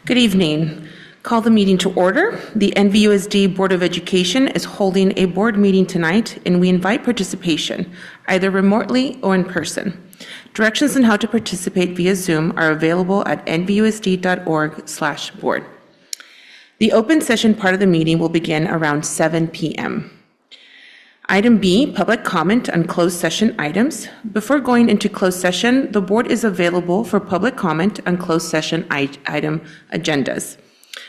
Good evening. Call the meeting to order. The NVUSD Board of Education is holding a board meeting tonight, and we invite participation, either remotely or in person. Directions on how to participate via Zoom are available at nvusd.org/board. The open session part of the meeting will begin around 7 p.m. Item B, public comment on closed session items. Before going into closed session, the board is available for public comment on closed session item agendas.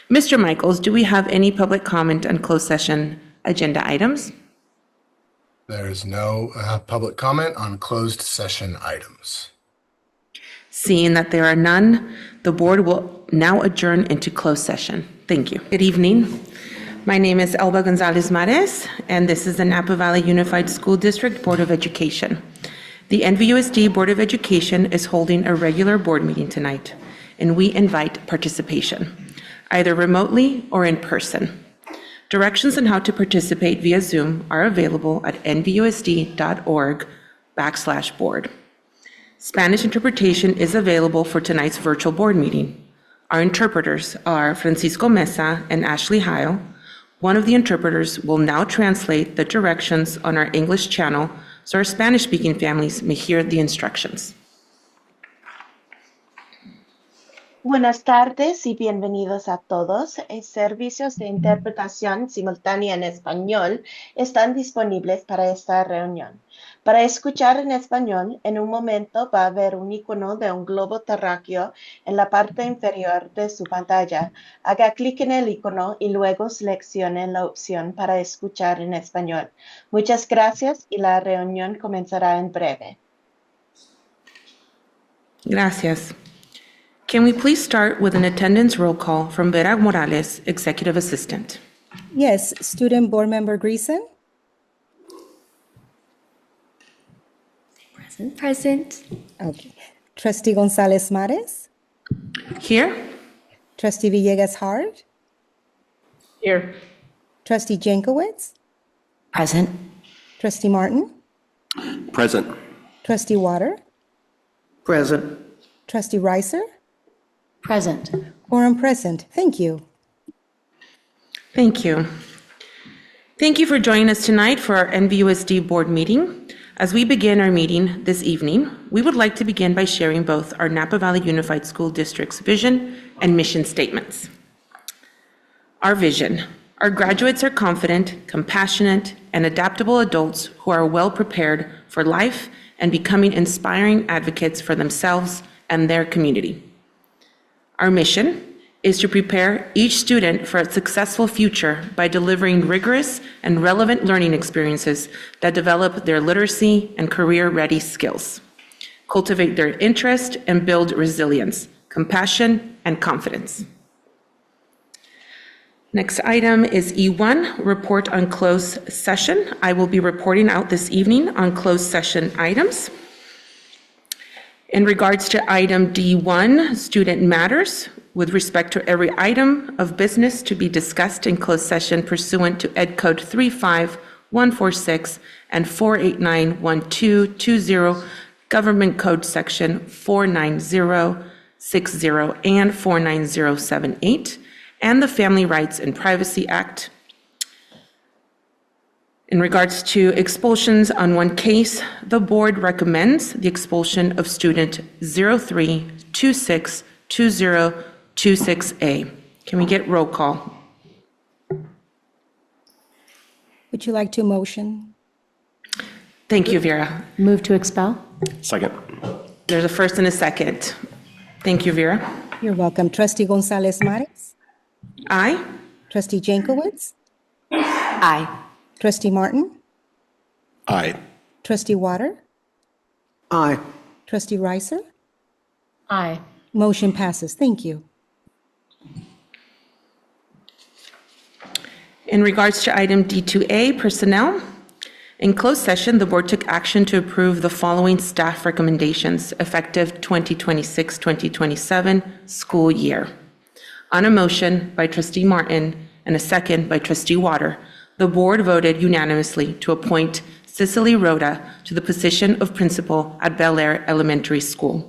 Mr. Michaels, do we have any public comment on closed session agenda items? There is no public comment on closed session items. Seeing that there are none, the board will now adjourn into closed session. Thank you. Good evening. My name is Elba Gonzalez Mares, and this is the Napa Valley Unified School District Board of Education. The NVUSD Board of Education is holding a regular board meeting tonight, and we invite participation, either remotely or in person. Directions on how to participate via Zoom are available at nvusd.org/board. Spanish interpretation is available for tonight's virtual board meeting. Our interpreters are Francisco Mesa and Ashley Heil. One of the interpreters will now translate the directions on our English channel so our Spanish-speaking families may hear the instructions. Buenas tardes y bienvenidos a todos. Servicios de interpretación simultánea en español están disponibles para esta reunión. Para escuchar en español, en un momento va a haber un icono de un globo terráqueo en la parte inferior de su pantalla. Haga clic en el icono y luego seleccione la opción para escuchar en español. Muchas gracias y la reunión comenzará en breve. Gracias. Can we please start with an attendance roll call from Vera Morales, Executive Assistant? Yes, Student Board Member Greason. Present. Okay. Trustee Gonzalez Mares. Here. Trustee Villegas Hard. Here. Trustee Jankowicz. Present. Trustee Martin. Present. Trustee Water. Present. Trustee Reiser. Present. Quorum present. Thank you. Thank you. Thank you for joining us tonight for our NVUSD board meeting. As we begin our meeting this evening, we would like to begin by sharing both our Napa Valley Unified School District's vision and mission statements. Our vision: our graduates are confident, compassionate, and adaptable adults who are well prepared for life and becoming inspiring advocates for themselves and their community. Our mission is to prepare each student for a successful future by delivering rigorous and relevant learning experiences that develop their literacy and career-ready skills, cultivate their interest, and build resilience, compassion, and confidence. Next item is E1, report on closed session. I will be reporting out this evening on closed session items. In regards to item D1, student matters, with respect to every item of business to be discussed in closed session pursuant to Ed Code 35146 and 4891220, Government Code Section 49060 and 49078, and the Family Rights and Privacy Act. In regards to expulsions on one case, the board recommends the expulsion of student 03262026A. Can we get roll call? Would you like to motion? Thank you, Vera. Move to expel. Second. There's a first and a second. Thank you, Vera. You're welcome. Trustee Gonzalez Mares. Aye. Trustee Jankowicz. Aye. Trustee Martin. Aye. Trustee Water. Aye. Trustee Reiser. Aye. Motion passes. Thank you. In regards to item D2A, personnel, in closed session, the board took action to approve the following staff recommendations effective 2026-2027 school year. On a motion by Trustee Martin and a second by Trustee Water, the board voted unanimously to appoint Cicely Rhoda to the position of principal at Bel Air Elementary School.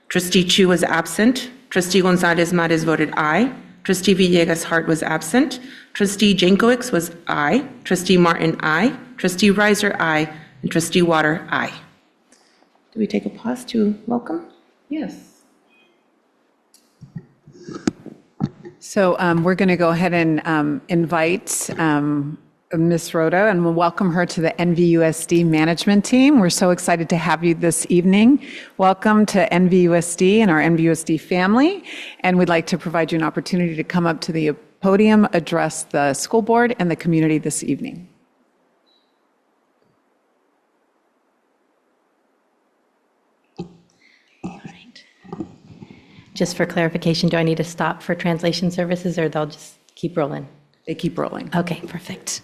Trustee Chu was absent. Trustee Gonzalez Mares voted aye. Trustee Villegas Hart was absent. Trustee Jankowicz was aye. Trustee Martin, aye. Trustee Riser, aye. And Trustee Water, aye. Do we take a pause to welcome? Yes. So we're going to go ahead and invite Ms. Rhoda, and we'll welcome her to the NVUSD management team. We're so excited to have you this evening. Welcome to NVUSD and our NVUSD family, and we'd like to provide you an opportunity to come up to the podium, address the school board and the community this evening. Just for clarification, do I need to stop for translation services, or they'll just keep rolling? They keep rolling. Okay, perfect.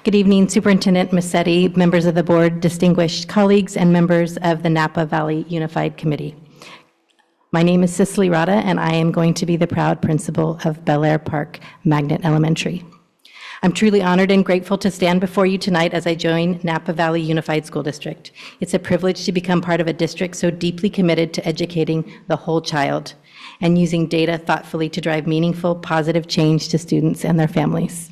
Good evening, Superintendent Massetti, members of the board, distinguished colleagues, and members of the Napa Valley Unified Committee. My name is Cicely Rada, and I am going to be the proud principal of Bel Air Park Magnet Elementary. I'm truly honored and grateful to stand before you tonight as I join Napa Valley Unified School District. It's a privilege to become part of a district so deeply committed to educating the whole child and using data thoughtfully to drive meaningful, positive change to students and their families.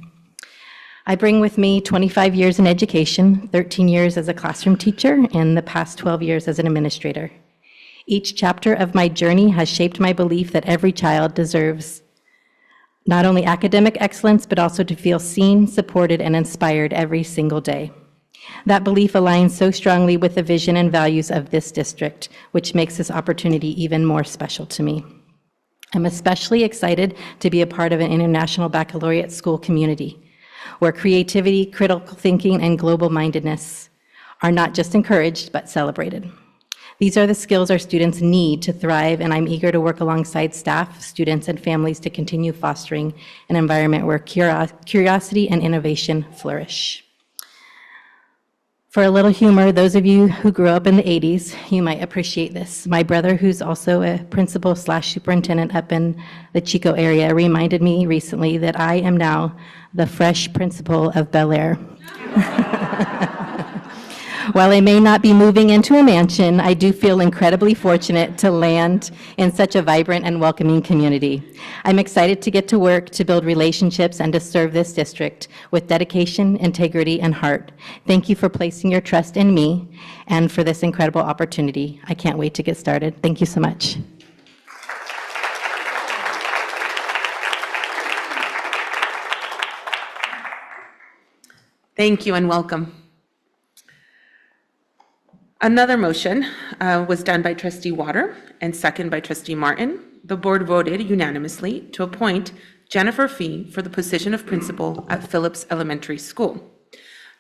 I bring with me 25 years in education, 13 years as a classroom teacher, and the past 12 years as an administrator. Each chapter of my journey has shaped my belief that every child deserves not only academic excellence, but also to feel seen, supported, and inspired every single day. That belief aligns so strongly with the vision and values of this district, which makes this opportunity even more special to me. I'm especially excited to be a part of an international baccalaureate school community where creativity, critical thinking, and global-mindedness are not just encouraged, but celebrated. These are the skills our students need to thrive, and I'm eager to work alongside staff, students, and families to continue fostering an environment where curiosity and innovation flourish. For a little humor, those of you who grew up in the 80s, you might appreciate this. My brother, who's also a principal/superintendent up in the Chico area, reminded me recently that I am now the fresh principal of Bel Air. While I may not be moving into a mansion, I do feel incredibly fortunate to land in such a vibrant and welcoming community. I'm excited to get to work to build relationships and to serve this district with dedication, integrity, and heart. Thank you for placing your trust in me and for this incredible opportunity. I can't wait to get started. Thank you so much. Thank you and welcome. Another motion was done by Trustee Water and second by Trustee Martin. The board voted unanimously to appoint Jennifer Fee for the position of principal at Phillips Elementary School.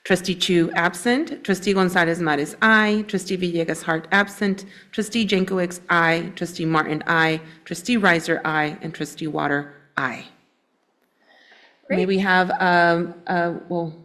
Trustee Chu absent, Trustee Gonzalez Mares, aye. Trustee Villegas Hart absent, Trustee Jankowicz, aye. Trustee Martin, aye. Trustee Riser, aye. And Trustee Water, aye. May we have, well,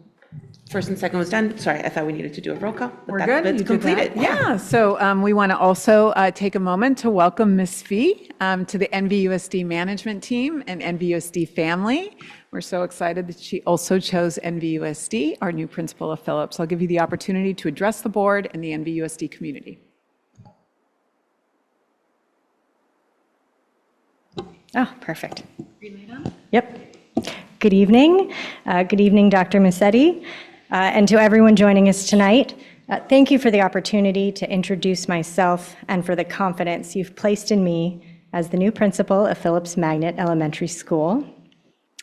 first and second was done. Sorry, I thought we needed to do a roll call. But We're good. It's You did completed. that? Yeah. So we want to also take a moment to welcome Ms. Fee to the NVUSD management team and NVUSD family. We're so excited that she also chose NVUSD, our new principal of Phillips. I'll give you the opportunity to address the board and the NVUSD community. Oh, perfect. Yep. Good evening. Good evening, Dr. Massetti, and to everyone joining us tonight. Thank you for the opportunity to introduce myself and for the confidence you've placed in me as the new principal of Phillips Magnet Elementary School.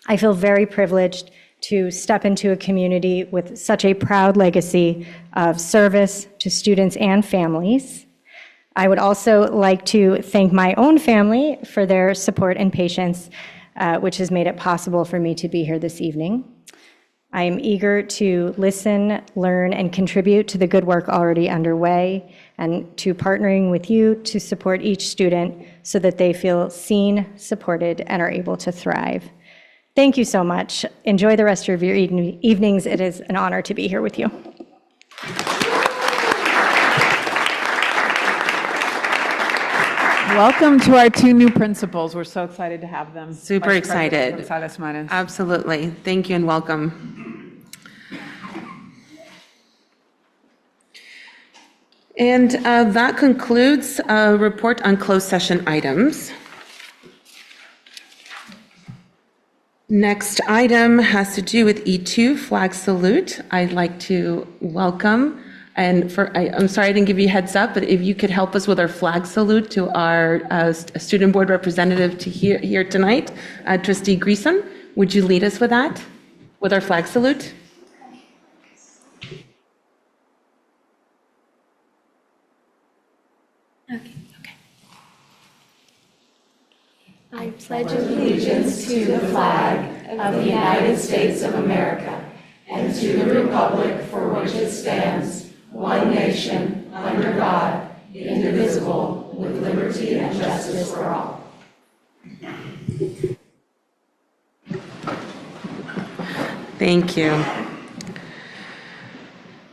I feel very privileged to step into a community with such a proud legacy of service to students and families. I would also like to thank my own family for their support and patience, which has made it possible for me to be here this evening. I am eager to listen, learn, and contribute to the good work already underway and to partnering with you to support each student so that they feel seen, supported, and are able to thrive. Thank you so much. Enjoy the rest of your evenings. It is an honor to be here with you. Welcome to our two new principals. We're so excited to have them. Super Vice President excited. Gonzalez Mares. Absolutely. Thank you and welcome. And that concludes a report on closed session items. Next item has to do with E2, flag salute. I'd like to welcome, and I'm sorry I didn't give you a heads up, but if you could help us with our flag salute to our student board representative here tonight, Trustee Greason, would you lead us with that, with our flag salute? Okay. I pledge allegiance to the flag of the United States of America and to the republic for which it stands, one nation, under God, indivisible, with liberty and justice for all. Thank you.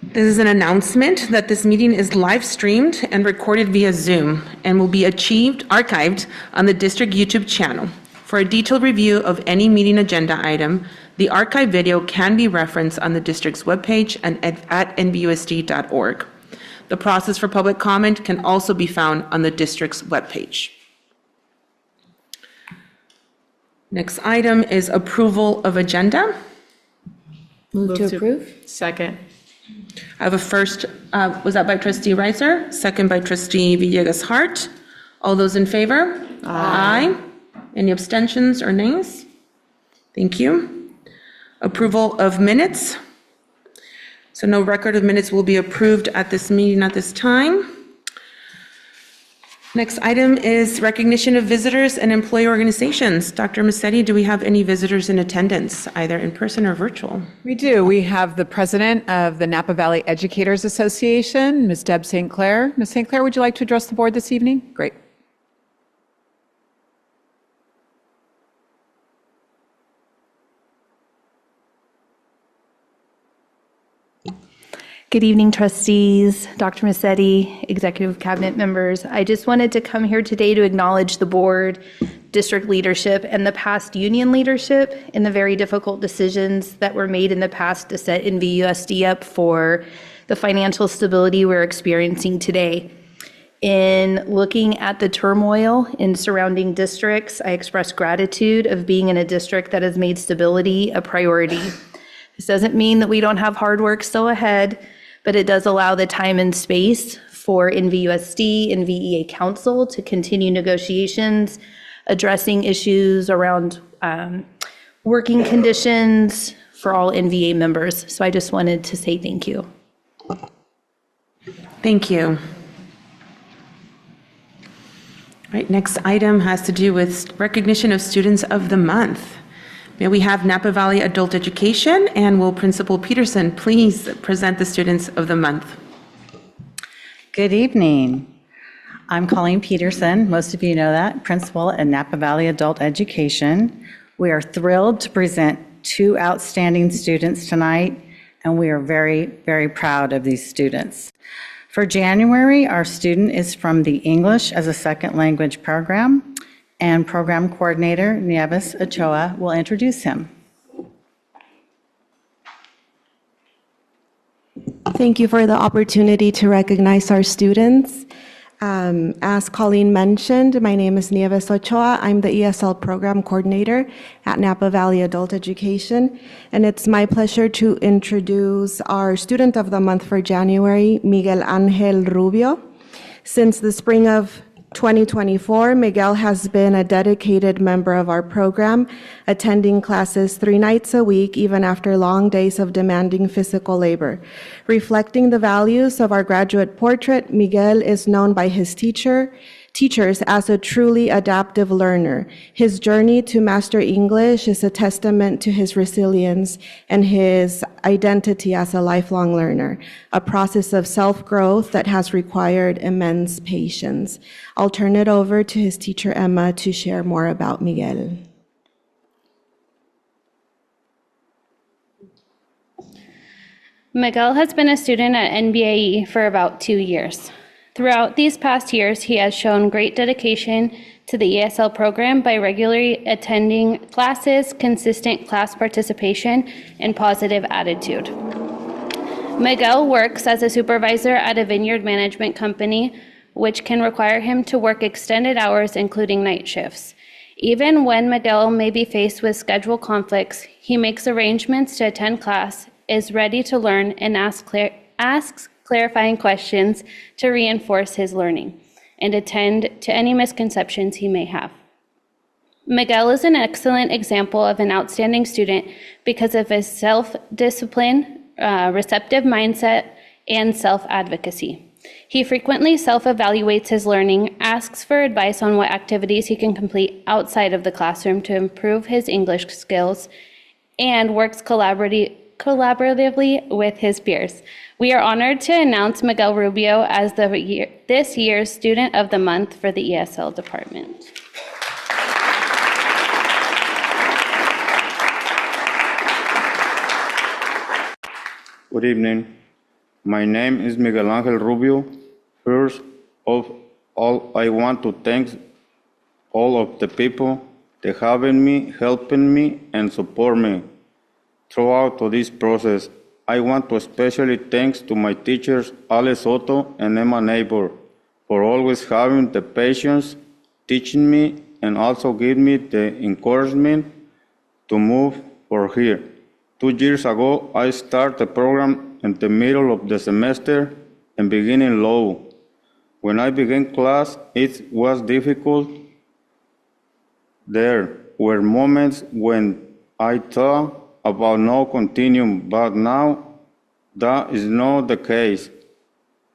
This is an announcement that this meeting is live streamed and recorded via Zoom and will be archived on the district YouTube channel. For a detailed review of any meeting agenda item, the archive video can be referenced on the district's webpage and at nvusd.org. The process for public comment can also be found on the district's webpage. Next item is approval of agenda. Move to approve. Second. I have a first, was that by Trustee Reiser? Second by Trustee Villegas Hart. All those in favor? Aye. Any abstentions or nays? Thank you. Approval of minutes. So no record of minutes will be approved at this meeting at this time. Next item is recognition of visitors and employee organizations. Dr. Massetti, do we have any visitors in attendance, either in person or virtual? We do. We have the president of the Napa Valley Educators Association, Ms. Deb St. Clair. Ms. St. Clair, would you like to address the board this evening? Great. Good evening, trustees, Dr. Massetti, executive cabinet members. I just wanted to come here today to acknowledge the board, district leadership, and the past union leadership in the very difficult decisions that were made in the past to set NVUSD up for the financial stability we're experiencing today. In looking at the turmoil in surrounding districts, I express gratitude of being in a district that has made stability a priority. This doesn't mean that we don't have hard work still ahead, but it does allow the time and space for NVUSD and VEA Council to continue negotiations, addressing issues around working conditions for all NVA members. So I just wanted to say thank you. Thank you. All right, next item has to do with recognition of Students of the Month. May we have Napa Valley Adult Education, and will Principal Peterson please present the Students of the Month? Good evening. I'm Colleen Peterson. Most of you know that, principal at Napa Valley Adult Education. We are thrilled to present two outstanding students tonight, and we are very, very proud of these students. For January, our student is from the English as a Second Language program, and Program Coordinator Nieves Ochoa will introduce him. Thank you for the opportunity to recognize our students. As Colleen mentioned, my name is Nieves Ochoa. I'm the ESL Program Coordinator at Napa Valley Adult Education, and it's my pleasure to introduce our Student of the Month for January, Miguel Angel Rubio. Since the spring of 2024, Miguel has been a dedicated member of our program, attending classes 3 nights a week, even after long days of demanding physical labor. Reflecting the values of our graduate portrait, Miguel is known by his teachers as a truly adaptive learner. His journey to master English is a testament to his resilience and his identity as a lifelong learner, a process of self-growth that has required immense patience. I'll turn it over to his teacher, Emma, to share more about Miguel. Miguel has been a student at NBAE for about 2 years. Throughout these past years, he has shown great dedication to the ESL program by regularly attending classes, consistent class participation, and positive attitude. Miguel works as a supervisor at a vineyard management company, which can require him to work extended hours, including night shifts. Even when Miguel may be faced with schedule conflicts, he makes arrangements to attend class, is ready to learn, and asks clarifying questions to reinforce his learning and attend to any misconceptions he may have. Miguel is an excellent example of an outstanding student because of his self-discipline, receptive mindset, and self-advocacy. He frequently self-evaluates his learning, asks for advice on what activities he can complete outside of the classroom to improve his English skills, and works collaboratively with his peers. We are honored to announce Miguel Rubio as this year's Student of the Month for the ESL department. Good evening. My name is Miguel Ángel Rubio. First of all, I want to thank all of the people that have me, helping me, and support me throughout this process. I want to especially thanks to my teachers, Ale Soto and Emma Neighbor, for always having the patience, teaching me, and also give me the encouragement to move for here. 2 years ago, I started the program in the middle of the semester and beginning low. When I began class, it was difficult. There were moments when I thought about not continuing, but now that is not the case.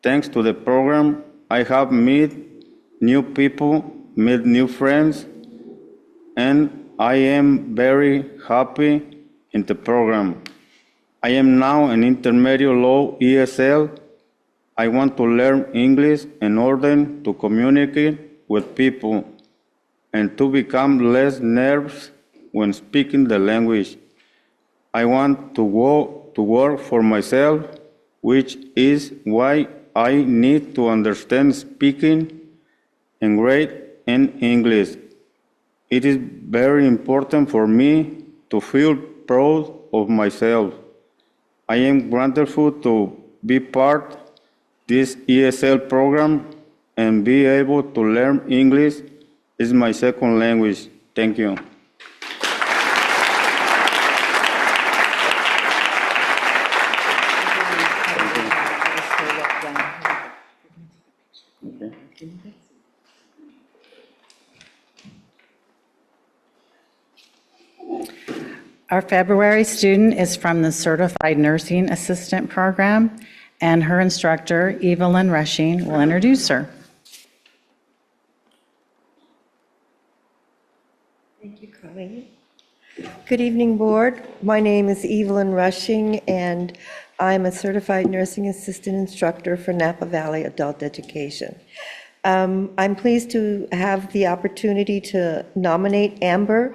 Thanks to the program, I have met new people, made new friends, and I am very happy in the program. I am now an intermediate low ESL. I want to learn English in order to communicate with people and to become less nervous when speaking the language. I want to go to work for myself, which is why I need to understand speaking and write in English. It is very important for me to feel proud of myself. I am grateful to be part of this ESL program and be able to learn English is my second language. Thank you. Our February student is from the Certified Nursing Assistant Program, and her instructor, Evelyn Rushing, will introduce her. Thank you, Colleen. Good evening, Board. My name is Evelyn Rushing, and I'm a Certified Nursing Assistant Instructor for Napa Valley Adult Education. I'm pleased to have the opportunity to nominate Amber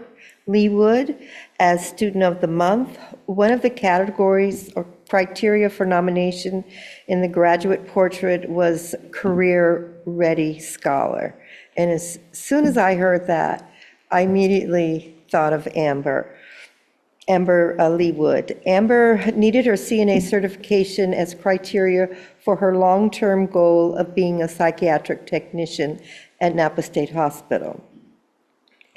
Leewood as Student of the Month. One of the categories or criteria for nomination in the graduate portrait was Career Ready Scholar. And as soon as I heard that, I immediately thought of Amber Leewood. Amber needed her CNA certification as criteria for her long-term goal of being a psychiatric technician at Napa State Hospital.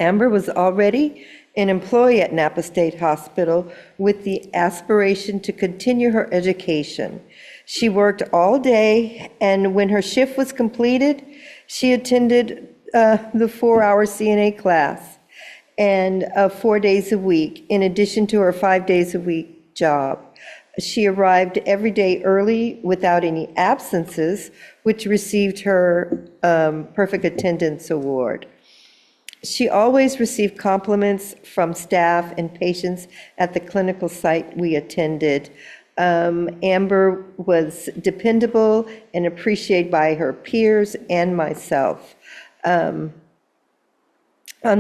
Amber was already an employee at Napa State Hospital with the aspiration to continue her education. She worked all day, and when her shift was completed, she attended the 4-hour CNA class and 4 days a week, in addition to her 5 days a week job. She arrived every day early without any absences, which received her Perfect Attendance Award. She always received compliments from staff and patients at the clinical site we attended. Amber was dependable and appreciated by her peers and myself. On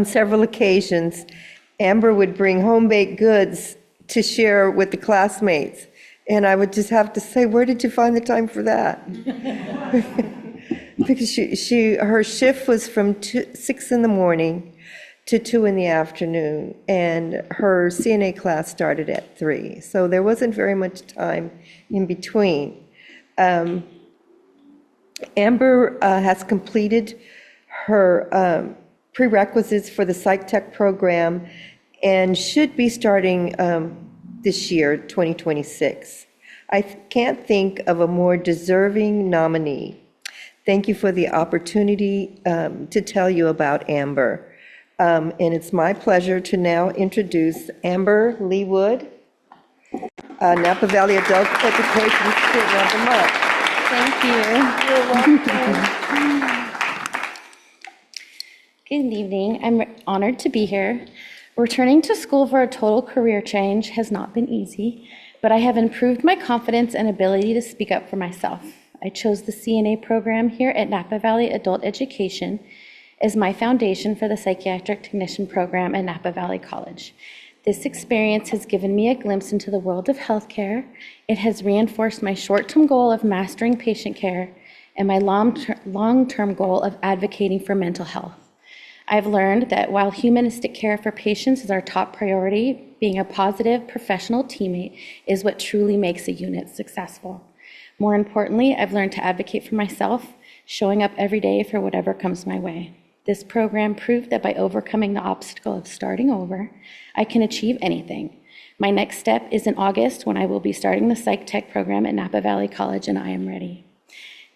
several occasions, Amber would bring home-baked goods to share with the classmates, and I would just have to say, where did you find the time for that? Because her shift was from 6 in the morning to 2 in the afternoon, and her CNA class started at 3, so there wasn't very much time in between. Amber has completed her prerequisites for the Psych Tech program and should be starting this year, 2026. I can't think of a more deserving nominee. Thank you for the opportunity to tell you about Amber. And it's my pleasure to now introduce Amber Lee Wood, Napa Valley Adult Education Student of the Month. Thank you. You're welcome. Good evening. I'm honored to be here. Returning to school for a total career change has not been easy, but I have improved my confidence and ability to speak up for myself. I chose the CNA program here at Napa Valley Adult Education as my foundation for the Psychiatric Technician program at Napa Valley College. This experience has given me a glimpse into the world of healthcare. It has reinforced my short-term goal of mastering patient care and my long-term goal of advocating for mental health. I've learned that while humanistic care for patients is our top priority, being a positive professional teammate is what truly makes a unit successful. More importantly, I've learned to advocate for myself, showing up every day for whatever comes my way. This program proved that by overcoming the obstacle of starting over, I can achieve anything. My next step is in August when I will be starting the Psych Tech program at Napa Valley College, and I am ready.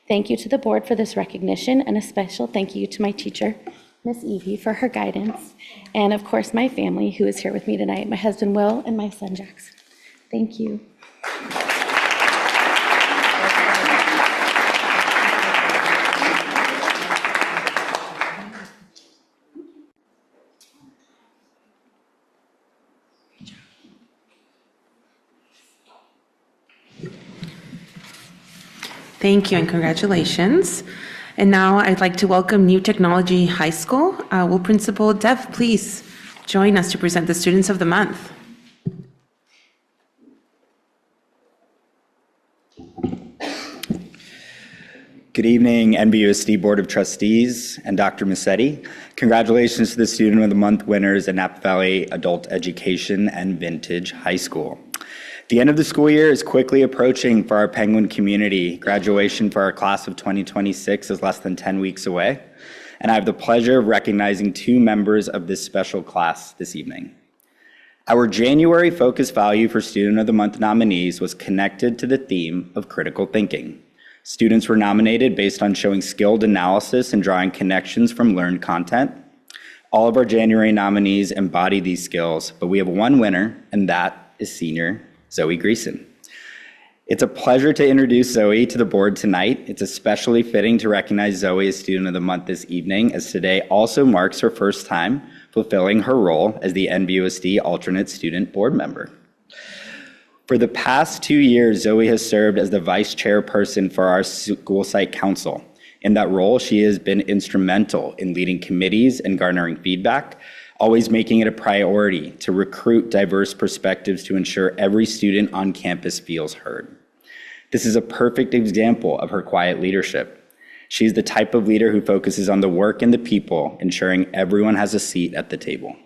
Thank you to the board for this recognition, and a special thank you to my teacher, Miss Evie, for her guidance, and of course my family who is here with me tonight, my husband Will and my son Jackson. Thank you. Thank you and congratulations. And now I'd like to welcome New Technology High School. Will Principal Dev please join us to present the Students of the Month? Good evening, NVUSD Board of Trustees and Dr. Massetti. Congratulations to the Student of the Month winners at Napa Valley Adult Education and Vintage High School. The end of the school year is quickly approaching for our Penguin community. Graduation for our class of 2026 is less than 10 weeks away, and I have the pleasure of recognizing two members of this special class this evening. Our January focus value for Student of the Month nominees was connected to the theme of critical thinking. Students were nominated based on showing skilled analysis and drawing connections from learned content. All of our January nominees embody these skills, but we have one winner, and that is senior Zoe Greason. It's a pleasure to introduce Zoe to the board tonight. It's especially fitting to recognize Zoe as Student of the Month this evening, as today also marks her first time fulfilling her role as the NVUSD alternate student board member. For the past 2 years, Zoe has served as the vice chairperson for our school site council. In that role, she has been instrumental in leading committees and garnering feedback, always making it a priority to recruit diverse perspectives to ensure every student on campus feels heard. This is a perfect example of her quiet leadership. She's the type of leader who focuses on the work and the people, ensuring everyone has a seat at the table.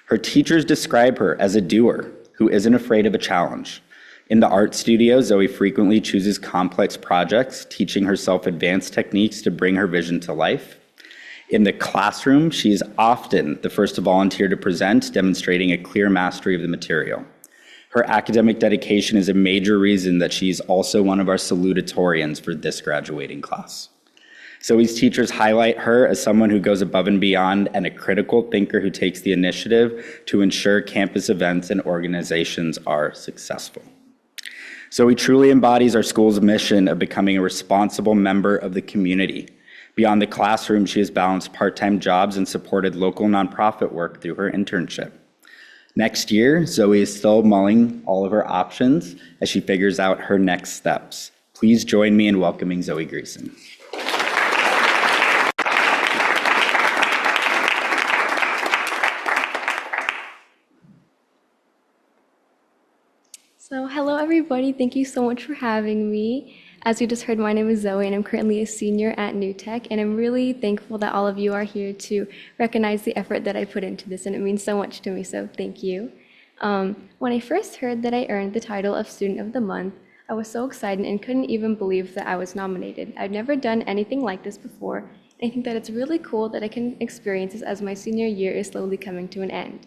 Her teachers describe her as a doer who isn't afraid of a challenge. In the art studio, Zoe frequently chooses complex projects, teaching herself advanced techniques to bring her vision to life. In the classroom, she is often the first to volunteer to present, demonstrating a clear mastery of the material. Her academic dedication is a major reason that she's also one of our salutatorians for this graduating class. Zoe's teachers highlight her as someone who goes above and beyond and a critical thinker who takes the initiative to ensure campus events and organizations are successful. Zoe truly embodies our school's mission of becoming a responsible member of the community. Beyond the classroom, she has balanced part-time jobs and supported local nonprofit work through her internship. Next year, Zoe is still mulling all of her options as she figures out her next steps. Please join me in welcoming Zoe Greason. So hello everybody, thank you so much for having me. As you just heard, my name is Zoe and I'm currently a senior at New Tech, and I'm really thankful that all of you are here to recognize the effort that I put into this, and it means so much to me, so thank you. When I first heard that I earned the title of Student of the Month, I was so excited and couldn't even believe that I was nominated. I'd never done anything like this before, I think that it's really cool that I can experience this as my senior year is slowly coming to an end.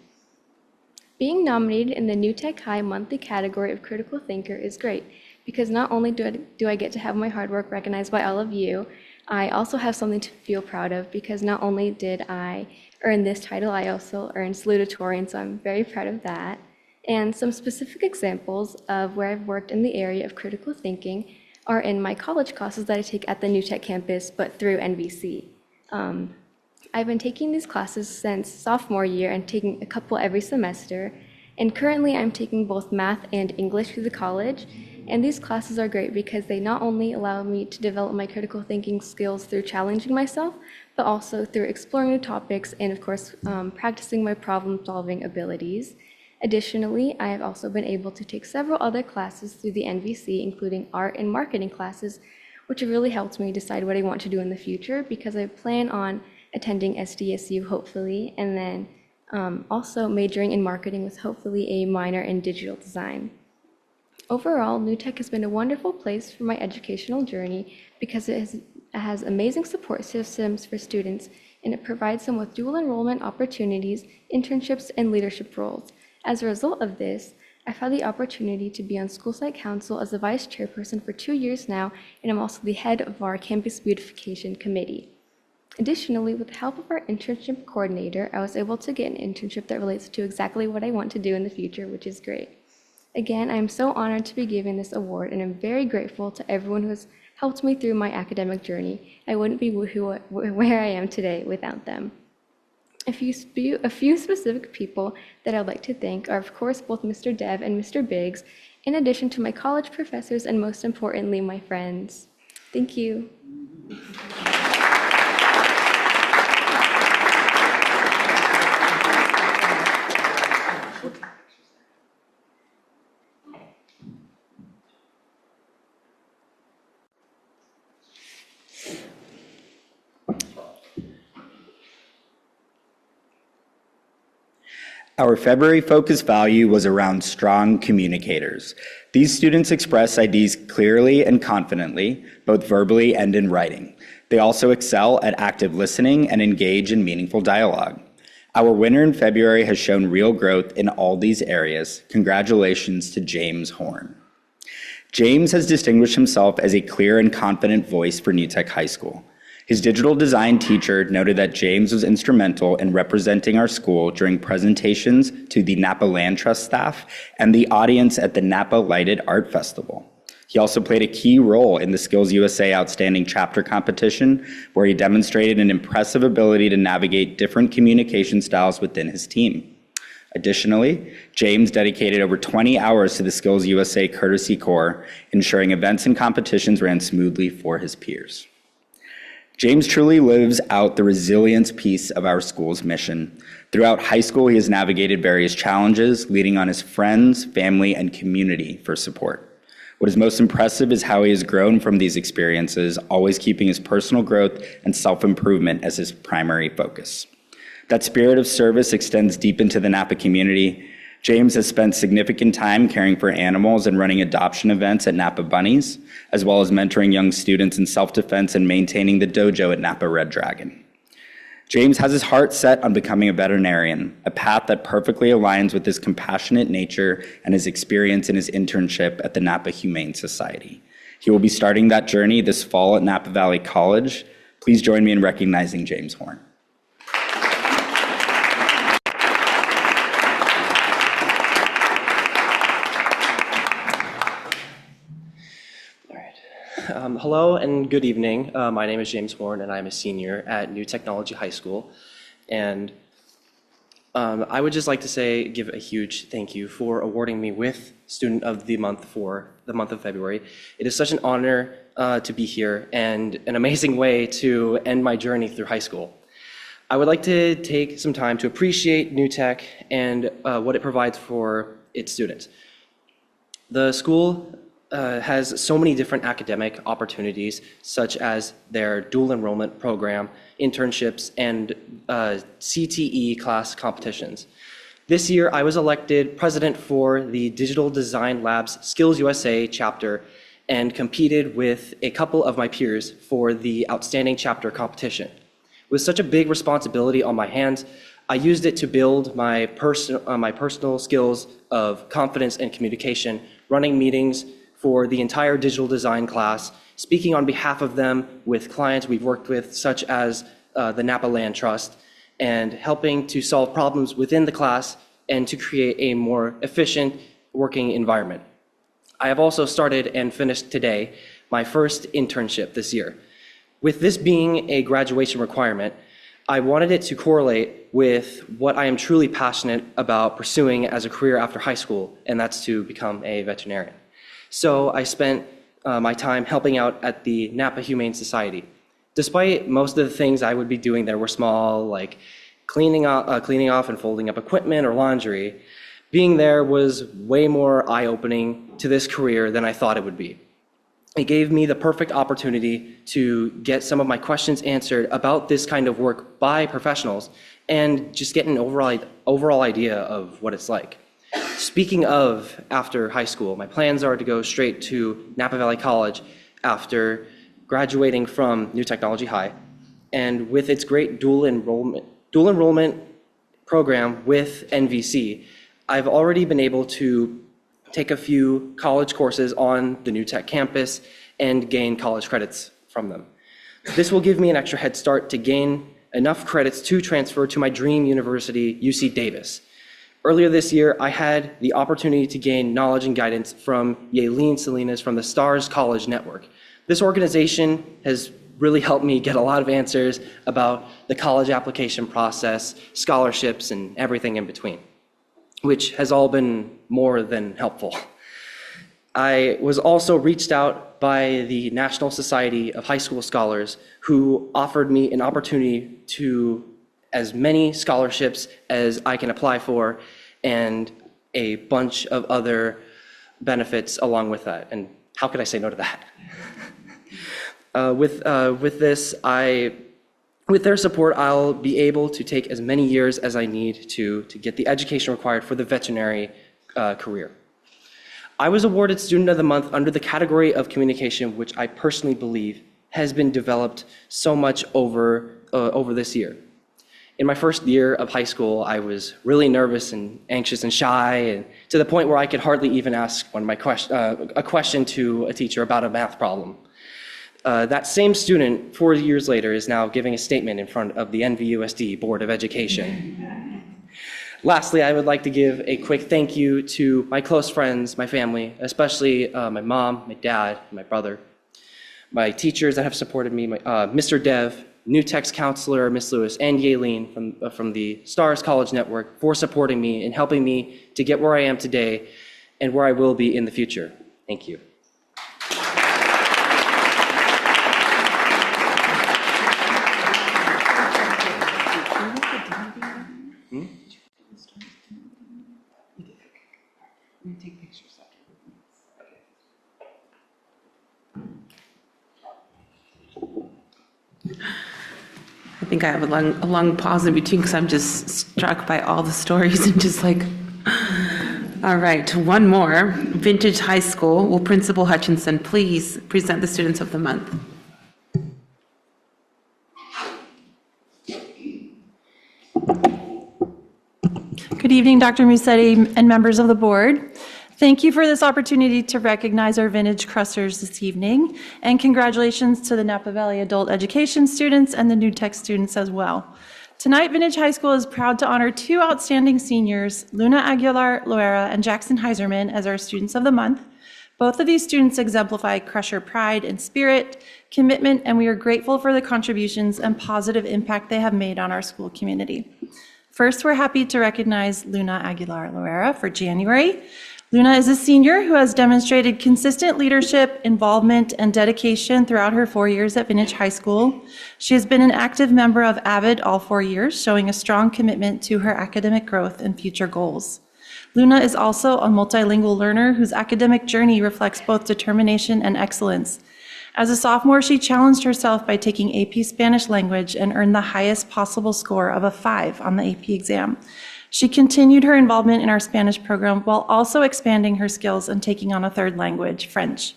Being nominated in the New Tech High monthly category of Critical Thinker is great because not only do I get to have my hard work recognized by all of you, I also have something to feel proud of because not only did I earn this title, I also earned salutatorian, so I'm very proud of that. And some specific examples of where I've worked in the area of critical thinking are in my college classes that I take at the New Tech campus, but through NVC. I've been taking these classes since sophomore year and taking a couple every semester. And currently I'm taking both math and English through the college. And these classes are great because they not only allow me to develop my critical thinking skills through challenging myself, but also through exploring new topics and of course, practicing my problem solving abilities. Additionally, I have also been able to take several other classes through the NVC, including art and marketing classes, which have really helped me decide what I want to do in the future because I plan on attending SDSU hopefully, and then also majoring in marketing with hopefully a minor in digital design. Overall, New Tech has been a wonderful place for my educational journey because it has amazing support systems for students and it provides them with dual enrollment opportunities, internships, and leadership roles. As a result of this, I've had the opportunity to be on School Site Council as the vice chairperson for 2 years now, and I'm also the head of our Campus Beautification Committee. Additionally, with the help of our internship coordinator, I was able to get an internship that relates to exactly what I want to do in the future, which is great. Again, I am so honored to be given this award, and I'm very grateful to everyone who has helped me through my academic journey. I wouldn't be where I am today without them. A few specific people that I'd like to thank are, of course, both Mr. Dev and Mr. Biggs, in addition to my college professors and most importantly, my friends. Thank you. Our February focus value was around strong communicators. These students express ideas clearly and confidently, both verbally and in writing. They also excel at active listening and engage in meaningful dialogue. Our winner in February has shown real growth in all these areas. Congratulations to James Horn. James has distinguished himself as a clear and confident voice for New Tech High School. His digital design teacher noted that James was instrumental in representing our school during presentations to the Napa Land Trust staff and the audience at the Napa Lighted Art Festival. He also played a key role in the Skills USA Outstanding Chapter competition, where he demonstrated an impressive ability to navigate different communication styles within his team. Additionally, James dedicated over 20 hours to the Skills USA Courtesy Corps, ensuring events and competitions ran smoothly for his peers. James truly lives out the resilience piece of our school's mission. Throughout high school, he has navigated various challenges, leaning on his friends, family, and community for support. What is most impressive is how he has grown from these experiences, always keeping his personal growth and self-improvement as his primary focus. That spirit of service extends deep into the Napa community. James has spent significant time caring for animals and running adoption events at Napa Bunnies, as well as mentoring young students in self-defense and maintaining the dojo at Napa Red Dragon. James has his heart set on becoming a veterinarian, a path that perfectly aligns with his compassionate nature and his experience in his internship at the Napa Humane Society. He will be starting that journey this fall at Napa Valley College. Please join me in recognizing James Horn. Hello and good evening. My name is James Horn and I'm a senior at New Technology High School. And I would just like to give a huge thank you for awarding me with Student of the Month for the month of February. It is such an honor to be here and an amazing way to end my journey through high school. I would like to take some time to appreciate New Tech and what it provides for its students. The school has so many different academic opportunities, such as their dual enrollment program, internships, and CTE class competitions. This year, I was elected president for the Digital Design Lab's Skills USA chapter and competed with a couple of my peers for the Outstanding Chapter competition. With such a big responsibility on my hands, I used it to build my personal skills of confidence and communication, running meetings for the entire digital design class, speaking on behalf of them with clients we've worked with, such as the Napa Land Trust, and helping to solve problems within the class and to create a more efficient working environment. I have also started and finished today my first internship this year. With this being a graduation requirement, I wanted it to correlate with what I am truly passionate about pursuing as a career after high school, and that's to become a veterinarian. So I spent my time helping out at the Napa Humane Society. Despite most of the things I would be doing there were small, like cleaning off and folding up equipment or laundry, being there was way more eye-opening to this career than I thought it would be. It gave me the perfect opportunity to get some of my questions answered about this kind of work by professionals and just get an overall idea of what it's like. Speaking of after high school, my plans are to go straight to Napa Valley College after graduating from New Technology High. And with its great dual enrollment program with NVC, I've already been able to take a few college courses on the New Tech campus and gain college credits from them. This will give me an extra head start to gain enough credits to transfer to my dream university, UC Davis. Earlier this year, I had the opportunity to gain knowledge and guidance from Yaelin Salinas from the STARS College Network. This organization has really helped me get a lot of answers about the college application process, scholarships, and everything in between, which has all been more than helpful. I was also reached out by the National Society of High School Scholars, who offered me an opportunity to as many scholarships as I can apply for and a bunch of other benefits along with that. And how could I say no to that? With their support, I'll be able to take as many years as I need to get the education required for the veterinary career. I was awarded Student of the Month under the category of communication, which I personally believe has been developed so much over this year. In my first year of high school, I was really nervous and anxious and shy, and to the point where I could hardly even ask a question to a teacher about a math problem. That same student, 4 years later, is now giving a statement in front of the NVUSD Board of Education. Lastly, I would like to give a quick thank you to my close friends, my family, especially my mom, my dad, and my brother, my teachers that have supported me, Mr. Dev, New Tech's counselor, Miss Lewis, and Yaelin from the STARS College Network for supporting me and helping me to get where I am today and where I will be in the future. Thank you. I think I have a long pause in between because I'm just struck by all the stories and just like, all right, one more. Vintage High School. Will Principal Hutchinson please present the Students of the Month? Good evening, Dr. Musetti and members of the board. Thank you for this opportunity to recognize our vintage crushers this evening, and congratulations to the Napa Valley Adult Education students and the New Tech students as well. Tonight, Vintage High School is proud to honor two outstanding seniors, Luna Aguilar Loera and Jackson Heiserman, as our Students of the Month. Both of these students exemplify crusher pride and spirit, commitment, and we are grateful for the contributions and positive impact they have made on our school community. First, we're happy to recognize Luna Aguilar Loera for January. Luna is a senior who has demonstrated consistent leadership, involvement, and dedication throughout her 4 years at Vintage High School. She has been an active member of AVID all 4 years, showing a strong commitment to her academic growth and future goals. Luna is also a multilingual learner whose academic journey reflects both determination and excellence. As a sophomore, she challenged herself by taking AP Spanish language and earned the highest possible score of a 5 on the AP exam. She continued her involvement in our Spanish program while also expanding her skills and taking on a third language, French.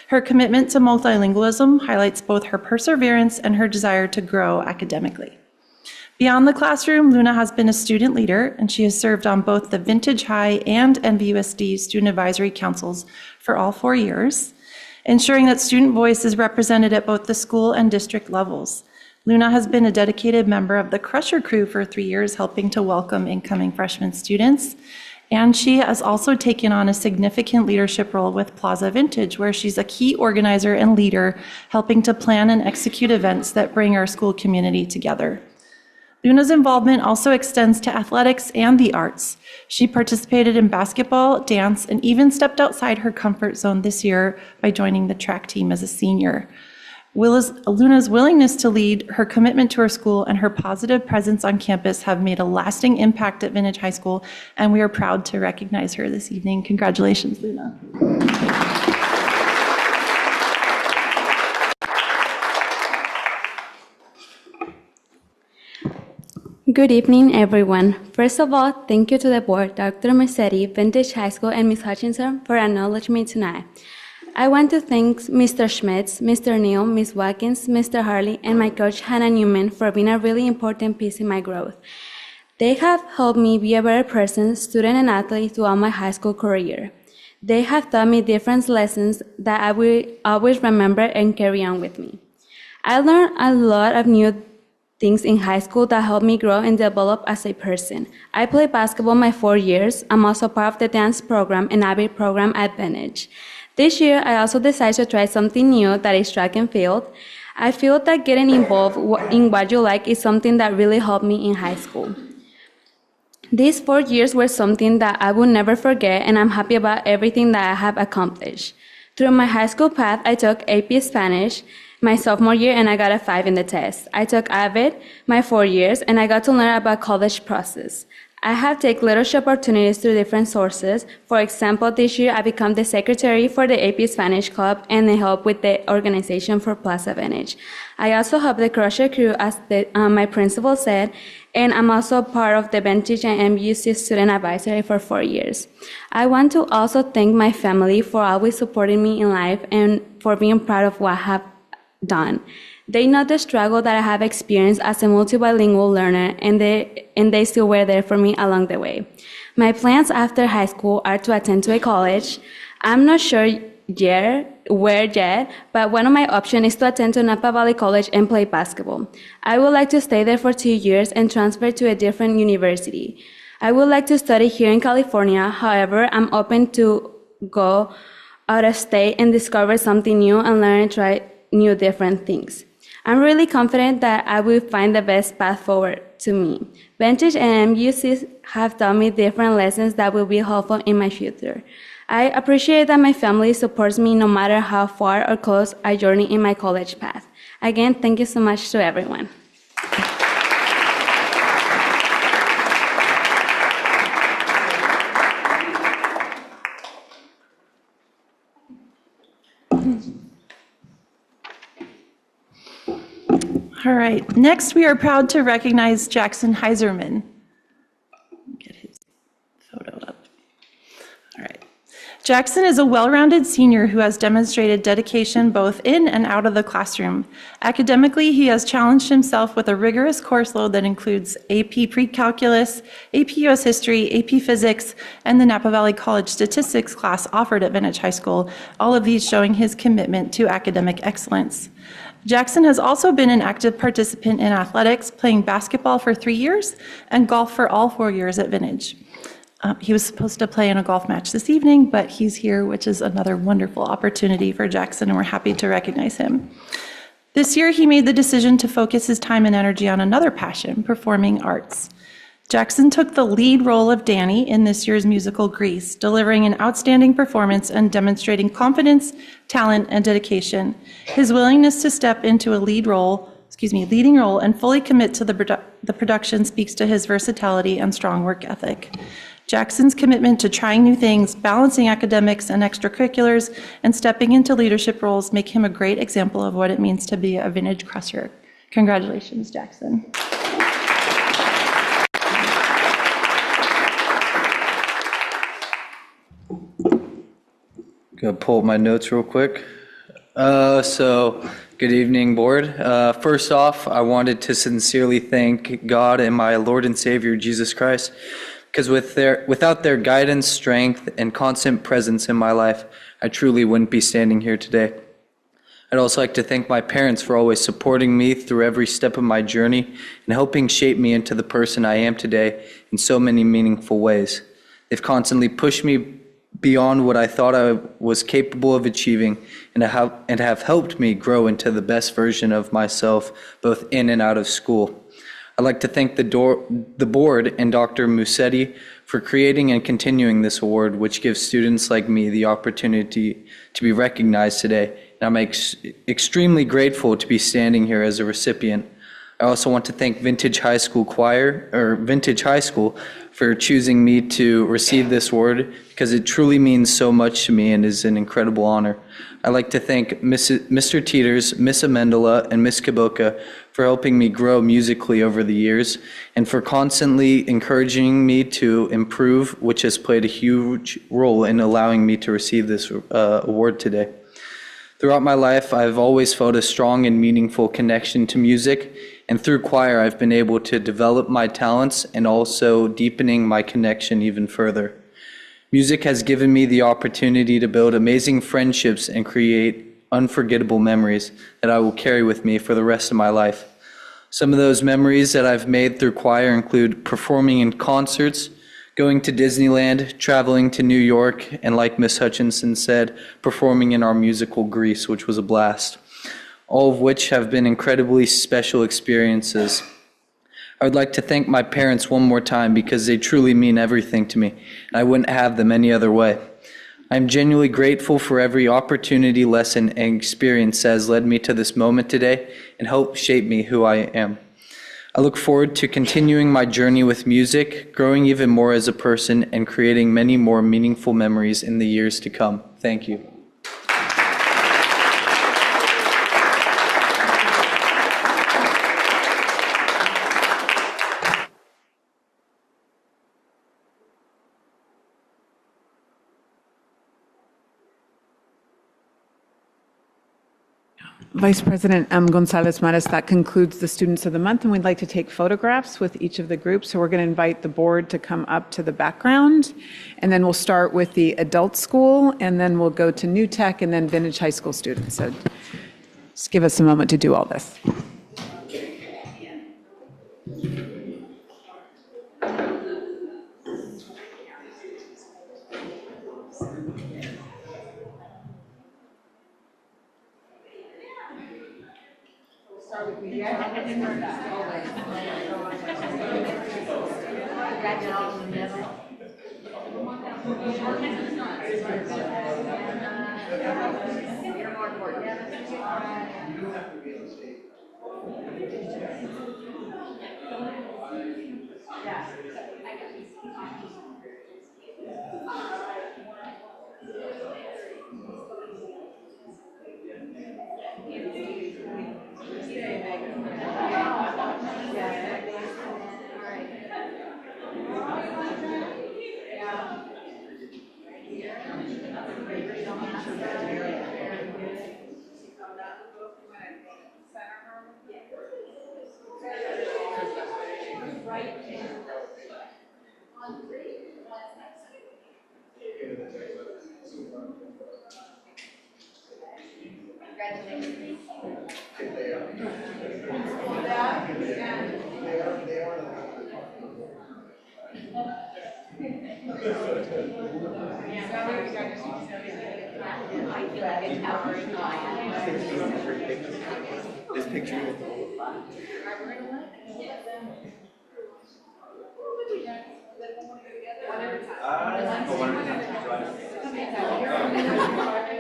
Her commitment to multilingualism highlights both her perseverance and her desire to grow academically. Beyond the classroom, Luna has been a student leader, and she has served on both the Vintage High and NVUSD Student Advisory Councils for all 4 years, ensuring that student voice is represented at both the school and district levels. Luna has been a dedicated member of the Crusher Crew for 3 years, helping to welcome incoming freshman students. And she has also taken on a significant leadership role with Plaza Vintage, where she's a key organizer and leader, helping to plan and execute events that bring our school community together. Luna's involvement also extends to athletics and the arts. She participated in basketball, dance, and even stepped outside her comfort zone this year by joining the track team as a senior. Luna's willingness to lead, her commitment to her school, and her positive presence on campus have made a lasting impact at Vintage High School, and we are proud to recognize her this evening. Congratulations, Luna. Good evening, everyone. First of all, thank you to the board, Dr. Mercetti, Vintage High School, and Ms. Hutchinson for acknowledging me tonight. I want to thank Mr. Schmitz, Mr. Neal, Ms. Watkins, Mr. Harley, and my coach, Hannah Newman, for being a really important piece in my growth. They have helped me be a better person, student, and athlete throughout my high school career. They have taught me different lessons that I will always remember and carry on with me. I learned a lot of new things in high school that helped me grow and develop as a person. I played basketball my 4 years. I'm also part of the dance program and ABIT program at Vintage. This year, I also decided to try something new, that is track and field. I feel that getting involved in what you like is something that really helped me in high school. These 4 years were something that I will never forget, and I'm happy about everything that I have accomplished. Through my high school path, I took AP Spanish my sophomore year, and I got a 5 in the test. I took AVID my 4 years, and I got to learn about college process. I have taken leadership opportunities through different sources. For example, this year I became the secretary for the AP Spanish Club and I help with the organization for Plaza Vintage. I also help the Crusher Crew, as my principal said, and I'm also part of the Vintage and NVUSD Student Advisory for 4 years. I want to also thank my family for always supporting me in life and for being proud of what I have done. They know the struggle that I have experienced as a multilingual learner, and they still were there for me along the way. My plans after high school are to attend to a college. I'm not sure where yet, but one of my options is to attend to Napa Valley College and play basketball. I would like to stay there for 2 years and transfer to a different university. I would like to study here in California. However, I'm open to go out of state and discover something new and learn and try new different things. I'm really confident that I will find the best path forward to me. Vintage and NVUSD have taught me different lessons that will be helpful in my future. I appreciate that my family supports me no matter how far or close I journey in my college path. Again, thank you so much to everyone. All right, next we are proud to recognize Jackson Heiserman. Get his photo up. All right. Jackson is a well-rounded senior who has demonstrated dedication both in and out of the classroom. Academically, he has challenged himself with a rigorous course load that includes AP Pre-Calculus, AP US History, AP Physics, and the Napa Valley College Statistics class offered at Vintage High School, all of these showing his commitment to academic excellence. Jackson has also been an active participant in athletics, playing basketball for 3 years and golf for all 4 years at Vintage. He was supposed to play in a golf match this evening, but he's here, which is another wonderful opportunity for Jackson, and we're happy to recognize him. This year, he made the decision to focus his time and energy on another passion, performing arts. Jackson took the lead role of Danny in this year's musical Grease, delivering an outstanding performance and demonstrating confidence, talent, and dedication. His willingness to step into a leading role and fully commit to the production speaks to his versatility and strong work ethic. Jackson's commitment to trying new things, balancing academics and extracurriculars, and stepping into leadership roles make him a great example of what it means to be a Vintage Crusher. Congratulations, Jackson. Gonna pull up my notes real quick. Good evening, board. First off, I wanted to sincerely thank God and my Lord and Savior, Jesus Christ, because without their guidance, strength, and constant presence in my life, I truly wouldn't be standing here today. I'd also like to thank my parents for always supporting me through every step of my journey and helping shape me into the person I am today in so many meaningful ways. They've constantly pushed me beyond what I thought I was capable of achieving and have helped me grow into the best version of myself, both in and out of school. I'd like to thank the board and Dr. Musetti for creating and continuing this award, which gives students like me the opportunity to be recognized today. And I'm extremely grateful to be standing here as a recipient. I also want to thank Vintage High School for choosing me to receive this award because it truly means so much to me and is an incredible honor. I'd like to thank Mr. Teeters, Miss Amendola, and Miss Kaboka for helping me grow musically over the years and for constantly encouraging me to improve, which has played a huge role in allowing me to receive this award today. Throughout my life, I've always felt a strong and meaningful connection to music, and through choir, I've been able to develop my talents and also deepening my connection even further. Music has given me the opportunity to build amazing friendships and create unforgettable memories that I will carry with me for the rest of my life. Some of those memories that I've made through choir include performing in concerts, going to Disneyland, traveling to New York, and like Miss Hutchinson said, performing in our musical Grease, which was a blast. All of which have been incredibly special experiences. I would like to thank my parents one more time because they truly mean everything to me, and I wouldn't have them any other way. I'm genuinely grateful for every opportunity, lesson, and experience that has led me to this moment today and helped shape me who I am. I look forward to continuing my journey with music, growing even more as a person, and creating many more meaningful memories in the years to come. Thank you. Vice President Gonzalez Mares, that concludes the Students of the Month, and we'd like to take photographs with each of the groups. So we're going to invite the board to come up to the background, and then we'll start with the adult school, and then we'll go to New Tech, and then Vintage High School students. So just give us a moment to do all this. This picture.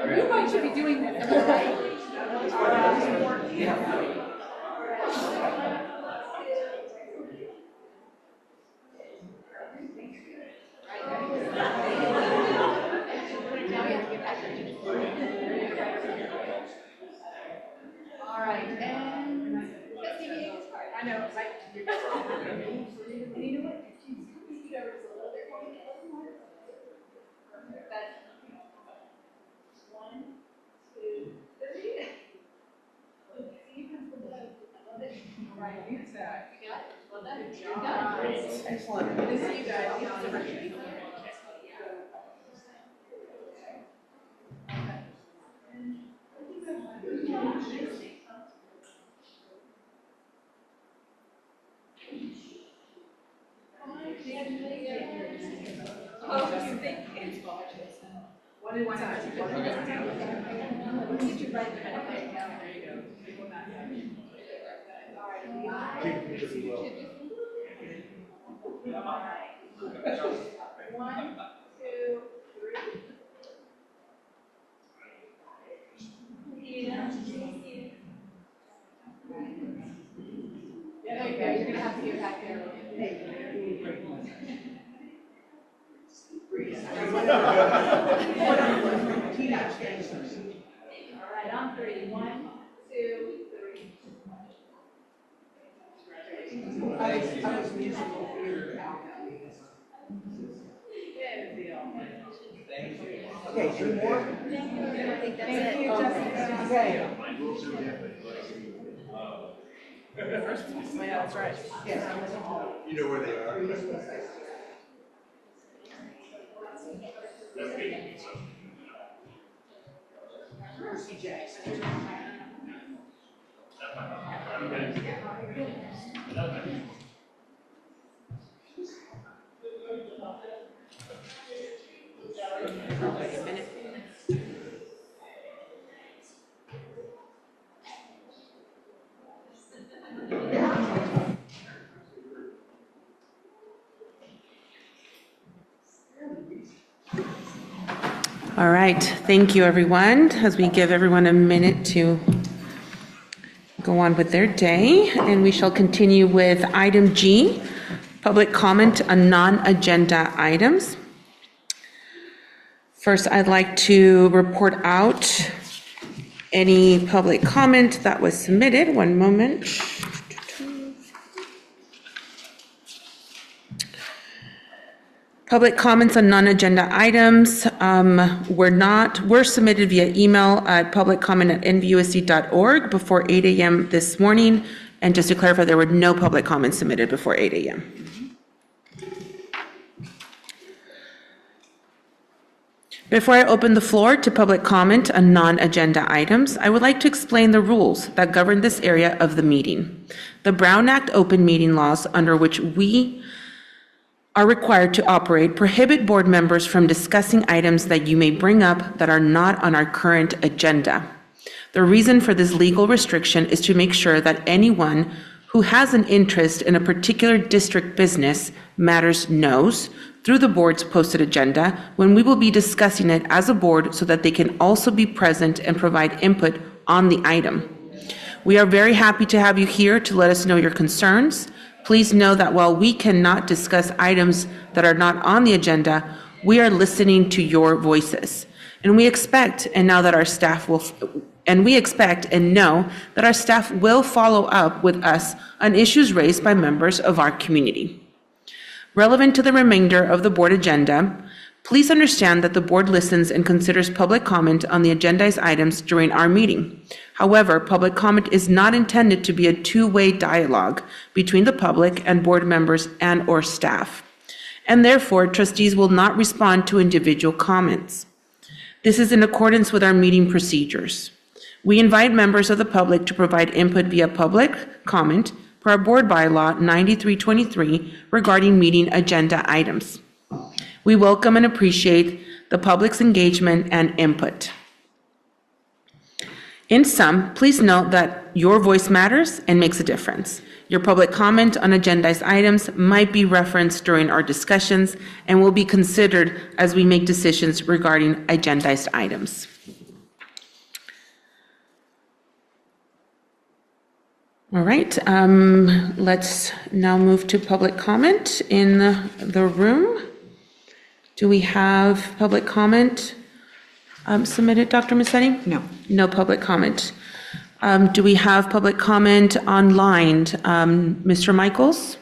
You guys should be doing this. All right, and I know, right? And you know what? Scoot over just a little bit for me. That's 1, 2, 3. All right, thank you, everyone, as we give everyone a minute to go on with their day. And we shall continue with item G, public comment on non-agenda items. First, I'd like to report out any public comment that was submitted. One moment. Public comments on non-agenda items were submitted via email at publiccomment@nvusd.org before 8 a.m. this morning. And just to clarify, there were no public comments submitted before 8 a.m. Before I open the floor to public comment on non-agenda items, I would like to explain the rules that govern this area of the meeting. The Brown Act open meeting laws under which we are required to operate prohibit board members from discussing items that you may bring up that are not on our current agenda. The reason for this legal restriction is to make sure that anyone who has an interest in a particular district business matters knows through the board's posted agenda when we will be discussing it as a board so that they can also be present and provide input on the item. We are very happy to have you here to let us know your concerns. Please know that while we cannot discuss items that are not on the agenda, we are listening to your voices. And we expect and know that our staff will follow up with us on issues raised by members of our community. Relevant to the remainder of the board agenda, please understand that the board listens and considers public comment on the agendized items during our meeting. However, public comment is not intended to be a two-way dialogue between the public and board members and/or staff. And therefore, trustees will not respond to individual comments. This is in accordance with our meeting procedures. We invite members of the public to provide input via public comment per our board bylaw 9323 regarding meeting agenda items. We welcome and appreciate the public's engagement and input. In sum, please note that your voice matters and makes a difference. Your public comment on agendized items might be referenced during our discussions and will be considered as we make decisions regarding agendized items. All right, let's now move to public comment in the room. Do we have public comment submitted, Dr. Massetti? No. No public comment. Do we have public comment online? Mr. Michaels?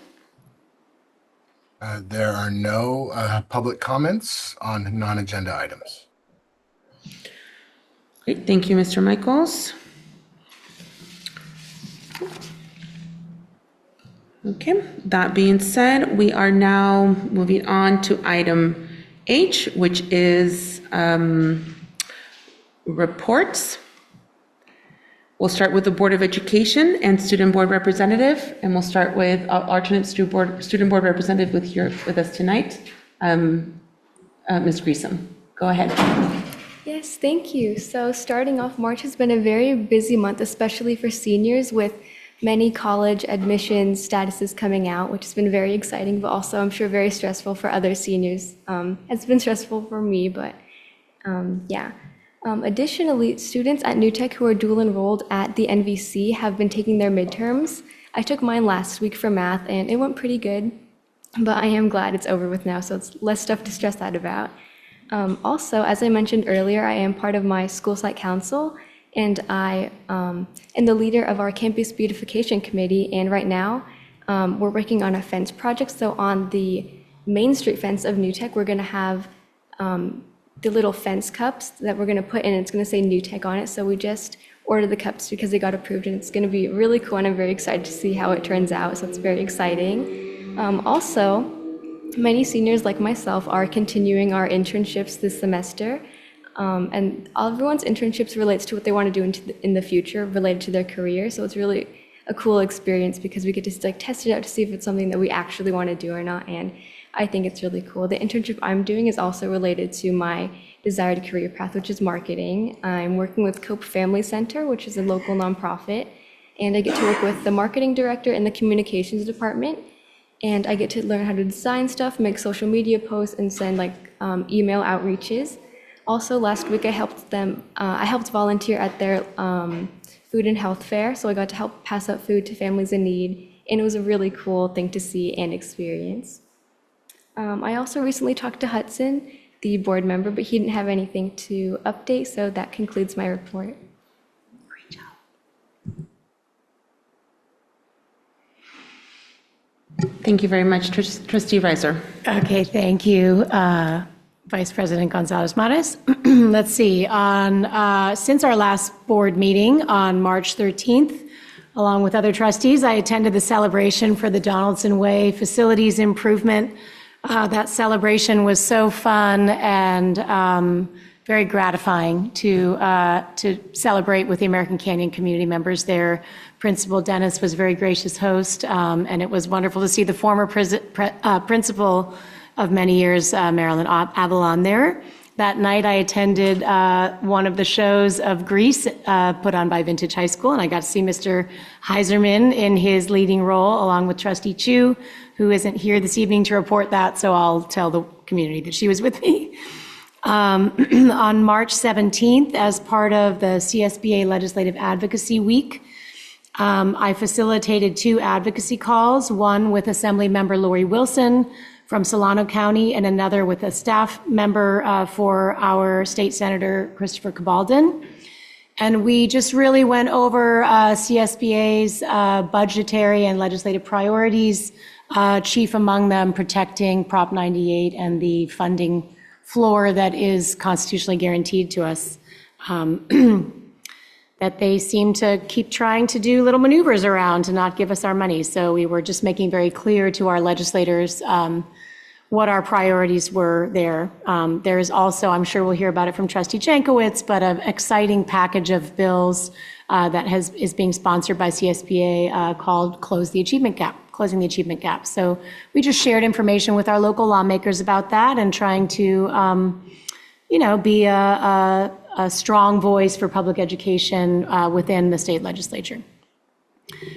There are no public comments on non-agenda items. Great, thank you, Mr. Michaels. Okay, that being said, we are now moving on to item H, which is reports. We'll start with the Board of Education and Student Board Representative, and we'll start with alternate Student Board Representative with us tonight, Ms. Greasom. Go ahead. Yes, thank you. So starting off, March has been a very busy month, especially for seniors, with many college admissions statuses coming out, which has been very exciting, but also I'm sure very stressful for other seniors. It's been stressful for me, but yeah. Additionally, students at New Tech who are dual enrolled at the NVC have been taking their midterms. I took mine last week for math and it went pretty good, but I am glad it's over with now, so it's less stuff to stress out about. Also, as I mentioned earlier, I am part of my school site council, and I am the leader of our campus beautification committee, and right now we're working on a fence project. So on the Main Street fence of New Tech, we're going to have the little fence cups that we're going to put in. It's going to say New Tech on it. So we just ordered the cups because they got approved, and it's going to be really cool, and I'm very excited to see how it turns out. So it's very exciting. Also, many seniors like myself are continuing our internships this semester. And everyone's internships relates to what they want to do in the future related to their career. So it's really a cool experience because we get to test it out to see if it's something that we actually want to do or not. And I think it's really cool. The internship I'm doing is also related to my desired career path, which is marketing. I'm working with Cope Family Center, which is a local nonprofit, and I get to work with the marketing director in the communications department. And I get to learn how to design stuff, make social media posts, and send email outreaches. Also, last week I helped volunteer at their food and health fair, so I got to help pass out food to families in need, and it was a really cool thing to see and experience. I also recently talked to Hudson, the board member, but he didn't have anything to update, so that concludes my report. Great job. Thank you very much, Trustee Reiser. Okay, thank you, Vice President Gonzalez-Mares. Let's see, since our last board meeting on March 13th, along with other trustees, I attended the celebration for the Donaldson Way facilities improvement. That celebration was so fun and very gratifying to celebrate with the American Canyon community members there. Principal Dennis was a very gracious host, and it was wonderful to see the former principal of many years, Marilyn Avalon, there. That night I attended one of the shows of Grease put on by Vintage High School, and I got to see Mr. Heiserman in his leading role along with Trustee Chu, who isn't here this evening to report that, so I'll tell the community that she was with me. On March 17th, as part of the CSBA Legislative Advocacy Week, I facilitated 2 advocacy calls, one with Assembly Member Lori Wilson from Solano County and another with a staff member for our State Senator Christopher Cabaldon. And we just really went over CSBA's budgetary and legislative priorities, chief among them protecting Prop 98 and the funding floor that is constitutionally guaranteed to us. That they seem to keep trying to do little maneuvers around to not give us our money. So we were just making very clear to our legislators what our priorities were there. There is also, I'm sure we'll hear about it from Trustee Jankowicz, but an exciting package of bills that is being sponsored by CSBA called Closing the Achievement Gap. So we just shared information with our local lawmakers about that and trying to, be a strong voice for public education within the state legislature.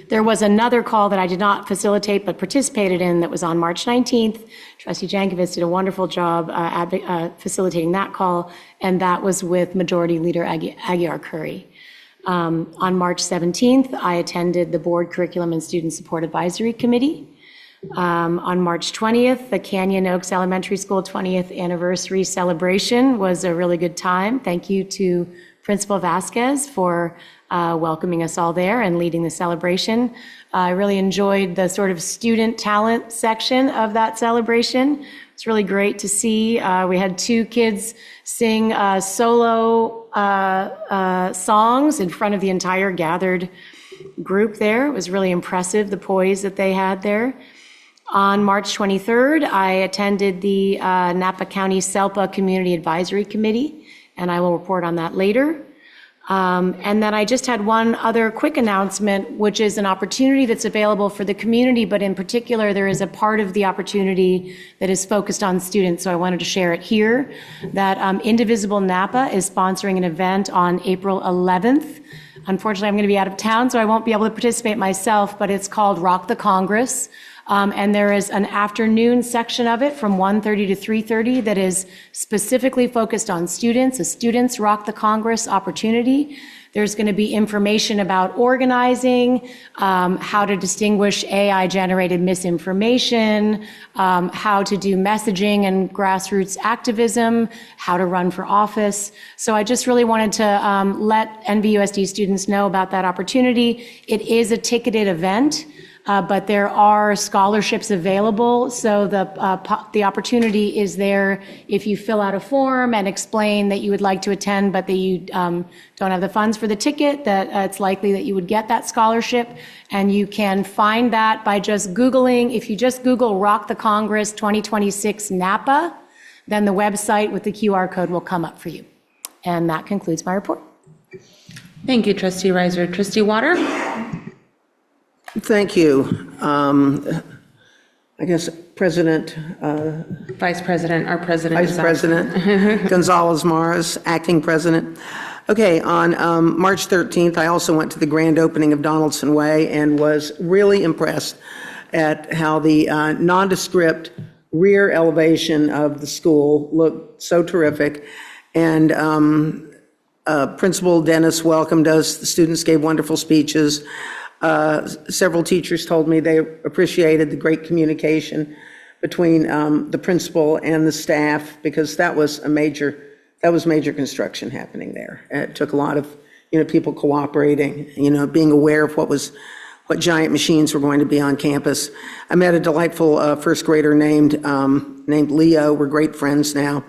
There was another call that I did not facilitate but participated in that was on March 19th. Trustee Jankowicz did a wonderful job facilitating that call, and that was with Majority Leader Aguiar Curry. On March 17th, I attended the Board Curriculum and Student Support Advisory Committee. On March 20th, the Canyon Oaks Elementary School 20th anniversary celebration was a really good time. Thank you to Principal Vasquez for welcoming us all there and leading the celebration. I really enjoyed the sort of student talent section of that celebration. It's really great to see. We had 2 kids sing solo songs in front of the entire gathered group there. It was really impressive, the poise that they had there. On March 23rd, I attended the Napa County SELPA Community Advisory Committee, and I will report on that later. And then I just had one other quick announcement, which is an opportunity that's available for the community, but in particular, there is a part of the opportunity that is focused on students, so I wanted to share it here, that Indivisible Napa is sponsoring an event on April 11th. Unfortunately, I'm going to be out of town, so I won't be able to participate myself, but it's called Rock the Congress. And there is an afternoon section of it from 1:30 to 3:30 that is specifically focused on students, a Students Rock the Congress opportunity. There's going to be information about organizing, how to distinguish AI-generated misinformation, how to do messaging and grassroots activism, how to run for office. So I just really wanted to let NVUSD students know about that opportunity. It is a ticketed event. But there are scholarships available, so the opportunity is there if you fill out a form and explain that you would like to attend, but that you don't have the funds for the ticket, that it's likely that you would get that scholarship. And you can find that by just Googling. If you just Google Rock the Congress 2026 Napa, then the website with the QR code will come up for you. And that concludes my report. Thank you, Trustee Reiser. Trustee Water? Thank you. I guess President, Vice President, our President. Vice President Gonzalez Maras, Acting President. Okay, on March 13th, I also went to the grand opening of Donaldson Way and was really impressed at how the nondescript rear elevation of the school looked so terrific. And Principal Dennis welcomed us. The students gave wonderful speeches. Several teachers told me they appreciated the great communication between the principal and the staff, because that was major construction happening there. It took a lot of people cooperating, being aware of what giant machines were going to be on campus. I met a delightful first grader named Leo. We're great friends now,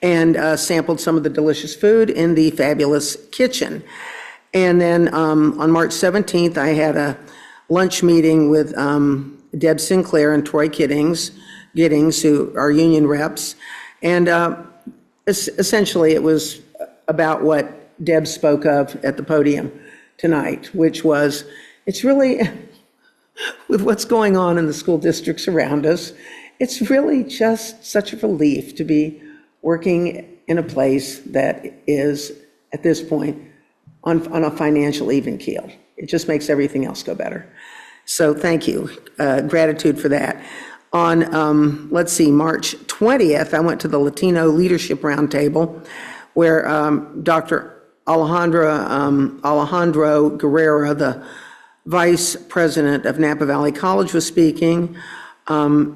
and sampled some of the delicious food in the fabulous kitchen. And then on March 17th, I had a lunch meeting with Deb Sinclair and Troy Giddings, who are union reps. And essentially, it was about what Deb spoke of at the podium tonight, which was, it's really, with what's going on in the school districts around us, it's really just such a relief to be working in a place that is, at this point, on a financial even keel. It just makes everything else go better. So thank you. Gratitude for that. On, let's see, March 20th, I went to the Latino Leadership Roundtable, where Dr. Alejandro Guerrero, the Vice President of Napa Valley College, was speaking.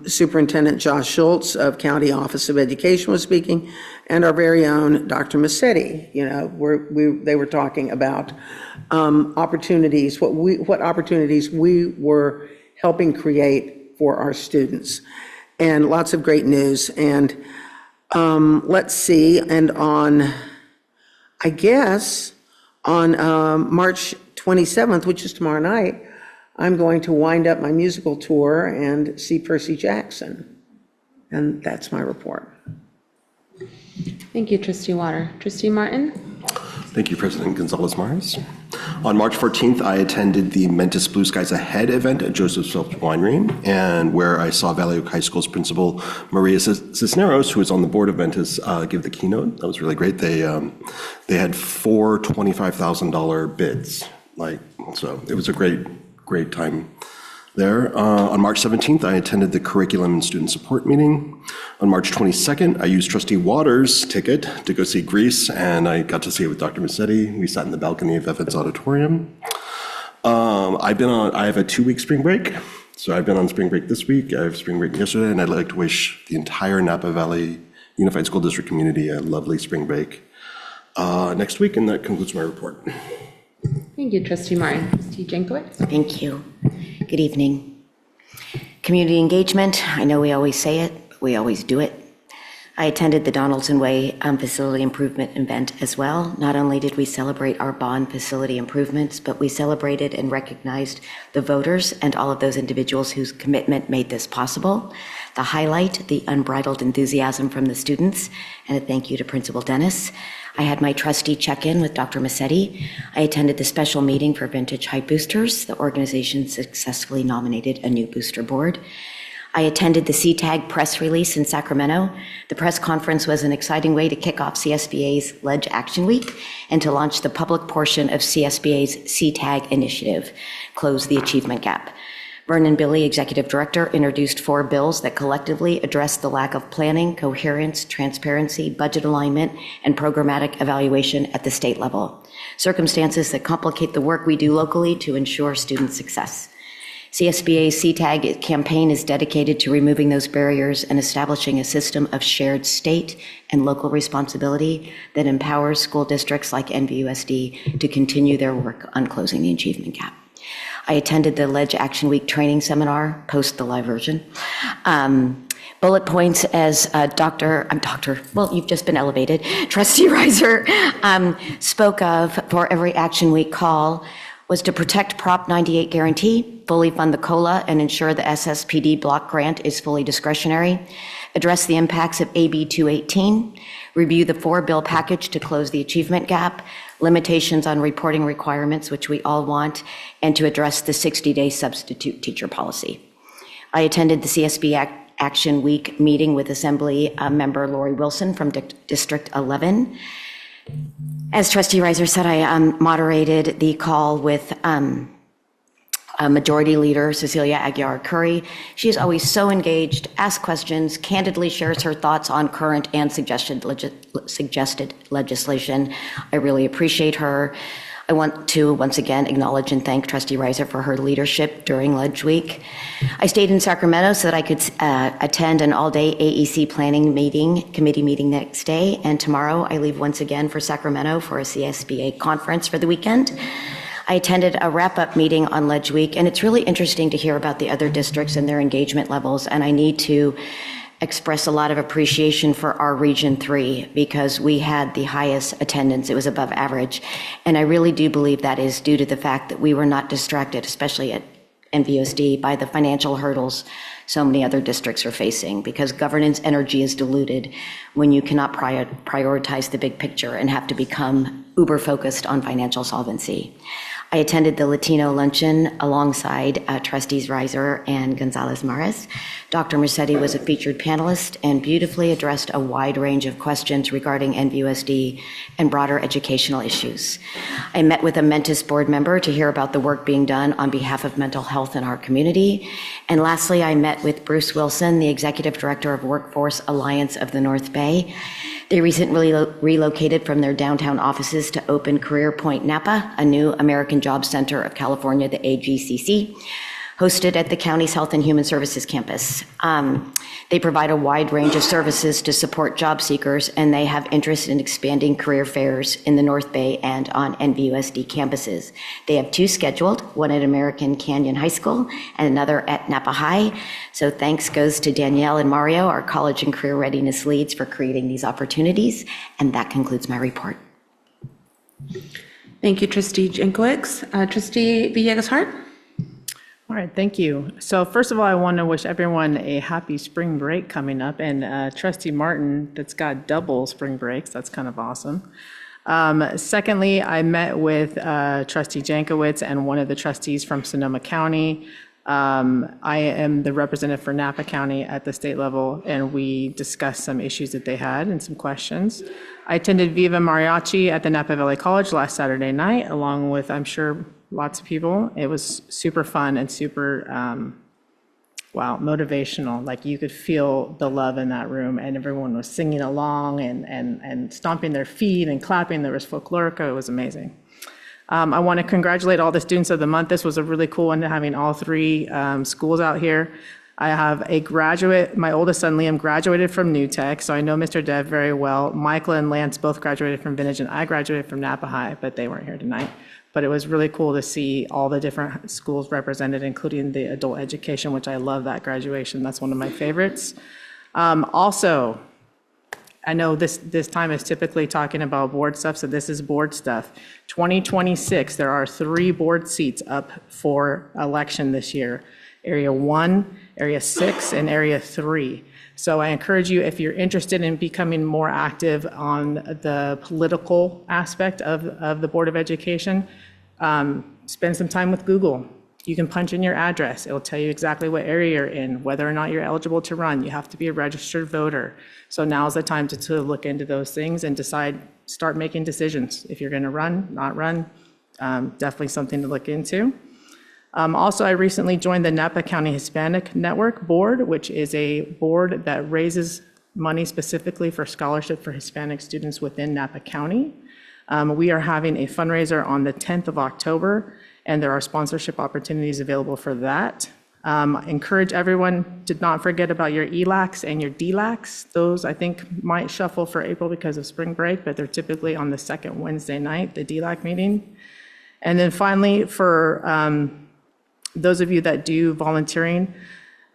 Superintendent Josh Schultz of County Office of Education was speaking, and our very own Dr. Massetti. They were talking about opportunities, what opportunities we were helping create for our students, and lots of great news. And let's see, and on March 27th, which is tomorrow night, I'm going to wind up my musical tour and see Percy Jackson. And that's my report. Thank you, Trustee Water. Trustee Martin? Thank you, President Gonzalez Maras. On March 14th, I attended the Mentis Blue Skies Ahead event at Joseph Phelps Winery, and where I saw Valley Oak High School's principal, Maria Cisneros, who is on the board of Mentis, give the keynote. That was really great. They had 4 $25,000 bids. So it was a great time there. On March 17th, I attended the Curriculum and Student Support meeting. On March 22nd, I used Trustee Waters' ticket to go see Grease, and I got to see it with Dr. Massetti. We sat in the balcony of Evans Auditorium. I have a 2-week spring break, so I've been on spring break this week. I have spring break yesterday, and I'd like to wish the entire Napa Valley Unified School District community a lovely spring break next week, and that concludes my report. Thank you, Trustee Martin. Trustee Jankowicz? Thank you. Good evening. Community engagement, I know we always say it, but we always do it. I attended the Donaldson Way facility improvement event as well. Not only did we celebrate our bond facility improvements, but we celebrated and recognized the voters and all of those individuals whose commitment made this possible. The highlight, the unbridled enthusiasm from the students, and a thank you to Principal Dennis. I had my trustee check-in with Dr. Massetti. I attended the special meeting for Vintage Hype Boosters. The organization successfully nominated a new booster board. I attended the CTAG press release in Sacramento. The press conference was an exciting way to kick off CSBA's Ledge Action Week and to launch the public portion of CSBA's CTAG initiative, Close the Achievement Gap. Vernon Billy, Executive Director, introduced 4 bills that collectively address the lack of planning, coherence, transparency, budget alignment, and programmatic evaluation at the state level, circumstances that complicate the work we do locally to ensure student success. CSBA's CTAG campaign is dedicated to removing those barriers and establishing a system of shared state and local responsibility that empowers school districts like NVUSD to continue their work on closing the achievement gap. I attended the Ledge Action Week training seminar, post the live version. Bullet points as well, you've just been elevated, Trustee Reiser spoke of for every Action Week call was to protect Prop 98 guarantee, fully fund the COLA, and ensure the SSPD block grant is fully discretionary, address the impacts of AB 218, review the 4-bill package to close the achievement gap, limitations on reporting requirements, which we all want, and to address the 60-day substitute teacher policy. I attended the CSB Action Week meeting with Assembly member Lori Wilson from District 11. As Trustee Reiser said, I moderated the call with Majority Leader Cecilia Aguiar Curry. She is always so engaged, asks questions, candidly shares her thoughts on current and suggested legislation. I really appreciate her. I want to once again acknowledge and thank Trustee Reiser for her leadership during Ledge Week. I stayed in Sacramento so that I could attend an all-day AEC planning committee meeting next day, and tomorrow I leave once again for Sacramento for a CSBA conference for the weekend. I attended a wrap-up meeting on Ledge Week, and it's really interesting to hear about the other districts and their engagement levels, and I need to express a lot of appreciation for our Region 3 because we had the highest attendance. It was above average. And I really do believe that is due to the fact that we were not distracted, especially at NVUSD, by the financial hurdles so many other districts are facing, because governance energy is diluted when you cannot prioritize the big picture and have to become uber focused on financial solvency. I attended the Latino luncheon alongside Trustees Reiser and Gonzalez Mares. Dr. Mercetti was a featured panelist and beautifully addressed a wide range of questions regarding NVUSD and broader educational issues. I met with a Mentis board member to hear about the work being done on behalf of mental health in our community. And lastly, I met with Bruce Wilson, the Executive Director of Workforce Alliance of the North Bay. They recently relocated from their downtown offices to open Career Point Napa, a new American Job Center of California, the AGCC, hosted at the county's Health and Human Services campus. They provide a wide range of services to support job seekers, and they have interest in expanding career fairs in the North Bay and on NVUSD campuses. They have 2 scheduled, one at American Canyon High School and another at Napa High. So thanks goes to Danielle and Mario, our college and career readiness leads, for creating these opportunities. And that concludes my report. Thank you, Trustee Jankowicz. Trustee Villegas-Hart? All right, thank you. So first of all, I want to wish everyone a happy spring break coming up, and Trustee Martin, that's got double spring breaks. That's kind of awesome. Secondly, I met with Trustee Jankowicz and one of the trustees from Sonoma County. I am the representative for Napa County at the state level, and we discussed some issues that they had and some questions. I attended Viva Mariachi at the Napa Valley College last Saturday night, along with, I'm sure, lots of people. It was super fun and super, motivational. Like, you could feel the love in that room, and everyone was singing along and stomping their feet and clapping. There was folklorica. It was amazing. I want to congratulate all the students of the month. This was a really cool one, having all 3 schools out here. I have a graduate, my oldest son Liam graduated from New Tech, so I know Mr. Dev very well. Michael and Lance both graduated from Vintage, and I graduated from Napa High, but they weren't here tonight. But it was really cool to see all the different schools represented, including the adult education, which I love that graduation. That's one of my favorites. Also, I know this time is typically talking about board stuff, so this is board stuff. 2026, there are 3 board seats up for election this year. Area 1, Area 6, and Area 3. So I encourage you, if you're interested in becoming more active on the political aspect of the Board of Education, spend some time with Google. You can punch in your address. It'll tell you exactly what area you're in, whether or not you're eligible to run. You have to be a registered voter. So now's the time to look into those things and start making decisions. If you're going to run, not run, definitely something to look into. Also, I recently joined the Napa County Hispanic Network Board, which is a board that raises money specifically for scholarship for Hispanic students within Napa County. We are having a fundraiser on the 10th of October, and there are sponsorship opportunities available for that. Encourage everyone to not forget about your ELACs and your DLACs. Those, I think, might shuffle for April because of spring break, but they're typically on the second Wednesday night, the DLAC meeting. And then finally, for those of you that do volunteering,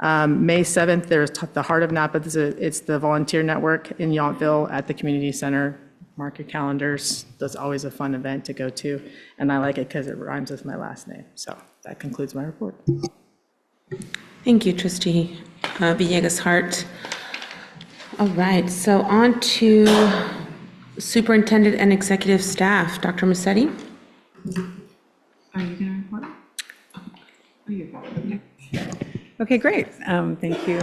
May 7th, there's the Heart of Napa. It's the volunteer network in Yountville at the community center. Mark your calendars. That's always a fun event to go to. And I like it because it rhymes with my last name. So that concludes my report. Thank you, Trustee Villegas-Hart. All right, so on to Superintendent and Executive Staff. Dr. Musetti? Are you going to report? Oh, you got it. Okay, great. Thank you,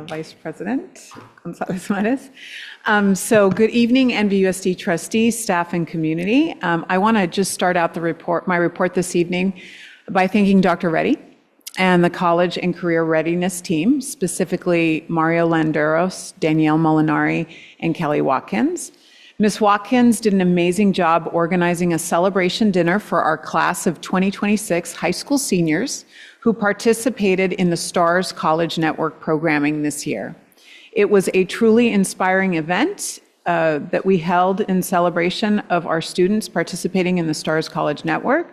Vice President Gonzalez-Mares. So good evening, NVUSD trustees, staff, and community. I want to just start out my report this evening by thanking Dr. Reddy and the College and Career Readiness team, specifically Mario Landeros, Danielle Molinari, and Kelly Watkins. Ms. Watkins did an amazing job organizing a celebration dinner for our class of 2026 high school seniors who participated in the STARS College Network programming this year. It was a truly inspiring event that we held in celebration of our students participating in the STARS College Network.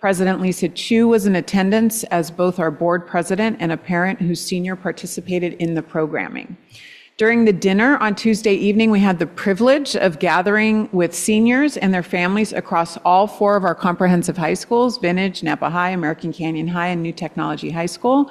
President Lisa Chu was in attendance as both our board president and a parent whose senior participated in the programming. During the dinner on Tuesday evening, we had the privilege of gathering with seniors and their families across all 4 of our comprehensive high schools, Vintage, Napa High, American Canyon High, and New Technology High School.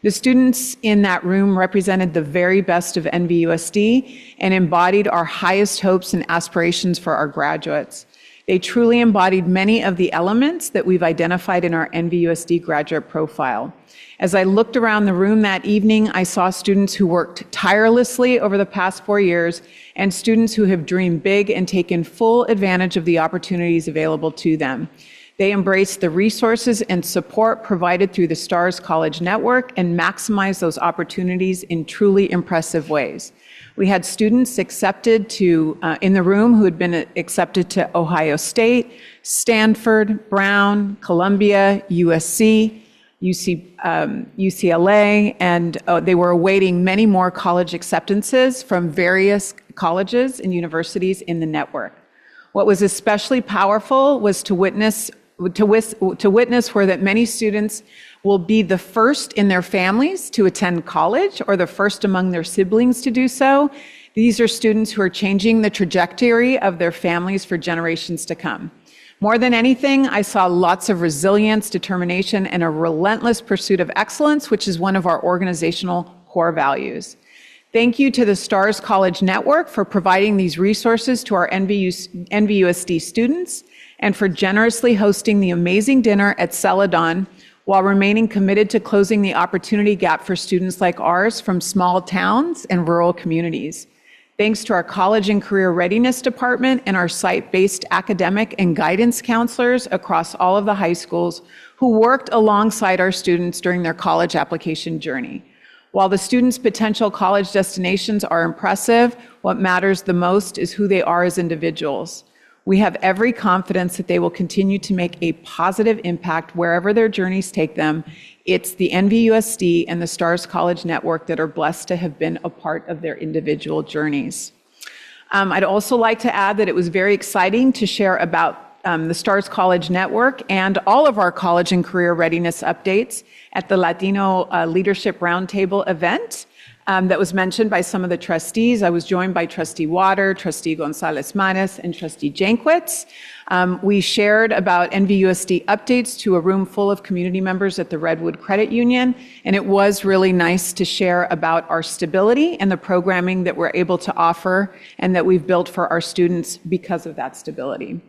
The students in that room represented the very best of NVUSD and embodied our highest hopes and aspirations for our graduates. They truly embodied many of the elements that we've identified in our NVUSD graduate profile. As I looked around the room that evening, I saw students who worked tirelessly over the past 4 years and students who have dreamed big and taken full advantage of the opportunities available to them. They embraced the resources and support provided through the STARS College Network and maximized those opportunities in truly impressive ways. We had students accepted in the room who had been accepted to Ohio State, Stanford, Brown, Columbia, USC, UCLA, and they were awaiting many more college acceptances from various colleges and universities in the network. What was especially powerful was to witness where that many students will be the first in their families to attend college or the first among their siblings to do so. These are students who are changing the trajectory of their families for generations to come. More than anything, I saw lots of resilience, determination, and a relentless pursuit of excellence, which is one of our organizational core values. Thank you to the STARS College Network for providing these resources to our NVUSD students and for generously hosting the amazing dinner at Celadon while remaining committed to closing the opportunity gap for students like ours from small towns and rural communities. Thanks to our College and Career Readiness Department and our site-based academic and guidance counselors across all of the high schools who worked alongside our students during their college application journey. While the students' potential college destinations are impressive, what matters the most is who they are as individuals. We have every confidence that they will continue to make a positive impact wherever their journeys take them. It's the NVUSD and the STARS College Network that are blessed to have been a part of their individual journeys. I'd also like to add that it was very exciting to share about the STARS College Network and all of our college and career readiness updates at the Latino Leadership Roundtable event that was mentioned by some of the trustees. I was joined by Trustee Water, Trustee Gonzalez Mares, and Trustee Jankwitz. We shared about NVUSD updates to a room full of community members at the Redwood Credit Union, and it was really nice to share about our stability and the programming that we're able to offer and that we've built for our students because of that stability.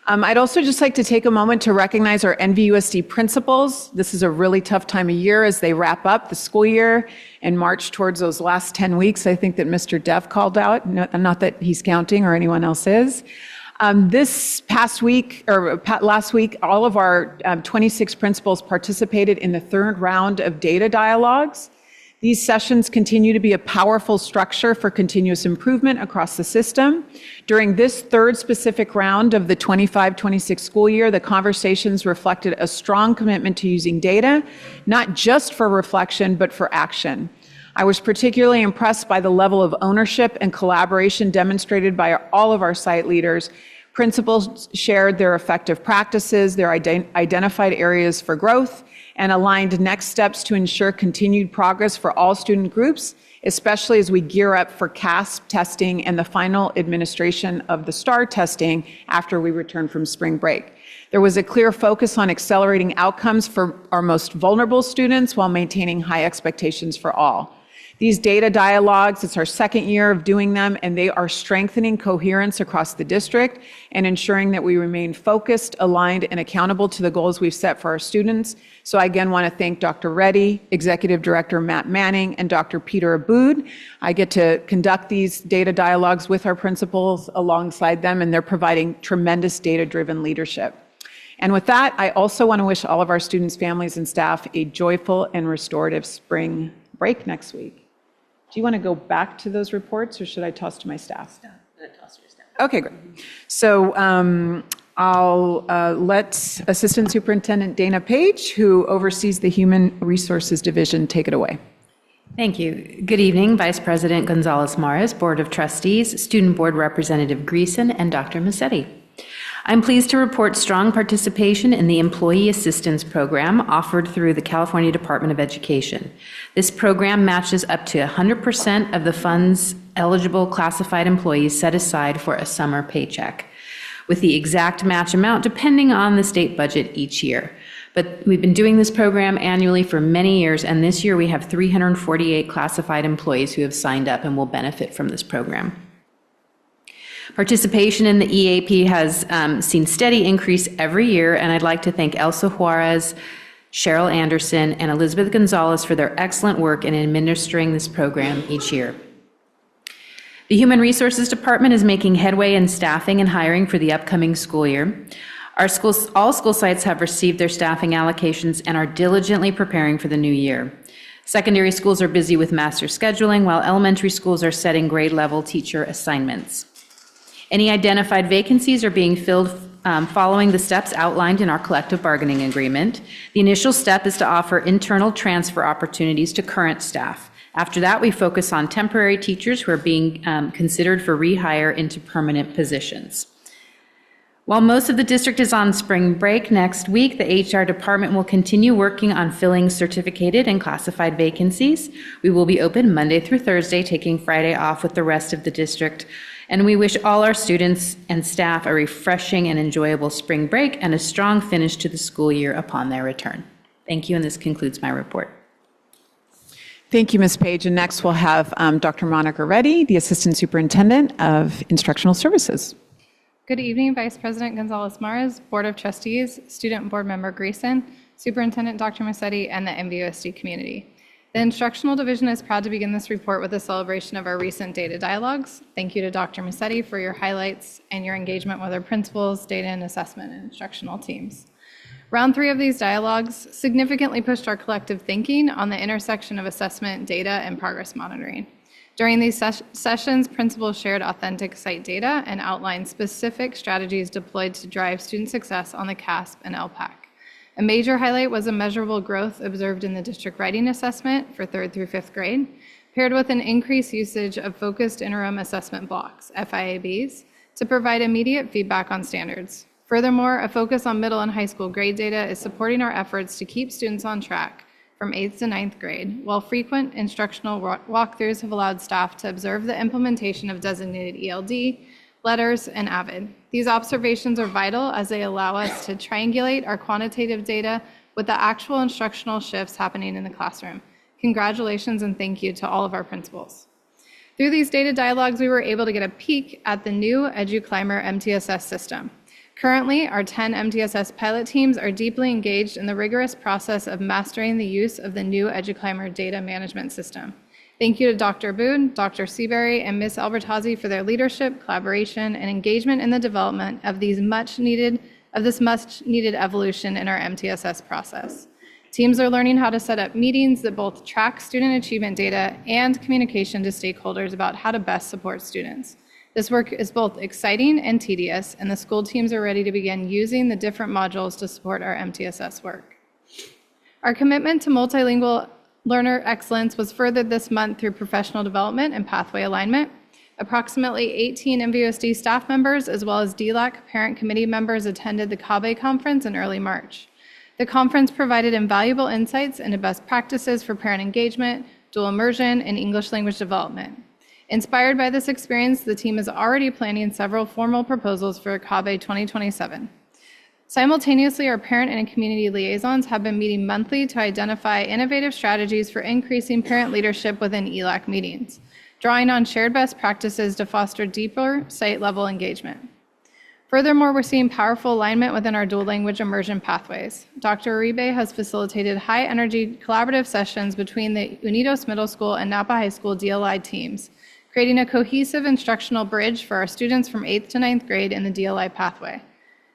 I'd also just like to take a moment to recognize our NVUSD principals. This is a really tough time of year as they wrap up the school year and march towards those last 10 weeks, I think that Mr. Dev called out, not that he's counting or anyone else is. This past week, or last week, all of our 26 principals participated in the third round of data dialogues. These sessions continue to be a powerful structure for continuous improvement across the system. During this third specific round of the 25-26 school year, the conversations reflected a strong commitment to using data, not just for reflection, but for action. I was particularly impressed by the level of ownership and collaboration demonstrated by all of our site leaders. Principals shared their effective practices, their identified areas for growth, and aligned next steps to ensure continued progress for all student groups, especially as we gear up for CASP testing and the final administration of the STAR testing after we return from spring break. There was a clear focus on accelerating outcomes for our most vulnerable students while maintaining high expectations for all. These data dialogues, it's our second year of doing them, and they are strengthening coherence across the district and ensuring that we remain focused, aligned, and accountable to the goals we've set for our students. So I again want to thank Dr. Reddy, Executive Director Matt Manning, and Dr. Peter Aboud. I get to conduct these data dialogues with our principals alongside them, and they're providing tremendous data-driven leadership. And with that, I also want to wish all of our students, families, and staff a joyful and restorative spring break next week. Do you want to go back to those reports, or should I toss to my staff? Okay, great. So I'll let Assistant Superintendent Dana Page, who oversees the Human Resources Division, take it away. Thank you. Good evening, Vice President Gonzalez Mares, Board of Trustees, Student Board Representative Greason, and Dr. Massetti. I'm pleased to report strong participation in the Employee Assistance Program offered through the California Department of Education. This program matches up to 100% of the funds eligible classified employees set aside for a summer paycheck, with the exact match amount depending on the state budget each year. But we've been doing this program annually for many years, and this year we have 348 classified employees who have signed up and will benefit from this program. Participation in the EAP has seen steady increase every year, and I'd like to thank Elsa Juarez, Cheryl Anderson, and Elizabeth Gonzalez for their excellent work in administering this program each year. The Human Resources Department is making headway in staffing and hiring for the upcoming school year. All school sites have received their staffing allocations and are diligently preparing for the new year. Secondary schools are busy with master scheduling, while elementary schools are setting grade level teacher assignments. Any identified vacancies are being filled following the steps outlined in our collective bargaining agreement. The initial step is to offer internal transfer opportunities to current staff. After that, we focus on temporary teachers who are being considered for rehire into permanent positions. While most of the district is on spring break next week, the HR department will continue working on filling certificated and classified vacancies. We will be open Monday through Thursday, taking Friday off with the rest of the district. And we wish all our students and staff a refreshing and enjoyable spring break and a strong finish to the school year upon their return. Thank you, and this concludes my report. Thank you, Ms. Page. And next we'll have Dr. Monica Reddy, the Assistant Superintendent of Instructional Services. Good evening, Vice President Gonzalez Mares, Board of Trustees, Student Board Member Greason, Superintendent Dr. Massetti, and the NVUSD community. The Instructional Division is proud to begin this report with a celebration of our recent data dialogues. Thank you to Dr. Massetti for your highlights and your engagement with our principals, data and assessment, and instructional teams. Round 3 of these dialogues significantly pushed our collective thinking on the intersection of assessment, data, and progress monitoring. During these sessions, principals shared authentic site data and outlined specific strategies deployed to drive student success on the CASP and LPAC. A major highlight was a measurable growth observed in the district writing assessment for 3rd through 5th grade, paired with an increased usage of focused interim assessment blocks, FIABs, to provide immediate feedback on standards. Furthermore, a focus on middle and high school grade data is supporting our efforts to keep students on track from 8th to 9th grade, while frequent instructional walkthroughs have allowed staff to observe the implementation of designated ELD, letters, and AVID. These observations are vital as they allow us to triangulate our quantitative data with the actual instructional shifts happening in the classroom. Congratulations and thank you to all of our principals. Through these data dialogues, we were able to get a peek at the new EduClimber MTSS system. Currently, our 10 MTSS pilot teams are deeply engaged in the rigorous process of mastering the use of the new EduClimber data management system. Thank you to Dr. Boone, Dr. Seabury, and Ms. Albertazzi for their leadership, collaboration, and engagement in the development of this much needed evolution in our MTSS process. Teams are learning how to set up meetings that both track student achievement data and communication to stakeholders about how to best support students. This work is both exciting and tedious, and the school teams are ready to begin using the different modules to support our MTSS work. Our commitment to multilingual learner excellence was furthered this month through professional development and pathway alignment. Approximately 18 NVUSD staff members, as well as DLAC parent committee members, attended the CABE conference in early March. The conference provided invaluable insights into best practices for parent engagement, dual immersion, and English language development. Inspired by this experience, the team is already planning several formal proposals for CABE 2027. Simultaneously, our parent and community liaisons have been meeting monthly to identify innovative strategies for increasing parent leadership within ELAC meetings, drawing on shared best practices to foster deeper site-level engagement. Furthermore, we're seeing powerful alignment within our dual language immersion pathways. Dr. Uribe has facilitated high-energy collaborative sessions between the Unidos Middle School and Napa High School DLI teams, creating a cohesive instructional bridge for our students from 8th to 9th grade in the DLI pathway.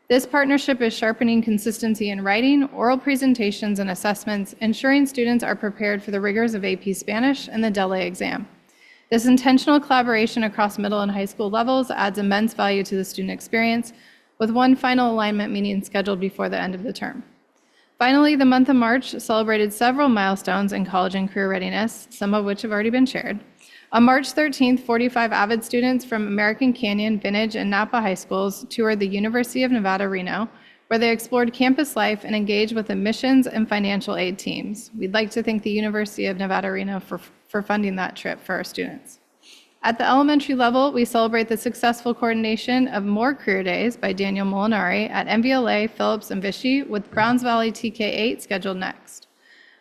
This partnership is sharpening consistency in writing, oral presentations, and assessments, ensuring students are prepared for the rigors of AP Spanish and the DELE exam. This intentional collaboration across middle and high school levels adds immense value to the student experience, with one final alignment meeting scheduled before the end of the term. Finally, the month of March celebrated several milestones in college and career readiness, some of which have already been shared. On March 13th, 45 AVID students from American Canyon, Vintage, and Napa High Schools toured the University of Nevada, Reno, where they explored campus life and engaged with admissions and financial aid teams. We'd like to thank the University of Nevada, Reno for funding that trip for our students. At the elementary level, we celebrate the successful coordination of more career days by Daniel Molinari at MVLA, Phillips, and Vichy, with Browns Valley TK8 scheduled next.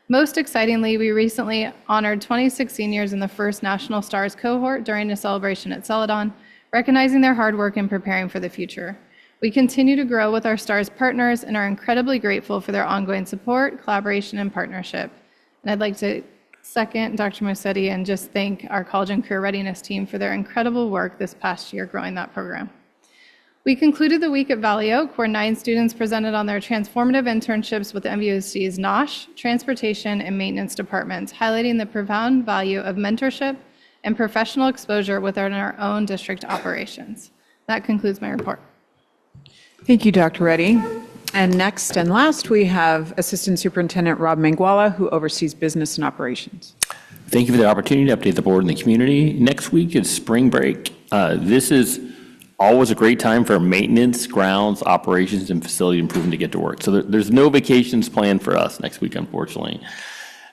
Most excitingly, we recently honored 26 seniors in the first National Stars cohort during a celebration at Celadon, recognizing their hard work in preparing for the future. We continue to grow with our Stars partners and are incredibly grateful for their ongoing support, collaboration, and partnership. And I'd like to second Dr. Musetti and just thank our college and career readiness team for their incredible work this past year growing that program. We concluded the week at Valley Oak, where 9 students presented on their transformative internships with NVUSD's NOSH, Transportation, and Maintenance departments, highlighting the profound value of mentorship and professional exposure within our own district operations. That concludes my report. Thank you, Dr. Reddy. And next and last, we have Assistant Superintendent Rob Manguala, who oversees business and operations. Thank you for the opportunity to update the board and the community. Next week is spring break. This is always a great time for maintenance, grounds, operations, and facility improvement to get to work. So there's no vacations planned for us next week, unfortunately.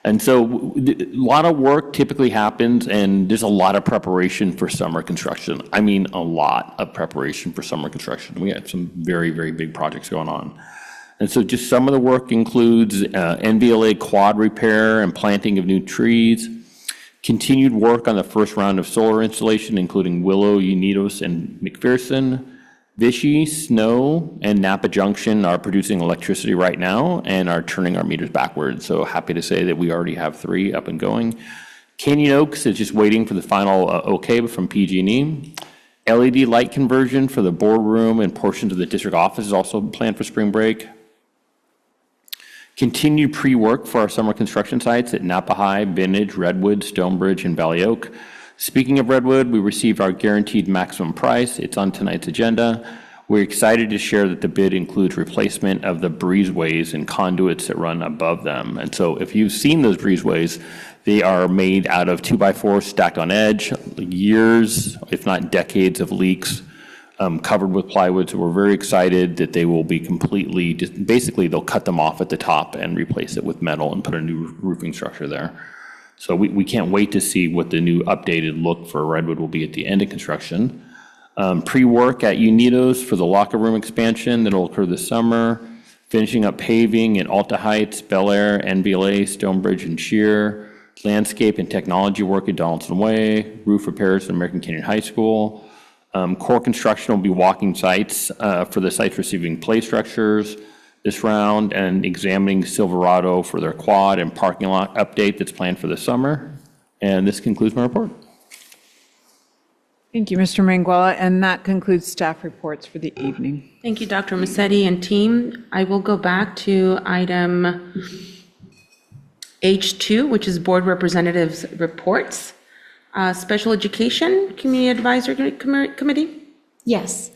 And so a lot of work typically happens, and there's a lot of preparation for summer construction. I mean, a lot of preparation for summer construction. We have some very, very big projects going on. And so just some of the work includes NVLA quad repair and planting of new trees, continued work on the first round of solar installation, including Willow, Unidos, and McPherson. Vichy, Snow, and Napa Junction are producing electricity right now and are turning our meters backwards. So happy to say that we already have 3 up and going. Canyon Oaks is just waiting for the final okay from PG&E. LED light conversion for the boardroom and portions of the district office is also planned for spring break. Continued pre-work for our summer construction sites at Napa High, Vintage, Redwood, Stonebridge, and Valley Oak. Speaking of Redwood, we received our guaranteed maximum price. It's on tonight's agenda. We're excited to share that the bid includes replacement of the breezeways and conduits that run above them. And so if you've seen those breezeways, they are made out of 2x4 stacked on edge, years, if not decades of leaks covered with plywood. So we're very excited that they will be completely, basically they'll cut them off at the top and replace it with metal and put a new roofing structure there. So we can't wait to see what the new updated look for Redwood will be at the end of construction. Pre-work at Unidos for the locker room expansion that'll occur this summer. Finishing up paving at Alta Heights, Bel Air, NBLA, Stonebridge, and Shear. Landscape and technology work at Donaldson Way. Roof repairs at American Canyon High School. Core construction will be walking sites for the sites receiving play structures this round, and examining Silverado for their quad and parking lot update that's planned for the summer. And this concludes my report. Thank you, Mr. Manguala, and that concludes staff reports for the evening. Thank you, Dr. Massetti and team. I will go back to item H2, which is board representatives' reports. Special Education Community Advisory Committee? Yes.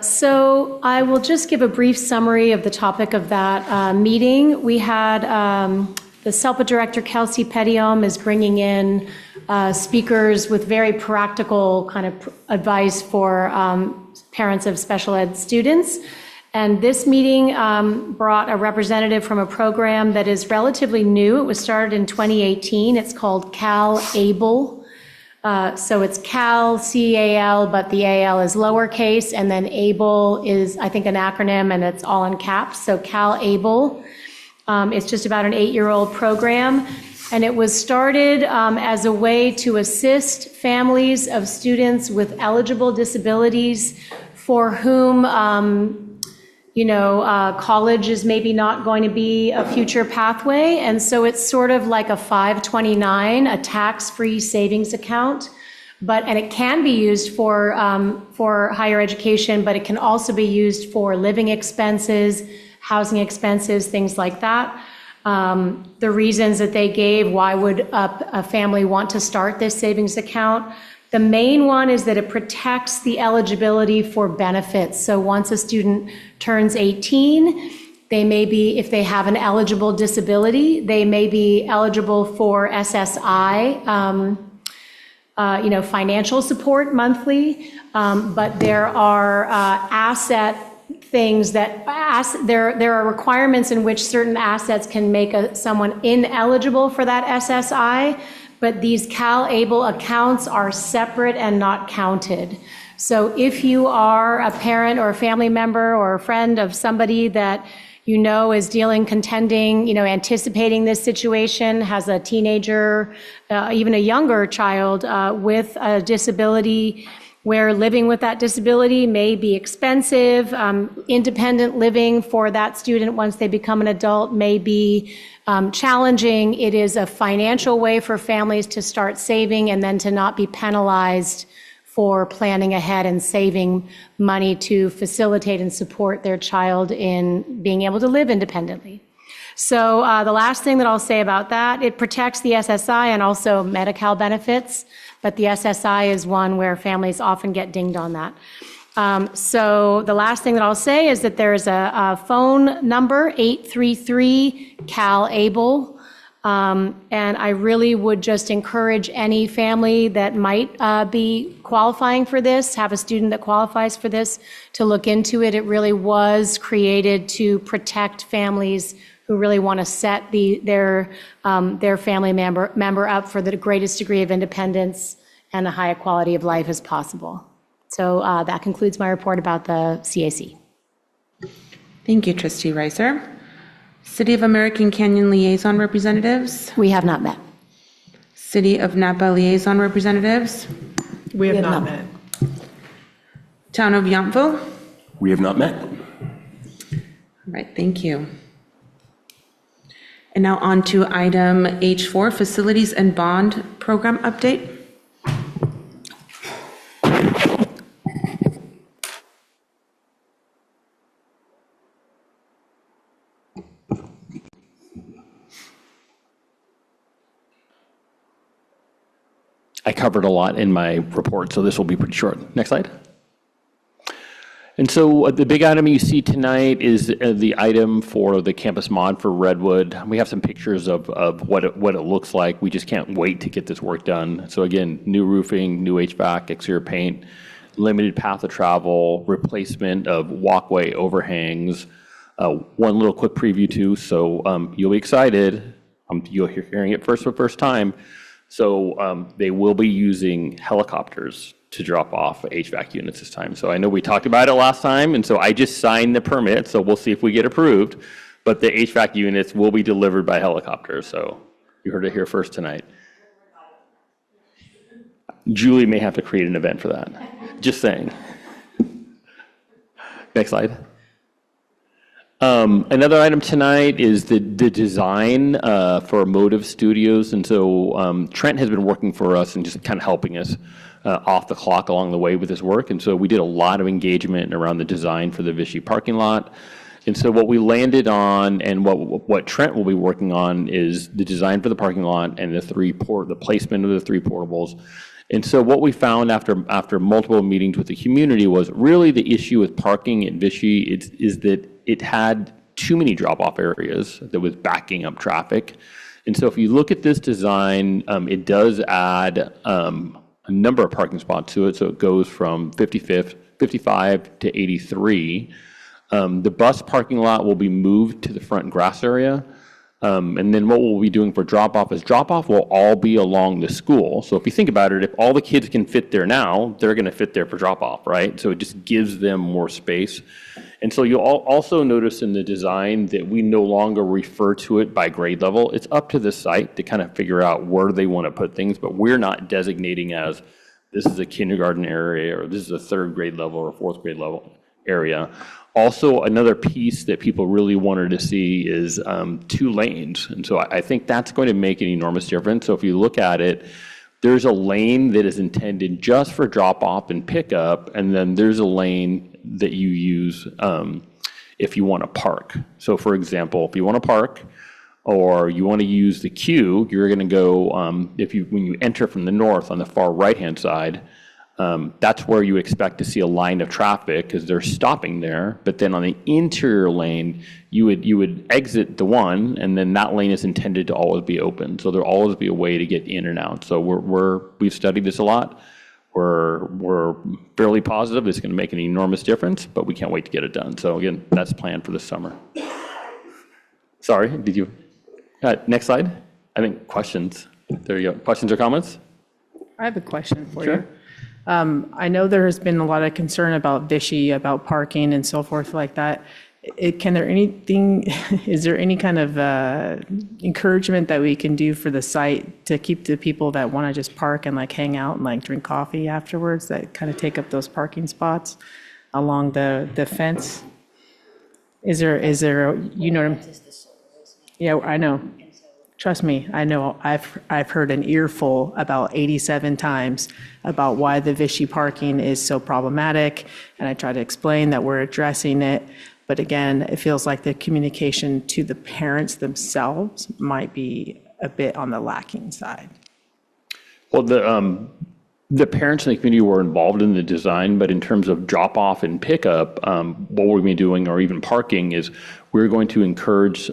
So I will just give a brief summary of the topic of that meeting. We had the SELPA director, Kelsey Pettiom, is bringing in speakers with very practical kind of advice for parents of special ed students. And this meeting brought a representative from a program that is relatively new. It was started in 2018. It's called CalAble. So it's Cal, C-A-L, but the A-L is lowercase, and then ABLE is, I think, an acronym, and it's all in caps. So CalAble. It's just about an 8-year-old program, and it was started as a way to assist families of students with eligible disabilities for whom college is maybe not going to be a future pathway. And so it's sort of like a 529, a tax-free savings account. And it can be used for higher education, but it can also be used for living expenses, housing expenses, things like that. The reasons that they gave, why would a family want to start this savings account? The main one is that it protects the eligibility for benefits. So once a student turns 18, they may be, if they have an eligible disability, they may be eligible for SSI, financial support monthly. But there are asset things that, there are requirements in which certain assets can make someone ineligible for that SSI. But these CalAble accounts are separate and not counted. So if you are a parent or a family member or a friend of somebody that you know is anticipating this situation, has a teenager, even a younger child with a disability, where living with that disability may be expensive, independent living for that student once they become an adult may be challenging. It is a financial way for families to start saving and then to not be penalized for planning ahead and saving money to facilitate and support their child in being able to live independently. So the last thing that I'll say about that, it protects the SSI and also Medi-Cal benefits, but the SSI is one where families often get dinged on that. So the last thing that I'll say is that there's a phone number, 833-CalAble, and I really would just encourage any family that might be qualifying for this, have a student that qualifies for this, to look into it. It really was created to protect families who really want to set their family member up for the greatest degree of independence and a high quality of life as possible. So that concludes my report about the CAC. Thank you, Trustee Reiser. City of American Canyon Liaison Representatives? We have not met. City of Napa Liaison Representatives? We have not met. Town of Yountville? We have not met. All right, thank you. And now on to item H4, Facilities and Bond Program Update. I covered a lot in my report, so this will be pretty short. Next slide. And so the big item you see tonight is the item for the campus mod for Redwood. We have some pictures of what it looks like. We just can't wait to get this work done. So again, new roofing, new HVAC, exterior paint, limited path of travel, replacement of walkway overhangs. One little quick preview too, so you'll be excited. You're hearing it first for the first time. So they will be using helicopters to drop off HVAC units this time. So I know we talked about it last time, and so I just signed the permit, so we'll see if we get approved. But the HVAC units will be delivered by helicopter, so you heard it here first tonight. Julie may have to create an event for that. Just saying. Next slide. Another item tonight is the design for Motive Studios. And so Trent has been working for us and just kind of helping us off the clock along the way with this work. And so we did a lot of engagement around the design for the Vichy parking lot. And so what we landed on and what Trent will be working on is the design for the parking lot and the placement of the 3 portables. And so what we found after multiple meetings with the community was really the issue with parking at Vichy is that it had too many drop-off areas that was backing up traffic. And so if you look at this design, it does add a number of parking spots to it. So it goes from 55 to 83. The bus parking lot will be moved to the front grass area. And then what we'll be doing for drop-off is drop-off will all be along the school. So if you think about it, if all the kids can fit there now, they're going to fit there for drop-off, right? So it just gives them more space. And so you'll also notice in the design that we no longer refer to it by grade level. It's up to the site to kind of figure out where they want to put things, but we're not designating as this is a kindergarten area or this is a 3rd grade level or 4th grade level area. Also, another piece that people really wanted to see is 2 lanes. And so I think that's going to make an enormous difference. So if you look at it, there's a lane that is intended just for drop-off and pickup, and then there's a lane that you use if you want to park. So for example, if you want to park or you want to use the queue, you're going to go, when you enter from the north on the far right-hand side, that's where you expect to see a line of traffic because they're stopping there. But then on the interior lane, you would exit the one, and then that lane is intended to always be open. So there'll always be a way to get in and out. So we've studied this a lot. We're fairly positive it's going to make an enormous difference, but we can't wait to get it done. So again, that's planned for this summer. Sorry, did you? Next slide. I think questions. There you go. Questions or comments? I have a question for Sure. you. I know there has been a lot of concern about Vichy, about parking and so forth like that. Is there any kind of encouragement that we can do for the site to keep the people that want to just park and like hang out and like drink coffee afterwards that kind of take up those parking spots along the fence? Is there, you know, yeah, I know. Trust me, I know. I've heard an earful about 87 times about why the Vichy parking is so problematic, and I try to explain that we're addressing it. But again, it feels like the communication to the parents themselves might be a bit on the lacking side. Well, the parents in the community were involved in the design, but in terms of drop-off and pickup, what we're going to be doing, or even parking, is we're going to encourage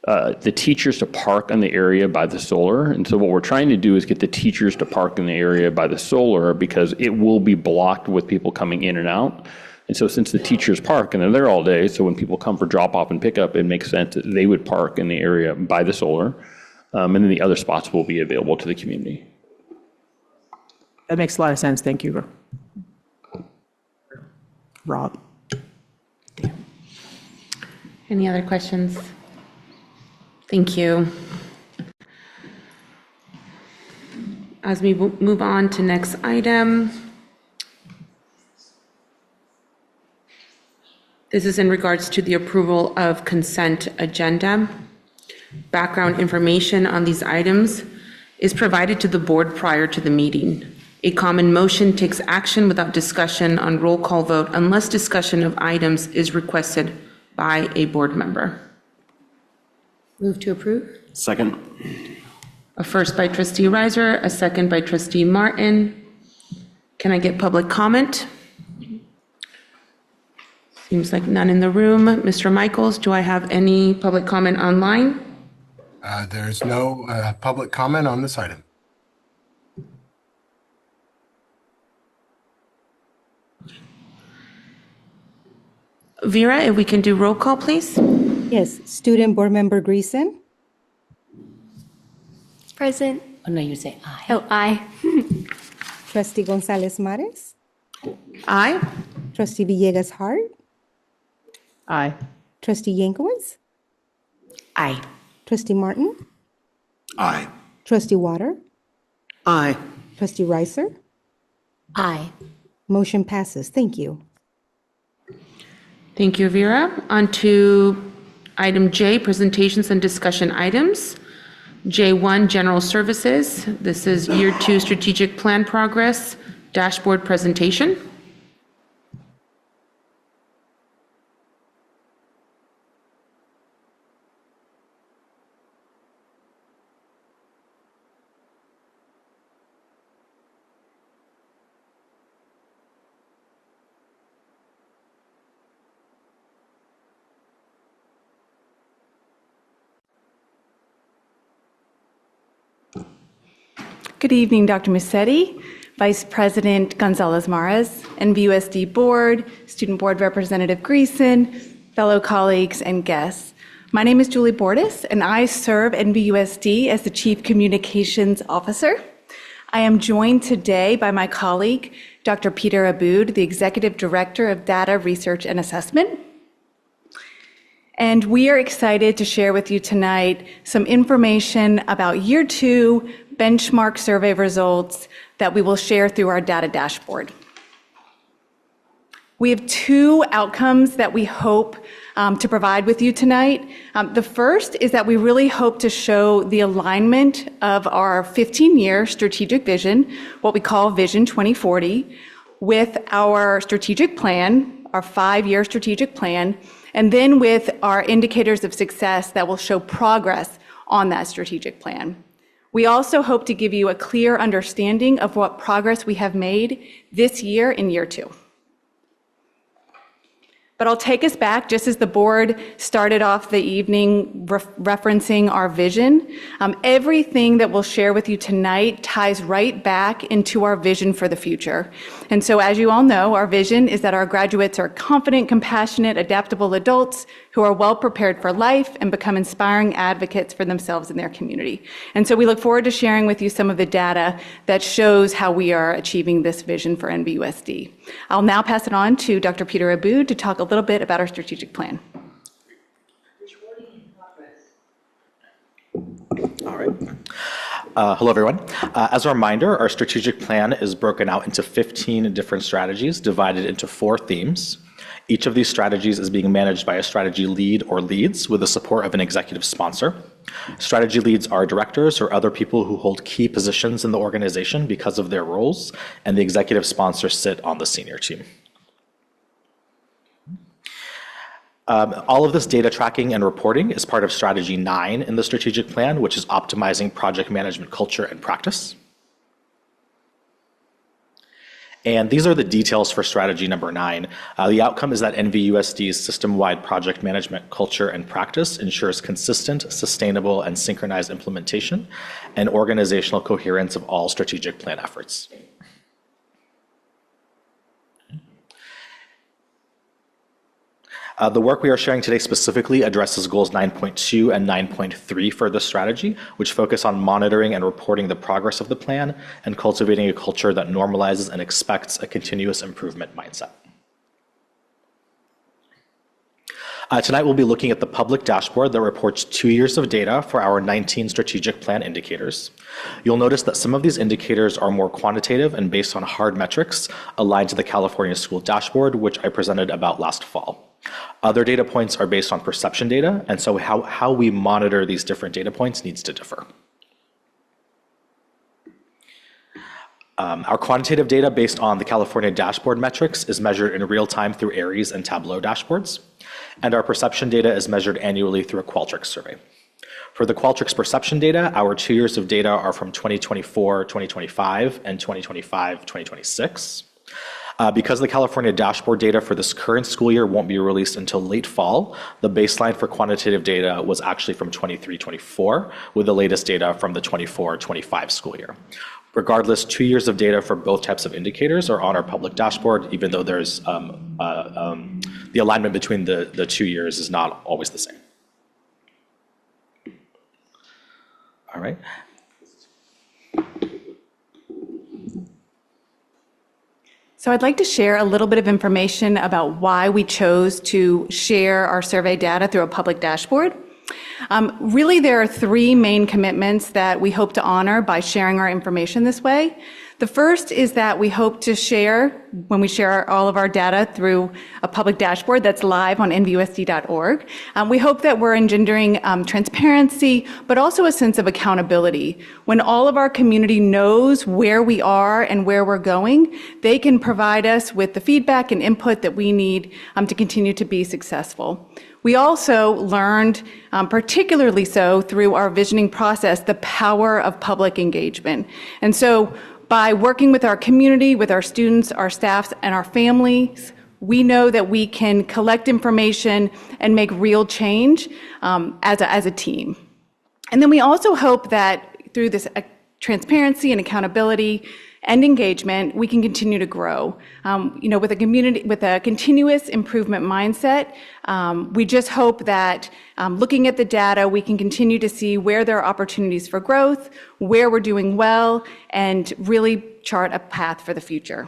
the teachers to park on the area by the solar. And so what we're trying to do is get the teachers to park in the area by the solar because it will be blocked with people coming in and out. And so since the teachers park and they're there all day, so when people come for drop off and pickup, it makes sense that they would park in the area by the solar. And then the other spots will be available to the community. That makes a lot of sense. Thank you, Rob. Any other questions? Thank you. As we move on to next item, this is in regards to the approval of consent agenda. Background information on these items is provided to the board prior to the meeting. A common motion takes action without discussion on roll call vote unless discussion of items is requested by a board member. Move to approve? Second. A first by trustee Reiser, a second by trustee Martin. Can I get public comment? Seems like none in the room. Mr. Michaels, do I have any public comment online? There's no public comment on this item. Vera, if we can do roll call, please. Yes, Student Board Member Greason, Present. Oh, no, you say aye. Oh, aye. Trustee Gonzalez Mares, Aye. Trustee Villegas Hart, Aye. Trustee Yankowitz, Aye. Trustee Martin, Aye. Trustee Water, Aye. Trustee Reiser. Aye. Motion passes. Thank you. Thank you, Vera. On to item J, presentations and discussion items. J1, general services. This is year 2 strategic plan progress, dashboard presentation. Good evening, Dr. Musetti, Vice President Gonzalez Mares, NVUSD Board, Student Board Representative Greason, fellow colleagues and guests. My name is Julie Bordas, and I serve NVUSD as the Chief Communications Officer. I am joined today by my colleague, Dr. Peter Aboud, the Executive Director of Data Research and Assessment. And we are excited to share with you tonight some information about Year 2 benchmark survey results that we will share through our data dashboard. We have 2 outcomes that we hope to provide with you tonight. The first is that we really hope to show the alignment of our 15-year strategic vision, what we call Vision 2040, with our strategic plan, our 5-year strategic plan, and then with our indicators of success that will show progress on that strategic plan. We also hope to give you a clear understanding of what progress we have made this year in Year 2. But I'll take us back, just as the board started off the evening referencing our vision. Everything that we'll share with you tonight ties right back into our vision for the future. And so, as you all know, our vision is that our graduates are confident, compassionate, adaptable adults who are well prepared for life and become inspiring advocates for themselves and their community. And so we look forward to sharing with you some of the data that shows how we are achieving this vision for NVUSD. I'll now pass it on to Dr. Peter Aboud to talk a little bit about our strategic plan. All right. Hello, everyone. As a reminder, our strategic plan is broken out into 15 different strategies divided into 4 themes. Each of these strategies is being managed by a strategy lead or leads with the support of an executive sponsor. Strategy leads are directors or other people who hold key positions in the organization because of their roles, and the executive sponsors sit on the senior team. All of this data tracking and reporting is part of strategy 9 in the strategic plan, which is optimizing project management culture and practice. And these are the details for strategy number 9. The outcome is that NVUSD's system-wide project management culture and practice ensures consistent, sustainable, and synchronized implementation and organizational coherence of all strategic plan efforts. The work we are sharing today specifically addresses goals 9.2 and 9.3 for this strategy, which focus on monitoring and reporting the progress of the plan and cultivating a culture that normalizes and expects a continuous improvement mindset. Tonight we'll be looking at the public dashboard that reports 2 years of data for our 19 strategic plan indicators. You'll notice that some of these indicators are more quantitative and based on hard metrics aligned to the California School Dashboard, which I presented about last fall. Other data points are based on perception data, and so how we monitor these different data points needs to differ. Our quantitative data based on the California dashboard metrics is measured in real time through Aries and Tableau dashboards, and our perception data is measured annually through a Qualtrics survey. For the Qualtrics perception data, our 2 years of data are from 2024, 2025, and 2025, 2026. Because the California dashboard data for this current school year won't be released until late fall, the baseline for quantitative data was actually from 23-24, with the latest data from the 24-25 school year. Regardless, 2 years of data for both types of indicators are on our public dashboard, even though there's the alignment between the 2 years is not always the same. All right. So I'd like to share a little bit of information about why we chose to share our survey data through a public dashboard. Really, there are three main commitments that we hope to honor by sharing our information this way. The first is that we hope to share, when we share all of our data through a public dashboard that's live on nvusd.org, we hope that we're engendering transparency, but also a sense of accountability. When all of our community knows where we are and where we're going, they can provide us with the feedback and input that we need to continue to be successful. We also learned, particularly so through our visioning process, the power of public engagement. And so by working with our community, with our students, our staffs, and our families, we know that we can collect information and make real change as a team. And then we also hope that through this transparency and accountability and engagement, we can continue to grow. With a community, with a continuous improvement mindset, we just hope that looking at the data, we can continue to see where there are opportunities for growth, where we're doing well, and really chart a path for the future.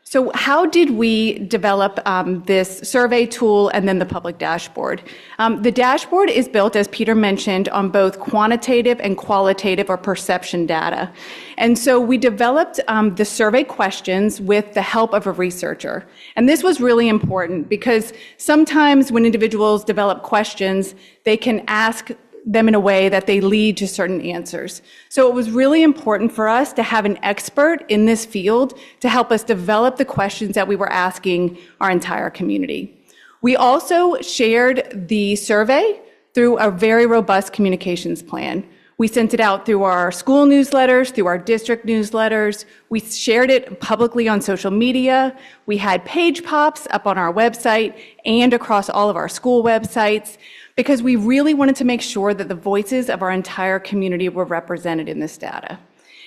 So how did we develop this survey tool and then the public dashboard? The dashboard is built, as Peter mentioned, on both quantitative and qualitative or perception data. And so we developed the survey questions with the help of a researcher. And this was really important because sometimes when individuals develop questions, they can ask them in a way that they lead to certain answers. So it was really important for us to have an expert in this field to help us develop the questions that we were asking our entire community. We also shared the survey through a very robust communications plan. We sent it out through our school newsletters, through our district newsletters. We shared it publicly on social media. We had page pops up on our website and across all of our school websites, because we really wanted to make sure that the voices of our entire community were represented in this data.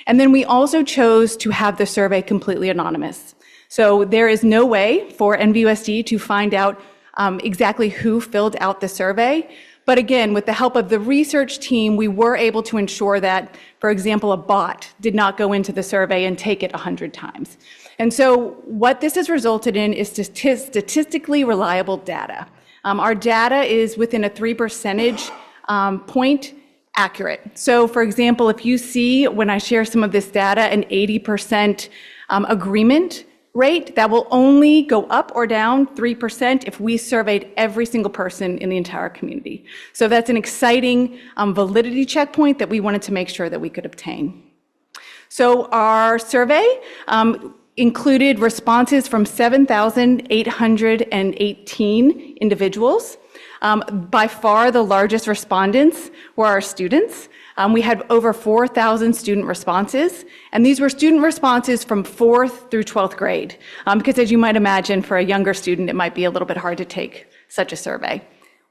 And then we also chose to have the survey completely anonymous. So there is no way for NVUSD to find out exactly who filled out the survey. But again, with the help of the research team, we were able to ensure that, for example, a bot did not go into the survey and take it 100 times. And so what this has resulted in is statistically reliable data. Our data is within a 3 percentage point accurate. So for example, if you see when I share some of this data, an 80% agreement rate, that will only go up or down 3% if we surveyed every single person in the entire community. So that's an exciting validity checkpoint that we wanted to make sure that we could obtain. So our survey included responses from 7,818 individuals. By far, the largest respondents were our students. We had over 4,000 student responses, and these were student responses from 4th through 12th grade, because as you might imagine, for a younger student, it might be a little bit hard to take such a survey.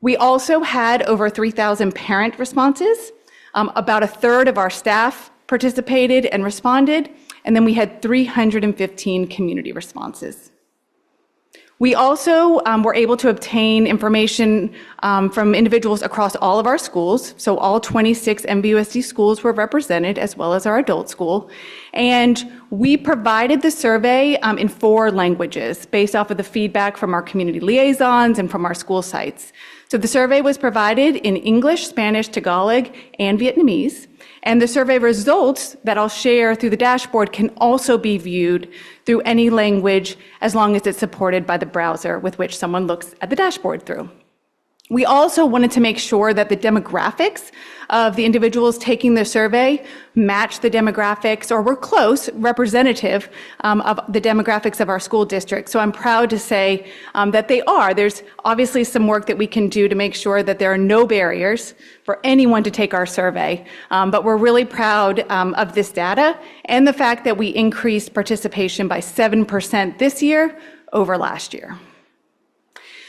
We also had over 3,000 parent responses. About a third of our staff participated and responded, and then we had 315 community responses. We also were able to obtain information from individuals across all of our schools. So all 26 NVUSD schools were represented, as well as our adult school. And we provided the survey in 4 languages based off of the feedback from our community liaisons and from our school sites. So the survey was provided in English, Spanish, Tagalog, and Vietnamese. And the survey results that I'll share through the dashboard can also be viewed through any language as long as it's supported by the browser with which someone looks at the dashboard through. We also wanted to make sure that the demographics of the individuals taking the survey match the demographics, or were close, representative of the demographics of our school district. So I'm proud to say that they are. There's obviously some work that we can do to make sure that there are no barriers for anyone to take our survey. But we're really proud of this data and the fact that we increased participation by 7% this year over last year.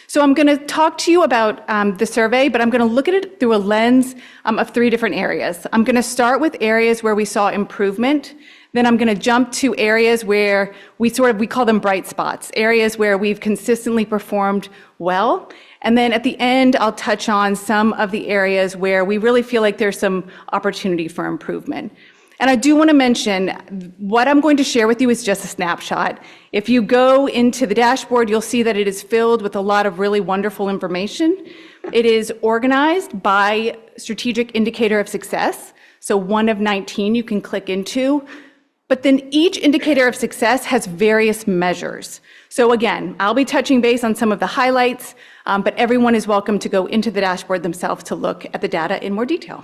So I'm going to talk to you about the survey, but I'm going to look at it through a lens of 3 different areas. I'm going to start with areas where we saw improvement. Then I'm going to jump to areas where we call them bright spots, areas where we've consistently performed well. And then at the end, I'll touch on some of the areas where we really feel like there's some opportunity for improvement. And I do want to mention, what I'm going to share with you is just a snapshot. If you go into the dashboard, you'll see that it is filled with a lot of really wonderful information. It is organized by strategic indicator of success. So 1 of 19 you can click into. But then each indicator of success has various measures. So again, I'll be touching base on some of the highlights, but everyone is welcome to go into the dashboard themselves to look at the data in more detail.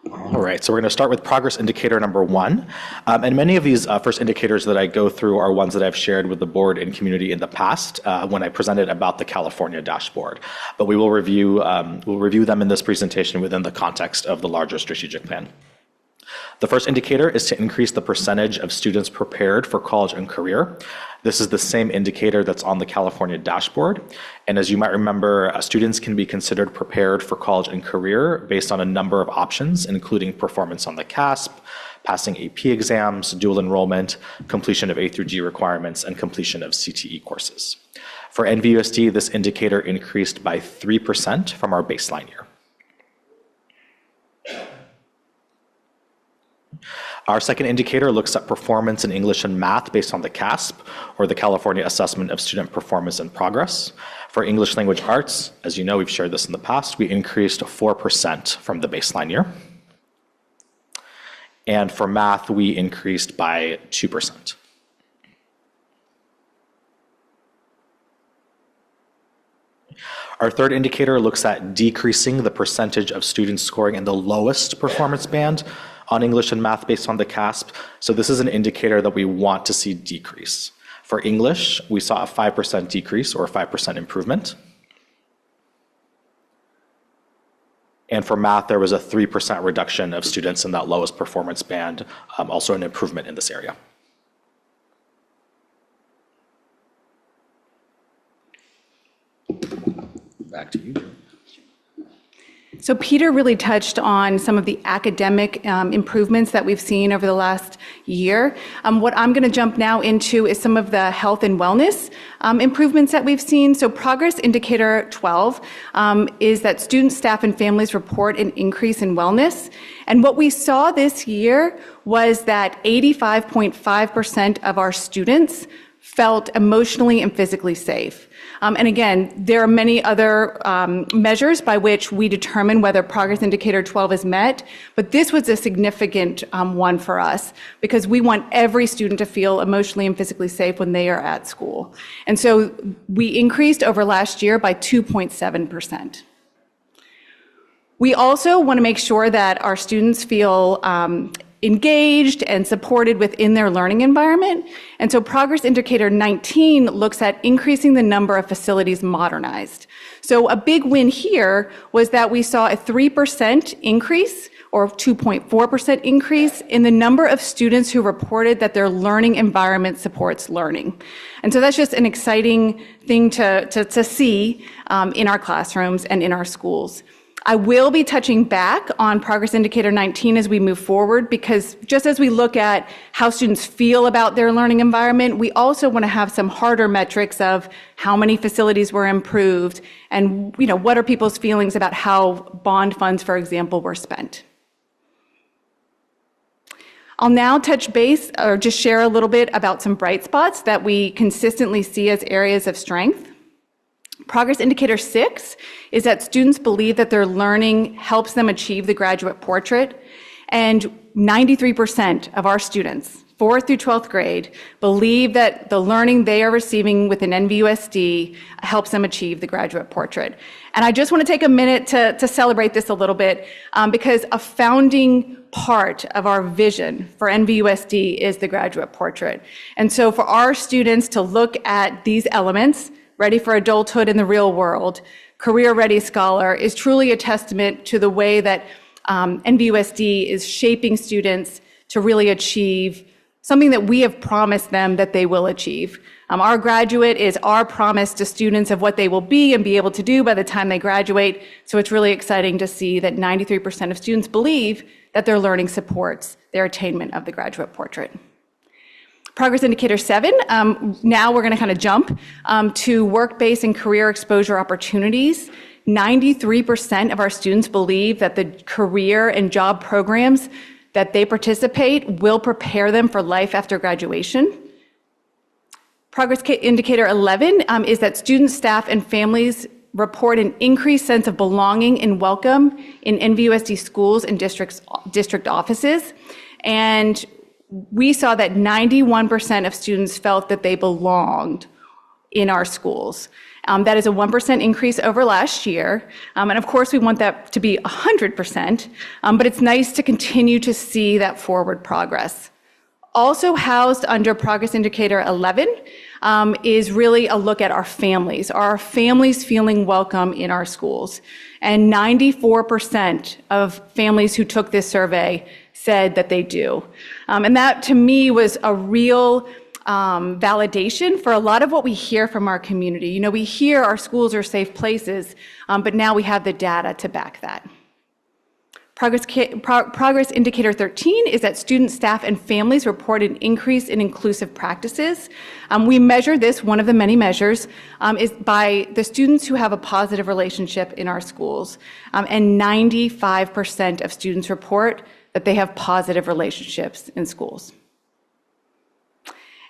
All right, so we're going to start with progress indicator number 1. And many of these first indicators that I go through are ones that I've shared with the board and community in the past when I presented about the California dashboard. But we will review them in this presentation within the context of the larger strategic plan. The first indicator is to increase the percentage of students prepared for college and career. This is the same indicator that's on the California dashboard. And as you might remember, students can be considered prepared for college and career based on a number of options, including performance on the CASP, passing AP exams, dual enrollment, completion of A through G requirements, and completion of CTE courses. For NVUSD, this indicator increased by 3% from our baseline year. Our second indicator looks at performance in English and math based on the CASP, or the California Assessment of Student Performance and Progress. For English Language Arts, as you know, we've shared this in the past, we increased 4% from the baseline year. And for math, we increased by 2%. Our third indicator looks at decreasing the percentage of students scoring in the lowest performance band on English and math based on the CASP. So this is an indicator that we want to see decrease. For English, we saw a 5% decrease, or a 5% improvement. And for math, there was a 3% reduction of students in that lowest performance band, also an improvement in this area. Back to you, Joe. So Peter really touched on some of the academic improvements that we've seen over the last year. What I'm going to jump now into is some of the health and wellness improvements that we've seen. So progress indicator 12 is that students, staff, and families report an increase in wellness. And what we saw this year was that 85.5% of our students felt emotionally and physically safe. And again, there are many other measures by which we determine whether progress indicator 12 is met, but this was a significant one for us because we want every student to feel emotionally and physically safe when they are at school. And so we increased over last year by 2.7%. We also want to make sure that our students feel engaged and supported within their learning environment. And so progress indicator 19 looks at increasing the number of facilities modernized. So a big win here was that we saw a 3% increase, or 2.4% increase, in the number of students who reported that their learning environment supports learning. And so that's just an exciting thing to see in our classrooms and in our schools. I will be touching back on progress indicator 19 as we move forward, because just as we look at how students feel about their learning environment, we also want to have some harder metrics of how many facilities were improved and, what are people's feelings about how bond funds, for example, were spent. I'll now touch base or just share a little bit about some bright spots that we consistently see as areas of strength. Progress indicator 6 is that students believe that their learning helps them achieve the graduate portrait, and 93% of our students, 4th through 12th grade believe that the learning they are receiving within NVUSD helps them achieve the graduate portrait. And I just want to take a minute to celebrate this a little bit because a founding part of our vision for NVUSD is the graduate portrait. And so for our students to look at these elements, ready for adulthood in the real world, career-ready scholar, is truly a testament to the way that NVUSD is shaping students to really achieve something that we have promised them that they will achieve. Our graduate is our promise to students of what they will be and be able to do by the time they graduate. So it's really exciting to see that 93% of students believe that their learning supports their attainment of the graduate portrait. Progress indicator 7, now we're going to kind of jump to work-based and career exposure opportunities. 93% of our students believe that the career and job programs that they participate will prepare them for life after graduation. Progress indicator 11 is that students, staff, and families report an increased sense of belonging and welcome in NVUSD schools and district offices. And we saw that 91% of students felt that they belonged in our schools. That is a 1% increase over last year. And of course, we want that to be 100%, but it's nice to continue to see that forward progress. Also housed under progress indicator 11 is really a look at our families. Are our families feeling welcome in our schools? And 94% of families who took this survey said that they do. And that to me was a real validation for a lot of what we hear from our community. You know, we hear our schools are safe places, but now we have the data to back that. Progress indicator 13 is that students, staff, and families report an increase in inclusive practices. We measure this, one of the many measures, is by the students who have a positive relationship in our schools. And 95% of students report that they have positive relationships in schools.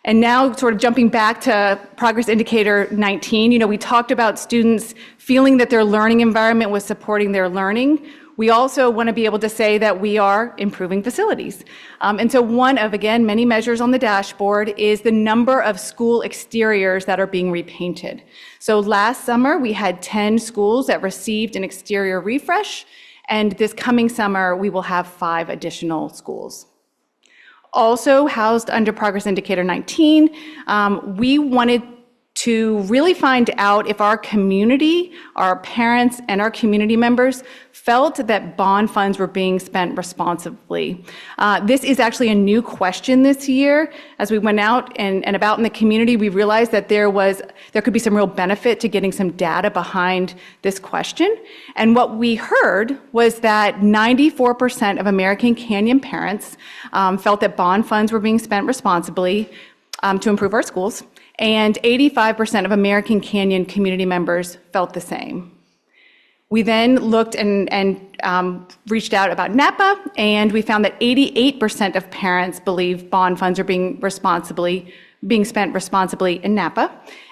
And now sort of jumping back to progress indicator 19, you know, we talked about students feeling that their learning environment was supporting their learning. We also want to be able to say that we are improving facilities. And so one of, again, many measures on the dashboard is the number of school exteriors that are being repainted. So last summer, we had 10 schools that received an exterior refresh, and this coming summer, we will have 5 additional schools. Also housed under progress indicator 19, we wanted to really find out if our community, our parents, and our community members felt that bond funds were being spent responsibly. This is actually a new question this year. As we went out and about in the community, we realized that there could be some real benefit to getting some data behind this question. And what we heard was that 94% of American Canyon parents felt that bond funds were being spent responsibly to improve our schools, and 85% of American Canyon community members felt the same. We then looked and reached out about Napa, and we found that 88% of parents believe bond funds are being spent responsibly in Napa,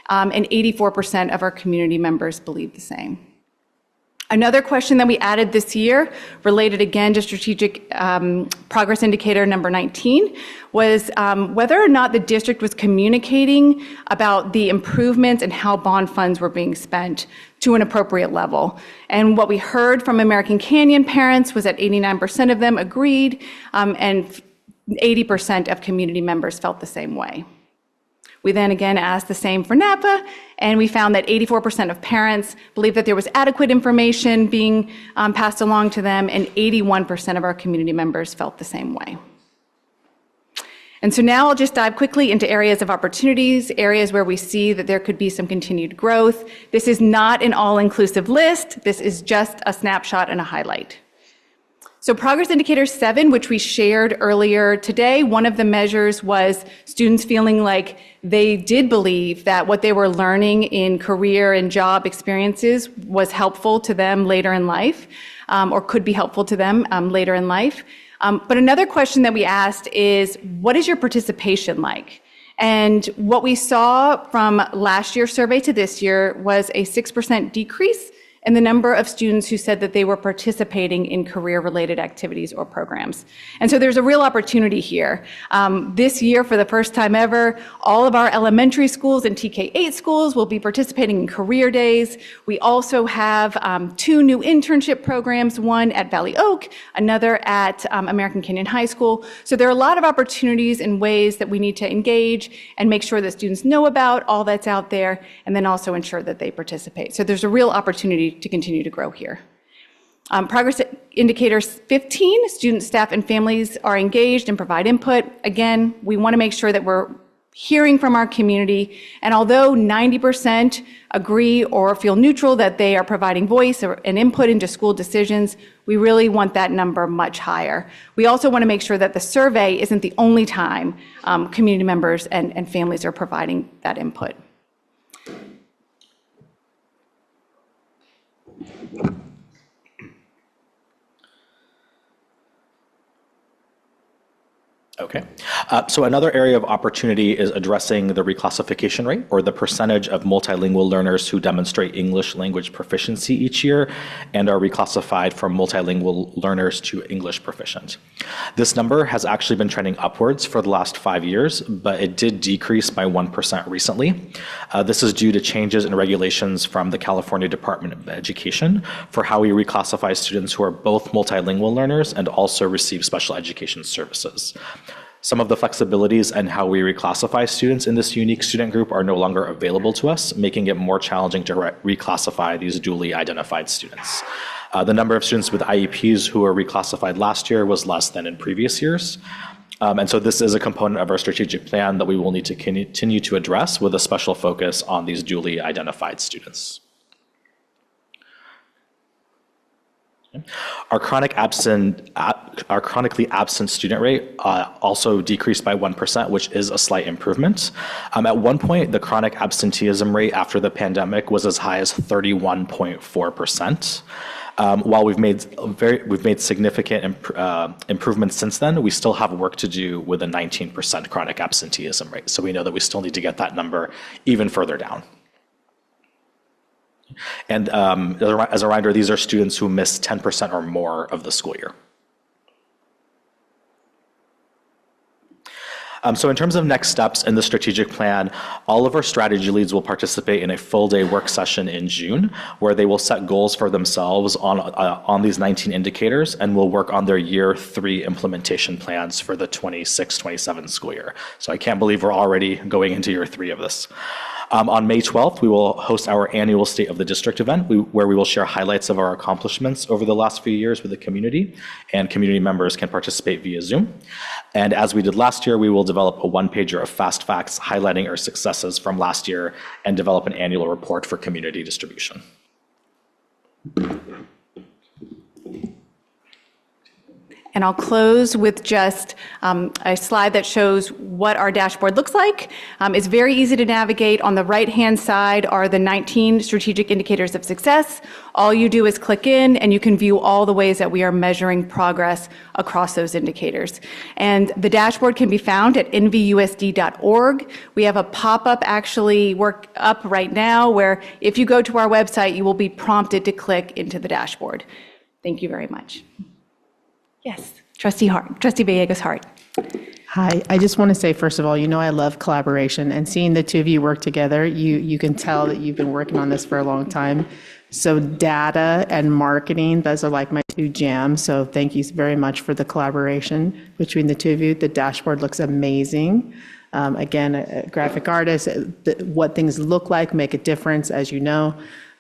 and 84% of our community members believe the same. Another question that we added this year, related again to strategic progress indicator number 19, was whether or not the district was communicating about the improvements and how bond funds were being spent to an appropriate level. And what we heard from American Canyon parents was that 89% of them agreed, and 80% of community members felt the same way. We then again asked the same for Napa, and we found that 84% of parents believed that there was adequate information being passed along to them, and 81% of our community members felt the same way. And so now I'll just dive quickly into areas of opportunities, areas where we see that there could be some continued growth. This is not an all-inclusive list. This is just a snapshot and a highlight. So progress indicator 7, which we shared earlier today, one of the measures was students feeling like they did believe that what they were learning in career and job experiences was helpful to them later in life, or could be helpful to them later in life. But another question that we asked is, what is your participation like? And what we saw from last year's survey to this year was a 6% decrease and the number of students who said that they were participating in career-related activities or programs. And so there's a real opportunity here. This year, for the first time ever, all of our elementary schools and TK-8 schools will be participating in career days. We also have 2 new internship programs, one at Valley Oak, another at American Canyon High School. So there are a lot of opportunities and ways that we need to engage and make sure that students know about all that's out there, and then also ensure that they participate. So there's a real opportunity to continue to grow here. Progress indicator 15, students, staff, and families are engaged and provide input. Again, we want to make sure that we're hearing from our community, and although 90% agree or feel neutral that they are providing voice or an input into school decisions, we really want that number much higher. We also want to make sure that the survey isn't the only time community members and families are providing that input. Okay. So another area of opportunity is addressing the reclassification rate, or the percentage of multilingual learners who demonstrate English language proficiency each year and are reclassified from multilingual learners to English proficient. This number has actually been trending upwards for the last 5 years, but it did decrease by 1% recently. This is due to changes in regulations from the California Department of Education for how we reclassify students who are both multilingual learners and also receive special education services. Some of the flexibilities and how we reclassify students in this unique student group are no longer available to us, making it more challenging to reclassify these duly identified students. The number of students with IEPs who were reclassified last year was less than in previous years. And so this is a component of our strategic plan that we will need to continue to address with a special focus on these duly identified students. Our chronically absent student rate also decreased by 1%, which is a slight improvement. At one point, the chronic absenteeism rate after the pandemic was as high as 31.4%. While we've made significant improvements since then, we still have work to do with a 19% chronic absenteeism rate. So we know that we still need to get that number even further down. And as a reminder, these are students who miss 10% or more of the school year. So in terms of next steps in the strategic plan, all of our strategy leads will participate in a full-day work session in June, where they will set goals for themselves on these 19 indicators, and will work on their year 3 implementation plans for the 26-27 school year. So I can't believe we're already going into year 3 of this. On May 12th, we will host our annual State of the District event, where we will share highlights of our accomplishments over the last few years with the community, and community members can participate via Zoom. And as we did last year, we will develop a one-pager of fast facts highlighting our successes from last year and develop an annual report for community distribution. And I'll close with just a slide that shows what our dashboard looks like. It's very easy to navigate. On the right-hand side are the 19 strategic indicators of success. All you do is click in, and you can view all the ways that we are measuring progress across those indicators. And the dashboard can be found at nvusd.org. We have a pop-up actually work up right now where if you go to our website, you will be prompted to click into the dashboard. Thank you very much. Yes, Trustee Villegas-Hart. Hi, I just want to say, first of all, I love collaboration, and seeing the two of you work together, you can tell that you've been working on this for a long time. So data and marketing, those are like my 2 jams. So thank you very much for the collaboration between the two of you. The dashboard looks amazing. Again, a graphic artist, what things look like make a difference, as you know.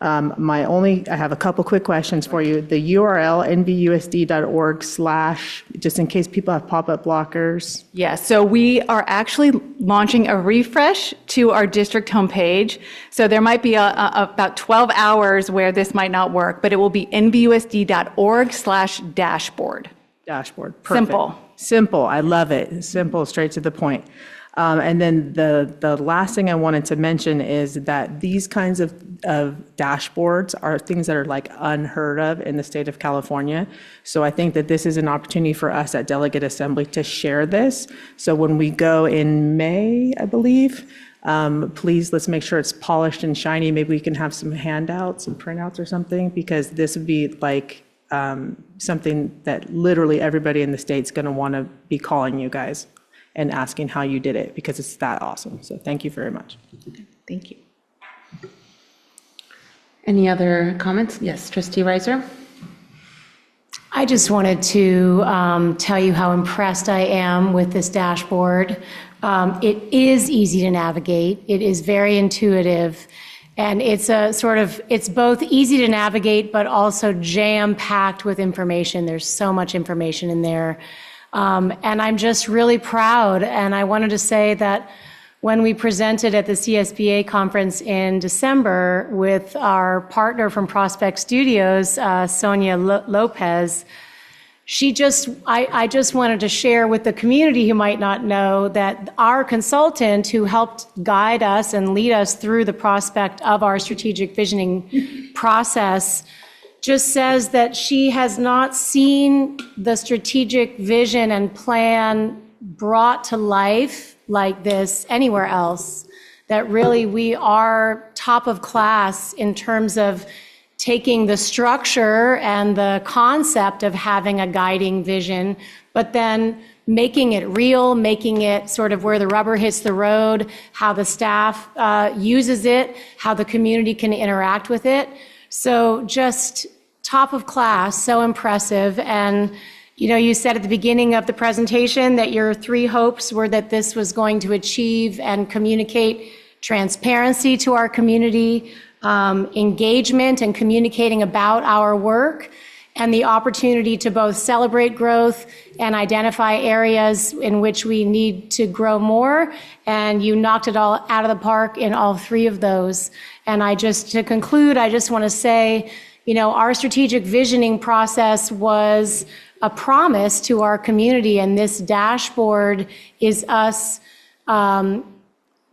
I have a couple quick questions for you. The URL, nvusd.org/ just in case people have pop-up blockers. Yeah, so we are actually launching a refresh to our district homepage. So there might be about 12 hours where this might not work, but it will be nvusd.org/dashboard. Dashboard, perfect. Simple, I love it. Simple, straight to the point. And then the last thing I wanted to mention is that these kinds of dashboards are things that are like unheard of in the state of California. So I think that this is an opportunity for us at Delegate Assembly to share this. So when we go in May, I believe, Please, let's make sure it's polished and shiny. Maybe we can have some handouts and printouts or something, because this would be like something that literally everybody in the state's going to want to be calling you guys and asking how you did it, because it's that awesome. So thank you very much. Thank you. Any other comments? Yes, Trustee Reiser. I just wanted to tell you how impressed I am with this dashboard. It is easy to navigate. It is very intuitive. And it's it's both easy to navigate, but also jam-packed with information. There's so much information in there. And I'm just really proud. And I wanted to say that when we presented at the CSBA conference in December with our partner from Prospect Studios, Sonia Lopez, I just wanted to share with the community who might not know that our consultant who helped guide us and lead us through the prospect of our strategic visioning process just says that she has not seen the strategic vision and plan brought to life like this anywhere else, that really we are top of class in terms of taking the structure and the concept of having a guiding vision, but then making it real, making it sort of where the rubber hits the road, how the staff uses it, how the community can interact with it. So just top of class, so impressive. And you know, you said at the beginning of the presentation that your 3 hopes were that this was going to achieve and communicate transparency to our community, engagement and communicating about our work, and the opportunity to both celebrate growth and identify areas in which we need to grow more. And you knocked it all out of the park in all 3 of those. And to conclude, I just want to say, you know, our strategic visioning process was a promise to our community, and this dashboard is us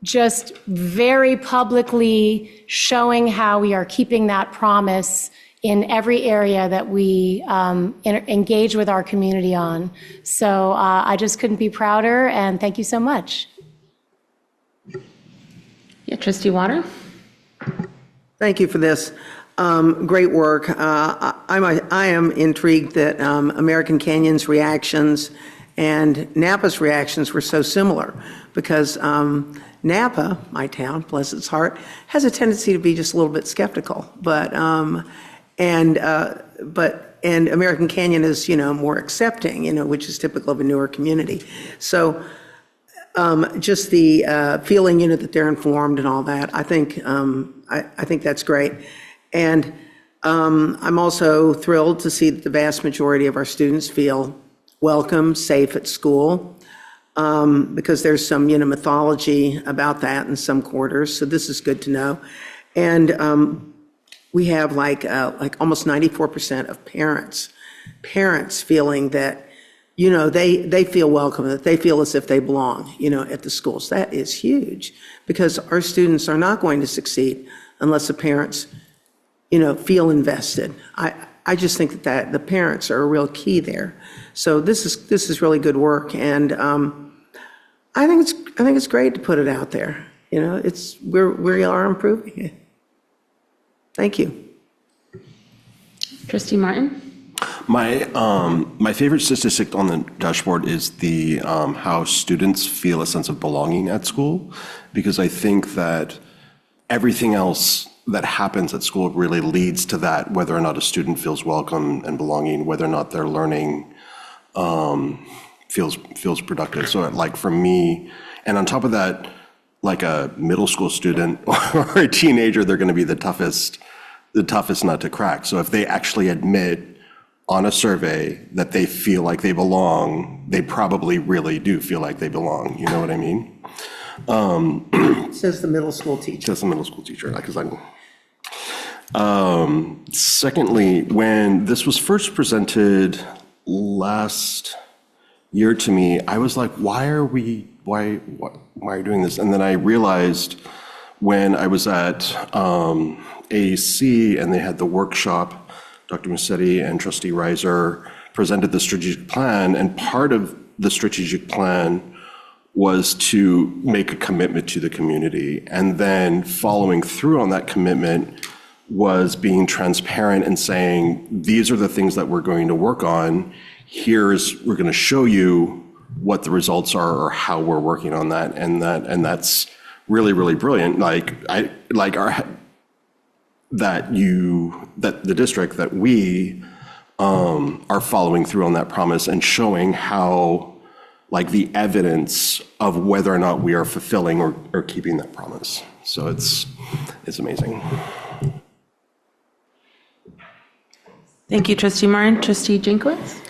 just very publicly showing how we are keeping that promise in every area that we engage with our community on. So I just couldn't be prouder, and thank you so much. Yeah, Trustee Water. Thank you for this. Great work. I am intrigued that American Canyon's reactions and Napa's reactions were so similar, because Napa, my town, bless its heart, has a tendency to be just a little bit skeptical. But American Canyon is, you know, more accepting, you know, which is typical of a newer community. So just the feeling, you know, that they're informed and all that, I think that's great. And I'm also thrilled to see that the vast majority of our students feel welcome, safe at school, because there's some, you know, mythology about that in some quarters. So this is good to know. And we have like almost 94% of parents feeling that, you know, they feel welcome, that they feel as if they belong, you know, at the schools. That is huge, because our students are not going to succeed unless the parents, you know, feel invested. I just think that the parents are a real key there. So this is really good work, and I think it's great to put it out there. You know, we are improving it. Thank you. Trustee Martin. My favorite statistic on the dashboard is the how students feel a sense of belonging at school, because I think that everything else that happens at school really leads to that, whether or not a student feels welcome and belonging, whether or not their learning feels productive. So like for me, and on top of that, like a middle school student or a teenager, they're going to be the toughest nut to crack. So if they actually admit on a survey that they feel like they belong, they probably really do feel like they belong. You know what I mean? Says the middle school teacher. Says the middle school teacher, because secondly, when this was first presented last year to me, I was like, why are you doing this? And then I realized when I was at AAC and they had the workshop, Dr. Massetti and Trustee Reiser presented the strategic plan, and part of the strategic plan was to make a commitment to the community. And then following through on that commitment was being transparent and saying, these are the things that we're going to work on. We're going to show you what the results are or how we're working on that. And that's really, really brilliant. That the district, that we are following through on that promise and showing how, the evidence of whether or not we are fulfilling or keeping that promise. So it's amazing. Thank you, Trustee Martin. Trustee Jankowicz?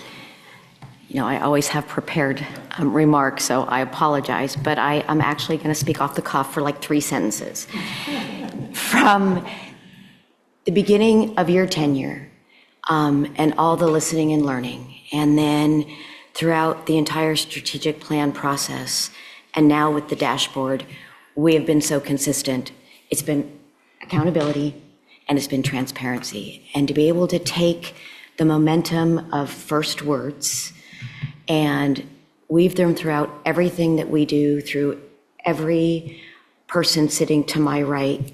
I always have prepared remarks, so I apologize, but I'm actually going to speak off the cuff for 3 sentences. From the beginning of your tenure and all the listening and learning, and then throughout the entire strategic plan process, and now with the dashboard, we have been so consistent. It's been accountability and it's been transparency. And to be able to take the momentum of first words and weave them throughout everything that we do, through every person sitting to my right,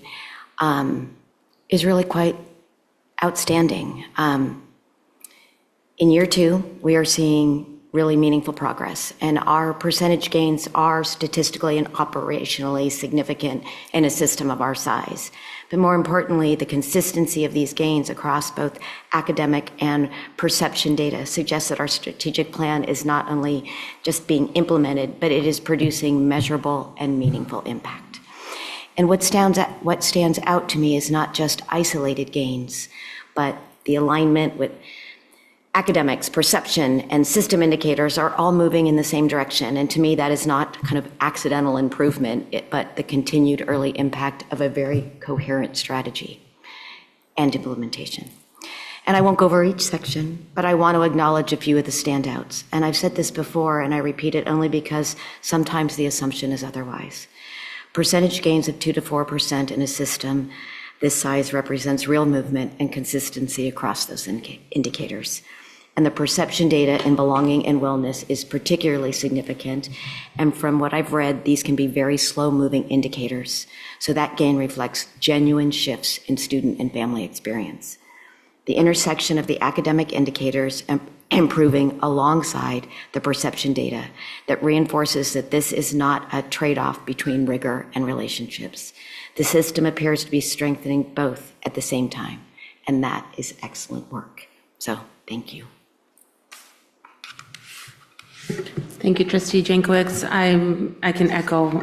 is really quite outstanding. In year 2, we are seeing really meaningful progress, and our percentage gains are statistically and operationally significant in a system of our size. But more importantly, the consistency of these gains across both academic and perception data suggests that our strategic plan is not only just being implemented, but it is producing measurable and meaningful impact. And what stands out to me is not just isolated gains, but the alignment with academics, perception, and system indicators are all moving in the same direction. And to me, that is not kind of accidental improvement, but the continued early impact of a very coherent strategy and implementation. And I won't go over each section, but I want to acknowledge a few of the standouts. And I've said this before, and I repeat it only because sometimes the assumption is otherwise. Percentage gains of 2 to 4% in a system this size represents real movement and consistency across those indicators. And the perception data in belonging and wellness is particularly significant. And from what I've read, these can be very slow-moving indicators. So that gain reflects genuine shifts in student and family experience. The intersection of the academic indicators improving alongside the perception data that reinforces that this is not a trade-off between rigor and relationships. The system appears to be strengthening both at the same time, and that is excellent work. So, thank you. Thank you, Trustee Jankowicz. I can echo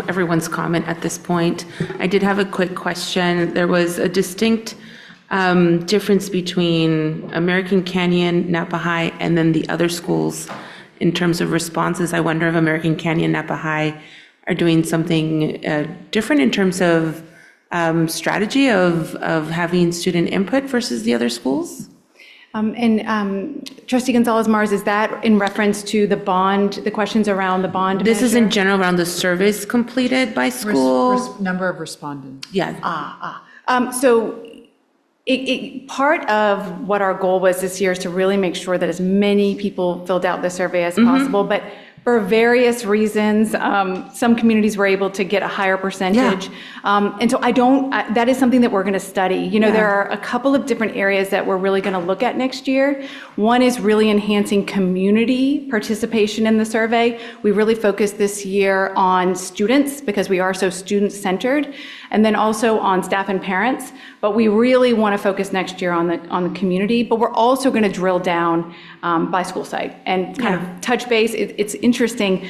everyone's comment at this point. I did have a quick question. There was a distinct difference between American Canyon, Napa High, and then the other schools in terms of responses. I wonder if American Canyon, Napa High are doing something different in terms of strategy of having student input versus the other schools? Trustee Gonzalez-Mars, is that in reference to the bond, the questions around the bond? This is in general around the surveys completed by school. Number of respondents. Yeah. So part of what our goal was this year is to really make sure that as many people filled out the survey as possible, but for various reasons, some communities were able to get a higher percentage. And so that is something that we're going to study. There are a couple of different areas that we're really going to look at next year. One is really enhancing community participation in the survey. We really focused this year on students because we are so student-centered, and then also on staff and parents. But we really want to focus next year on the community. But we're also going to drill down by school site and kind of touch base. It's interesting.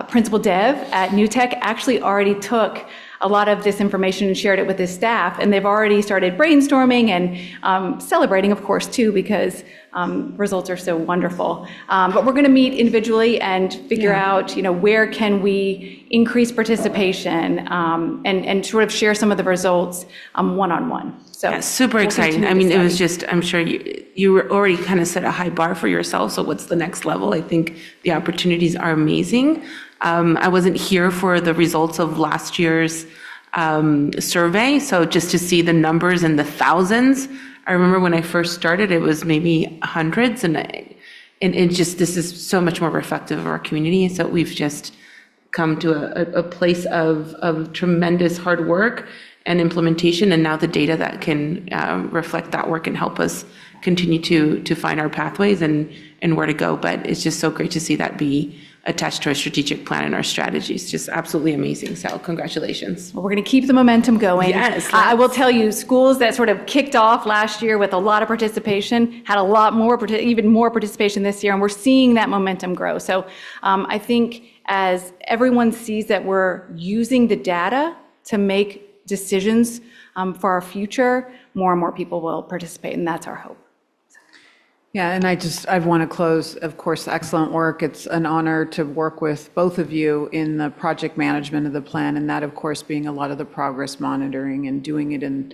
Principal Dev at New Tech actually already took a lot of this information and shared it with his staff, and they've already started brainstorming and celebrating, of course, too, because results are so wonderful. But we're going to meet individually and figure out, where can we increase participation and sort of share some of the results one-on-one. So super exciting. I mean, it was just, I'm sure you were already kind of set a high bar for yourself. So what's the next level? I think the opportunities are amazing. I wasn't here for the results of last year's survey. So just to see the numbers in the thousands, I remember when I first started, it was maybe hundreds, and it just, this is so much more reflective of our community. So we've just come to a place of tremendous hard work and implementation, and now the data that can reflect that work and help us continue to find our pathways and where to go. But it's just so great to see that be attached to our strategic plan and our strategies. Just absolutely amazing. So congratulations. Well, we're going to keep the momentum going. Yes. I will tell you, schools that sort of kicked off last year with a lot of participation had a lot more, even more participation this year, and we're seeing that momentum grow. So I think as everyone sees that we're using the data to make decisions for our future, more and more people will participate, and that's our hope. Yeah, and I want to close, of course, excellent work. It's an honor to work with both of you in the project management of the plan, and that, of course, being a lot of the progress monitoring and doing it in,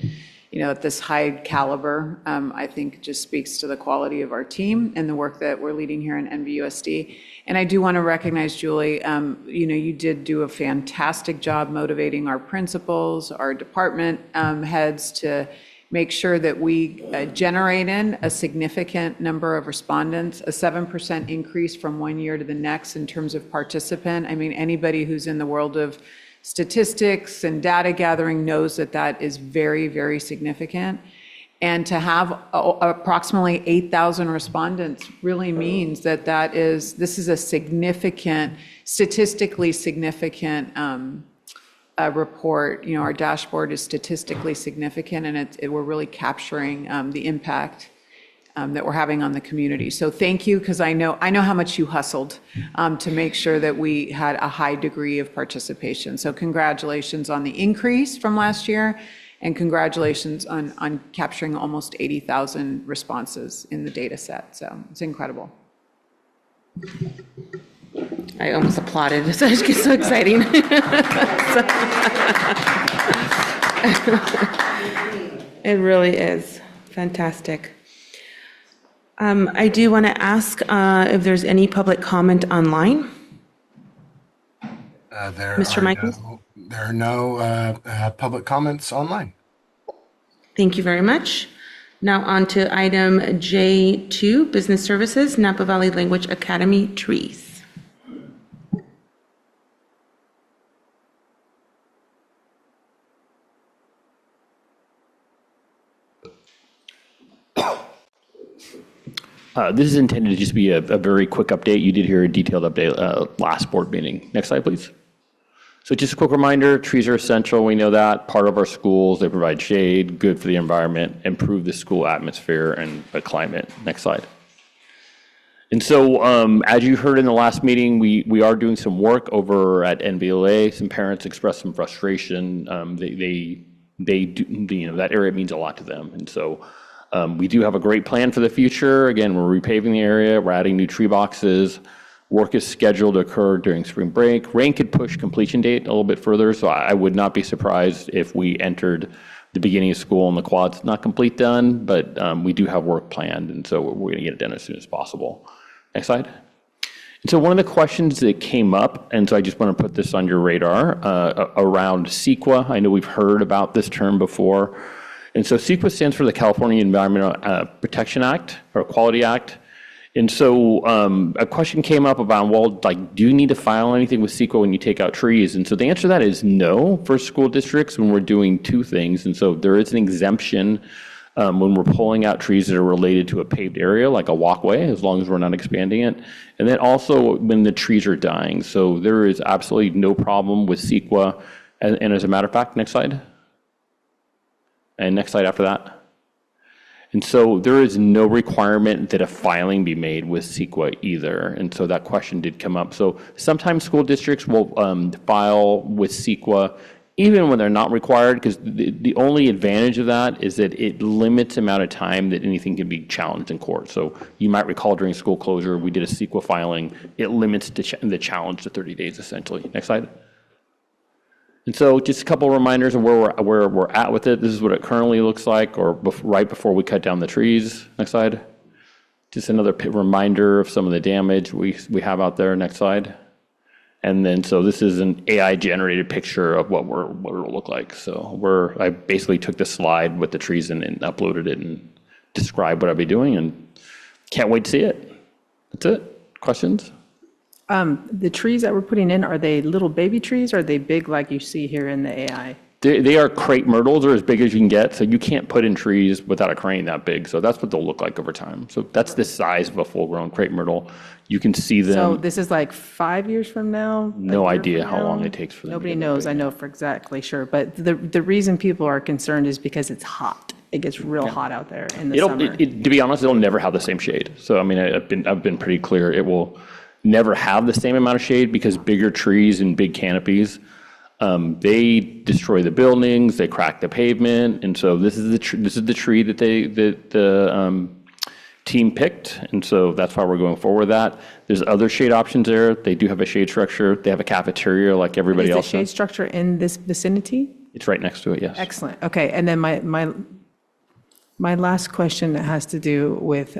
at this high caliber, I think just speaks to the quality of our team and the work that we're leading here in NVUSD. And I do want to recognize, Julie, you did do a fantastic job motivating our principals, our department heads to make sure that we generate in a significant number of respondents, a 7% increase from one year to the next in terms of participant. I mean, anybody who's in the world of statistics and data gathering knows that that is very, very significant. And to have approximately 8,000 respondents really means that this is a significant, statistically significant report. Our dashboard is statistically significant, and we're really capturing the impact that we're having on the community. So thank you, because I know how much you hustled to make sure that we had a high degree of participation. So congratulations on the increase from last year, and congratulations on capturing almost 80,000 responses in the data set. So it's incredible. I almost applauded. It's so exciting. It really is fantastic. I do want to ask if there's any public comment online. Mr. Michaels? There are no public comments online. Thank you very much. Now on to item J2, Business Services, Napa Valley Language Academy trees. This is intended to just be a very quick update. You did hear a detailed update last board meeting. Next slide, please. So just a quick reminder, trees are essential. We know that. Part of our schools, they provide shade, good for the environment, improve the school atmosphere and the climate. Next slide. And so as you heard in the last meeting, we are doing some work over at NVLA. Some parents expressed some frustration. They do, that area means a lot to them. And so we do have a great plan for the future. Again, we're repaving the area, we're adding new tree boxes. Work is scheduled to occur during spring break. Rain could push completion date a little bit further, so I would not be surprised if we entered the beginning of school and the quad's not complete done, but we do have work planned, and so we're gonna get it done as soon as possible. Next slide. And so one of the questions that came up, and so I just want to put this on your radar, around CEQA. I know we've heard about this term before. And so CEQA stands for the California Environmental Protection Act, or Quality Act. And so a question came up about, well, do you need to file anything with CEQA when you take out trees? And so the answer to that is no for school districts when we're doing two things. And so there is an exemption when we're pulling out trees that are related to a paved area, like a walkway, as long as we're not expanding it. And then also when the trees are dying. So there is absolutely no problem with CEQA. And as a matter of fact, next slide. And next slide after that. And so there is no requirement that a filing be made with CEQA either. And so that question did come up. So sometimes school districts will file with CEQA even when they're not required, because the only advantage of that is that it limits the amount of time that anything can be challenged in court. So you might recall during school closure, we did a CEQA filing. It limits the challenge to 30 days essentially. Next slide. And so just a couple of reminders of where we're at with it. This is what it currently looks like, or right before we cut down the trees. Next slide. Just another reminder of some of the damage we have out there. Next slide. And then, so this is an AI-generated picture of what it'll look like. So I basically took the slide with the trees and uploaded it and described what I'll be doing, and can't wait to see it. That's it. Questions? The trees that we're putting in, are they little baby trees, or are they big like you see here in the AI? They are crepe myrtles. They're as big as you can get, so you can't put in trees without a crane that big. So that's what they'll look like over time. So that's the size of a full-grown crepe myrtle. You can see them. So this is like 5 years from now? No a year idea from how now? long it takes for them. Nobody knows, I know for exactly sure. But the reason people are concerned is because it's hot. It gets real hot out there in the summer. To be honest, it'll never have the same shade. So I mean, I've been pretty clear. It will never have the same amount of shade because bigger trees and big canopies, they destroy the buildings, they crack the pavement, and so this is the tree that the team picked, and so that's why we're going forward with that. There's other shade options there. They do have a shade structure. They have a cafeteria like everybody else. Is the shade structure in this vicinity? It's right next to it, yes. Excellent. Okay, and then my last question has to do with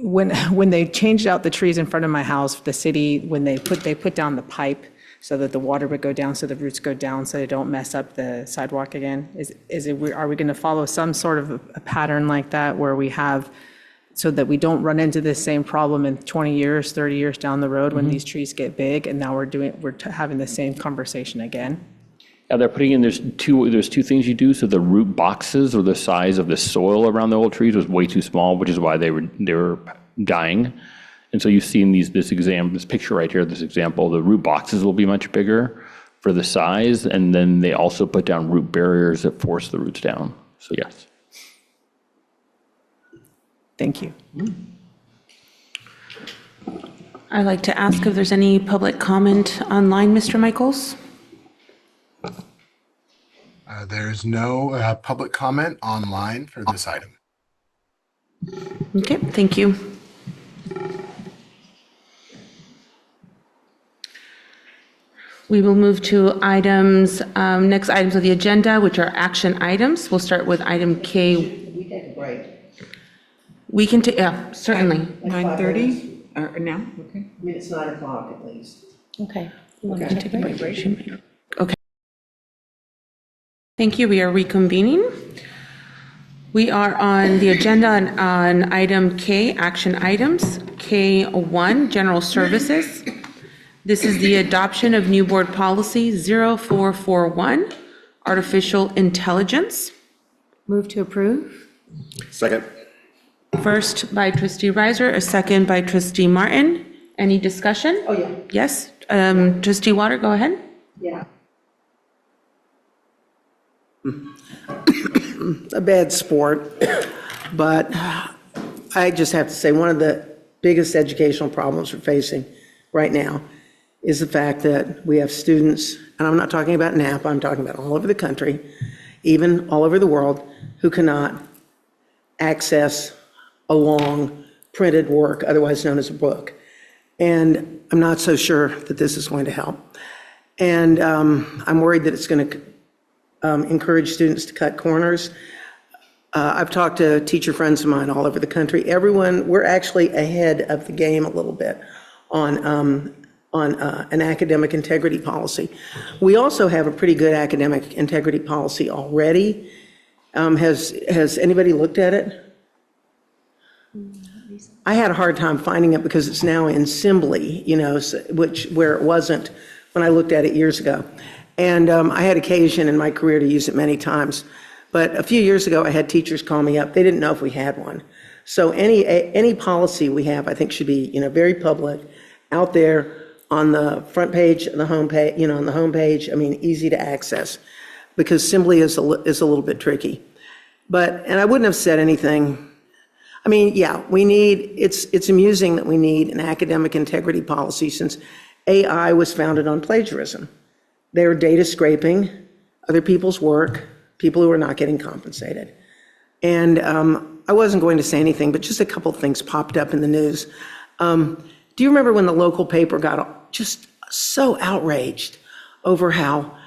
when they changed out the trees in front of my house, the city, when they put down the pipe so that the water would go down, so the roots go down, so they don't mess up the sidewalk again. Are we going to follow some sort of a pattern like that where we have, so that we don't run into this same problem in 20 years, 30 years down the road when these trees get big, and now we're having the same conversation again? Yeah, they're putting in, there's two things you do. So the root boxes, or the size of the soil around the old trees, was way too small, which is why they were dying. And so you've seen this picture right here, this example, the root boxes will be much bigger for the size, and then they also put down root barriers that force the roots down. So yes. Thank you. I'd like to ask if there's any public comment online, Mr. Michaels? There's no public comment online for this item. Okay, thank you. We will move to next items of the agenda, which are action items. We'll start with item K. We take a break. We can take, yeah, certainly. 9:30 or now? Okay. I mean, it's 9 o'clock at least. Okay. Okay. Okay. Thank you. We are reconvening. We are on the agenda on item K, action items. K1, general services. This is the adoption of new board policy 0441, artificial intelligence. Move to approve. Second. First by trustee Reiser, a second by trustee Martin. Any discussion? Oh, yeah. Yes. Trustee Water, go ahead. Yeah. A bad sport, but I just have to say one of the biggest educational problems we're facing right now is the fact that we have students, and I'm not talking about Napa, I'm talking about all over the country, even all over the world, who cannot access a long printed work, otherwise known as a book. And I'm not so sure that this is going to help. And I'm worried that it's going to encourage students to cut corners. I've talked to teacher friends of mine all over the country. We're actually ahead of the game a little bit on an academic integrity policy. We also have a pretty good academic integrity policy already. Has anybody looked at it? I had a hard time finding it because it's now in Assembly, where it wasn't when I looked at it years ago. And I had occasion in my career to use it many times. But a few years ago, I had teachers call me up. They didn't know if we had one. So any policy we have, I think, should be, very public, out there on the front page, the home page, on the home page. I mean, easy to access, because Assembly is a little bit tricky. And I wouldn't have said anything. I mean, yeah, it's amusing that we need an academic integrity policy, since AI was founded on plagiarism. They're data scraping other people's work, people who are not getting compensated. And I wasn't going to say anything, but just a couple of things popped up in the news. Do you remember when the local paper got just so outraged over how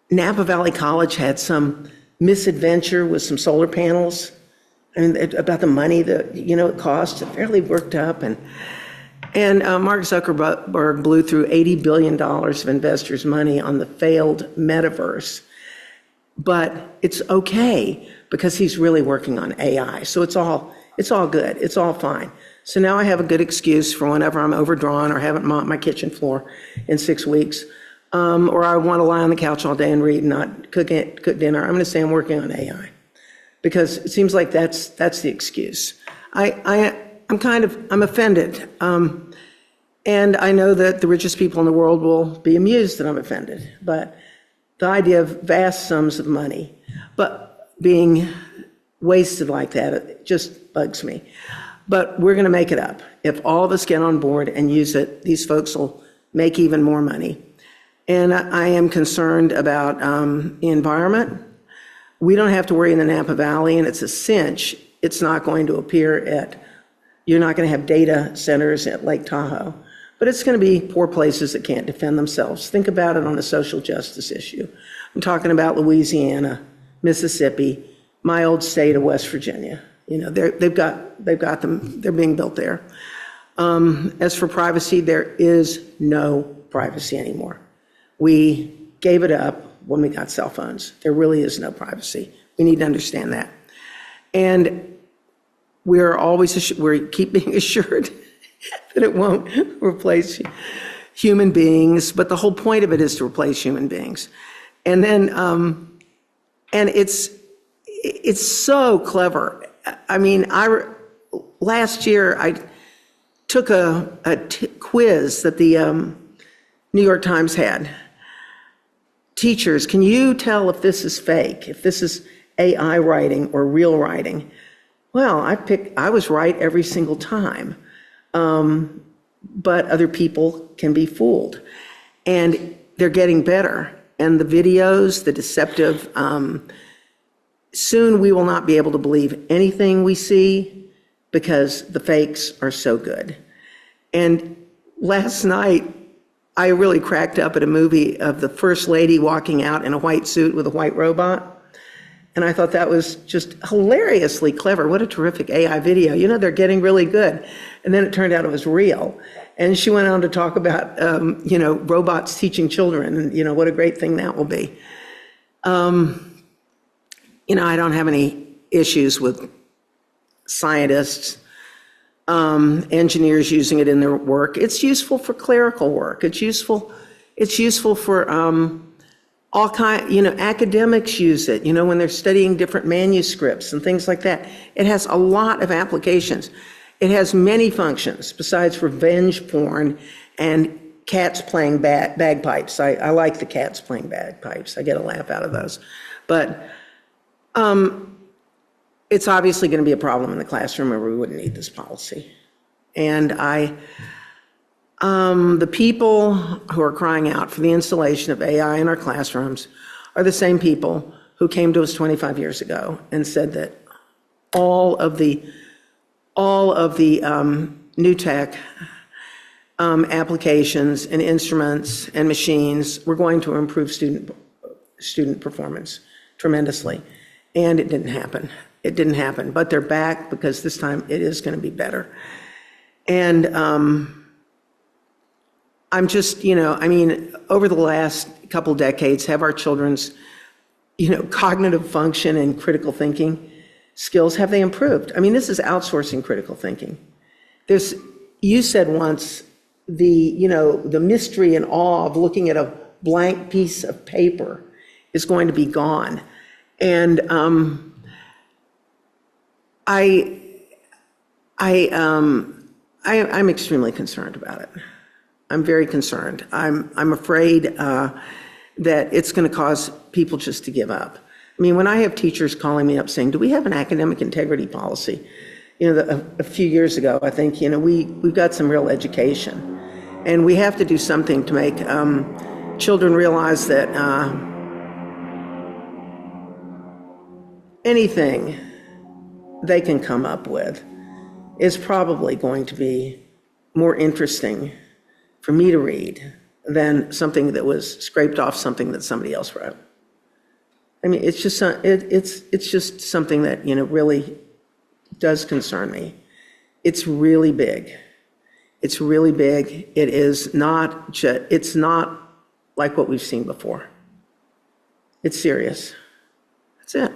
Napa Valley College had some misadventure with some solar panels? I mean, about the money that, it cost, fairly worked up. And Mark Zuckerberg blew through $80 billion of investors' money on the failed metaverse. But it's okay, because he's really working on AI. So it's all It's all good. It's all fine. So now I have a good excuse for whenever I'm overdrawn or haven't mopped my kitchen floor in 6 weeks, or I want to lie on the couch all day and read and not cook dinner. I'm going to say I'm working on AI because it seems like that's the excuse. I'm offended. And I know that the richest people in the world will be amused that I'm offended. But the idea of vast sums of money, but being wasted like that, it just bugs me. But we're going to make it up. If all of us get on board and use it, these folks will make even more money. And I am concerned about the environment. We don't have to worry in the Napa Valley, and it's a cinch. It's not going to appear you're not going to have data centers at Lake Tahoe. But it's going to be poor places that can't defend themselves. Think about it on a social justice issue. I'm talking about Louisiana, Mississippi, my old state of West Virginia. You know, they've got them. They're being built there. As for privacy, there is no privacy anymore. We gave it up when we got cell phones. There really is no privacy. We need to understand that. And we keep being assured that it won't replace human beings, but the whole point of it is to replace human beings. And then, and it's so clever. I mean, last year I took a quiz that the New York Times had. Teachers, can you tell if this is fake, if this is AI writing or real writing? Well, I was right every single time. But other people can be fooled. And they're getting better. And the videos, the deceptive, soon we will not be able to believe anything we see because the fakes are so good. And last night, I really cracked up at a movie of the First Lady walking out in a white suit with a white robot. And I thought that was just hilariously clever. What a terrific AI video. You know, they're getting really good. And then it turned out it was real. And she went on to talk about, robots teaching children and, what a great thing that will be. I don't have any issues with scientists, engineers using it in their work. It's useful for clerical work. It's useful for all kind, academics use it, when they're studying different manuscripts and things like that. It has a lot of applications. It has many functions besides revenge porn and cats playing bagpipes. I like the cats playing bagpipes. I get a laugh out of those. But it's obviously going to be a problem in the classroom or we wouldn't need this policy. And the people who are crying out for the installation of AI in our classrooms are the same people who came to us 25 years ago and said that all of the new tech applications and instruments and machines were going to improve student performance tremendously. And it didn't happen. It didn't happen. But they're back because this time it is going to be better. And I'm just, over the last couple decades, have our children's, cognitive function and critical thinking skills, have they improved? I mean, this is outsourcing critical thinking. You said once, the mystery and awe of looking at a blank piece of paper is going to be gone. And I'm extremely concerned about it. I'm very concerned. I'm afraid that it's going to cause people just to give up. I mean, when I have teachers calling me up saying, do we have an academic integrity policy? A few years ago, I think, we've got some real education. And we have to do something to make children realize that anything they can come up with is probably going to be more interesting for me to read than something that was scraped off something that somebody else wrote. I mean, it's just something that, really does concern me. It's really big. It's really big. It's not like what we've seen before. It's serious. That's it.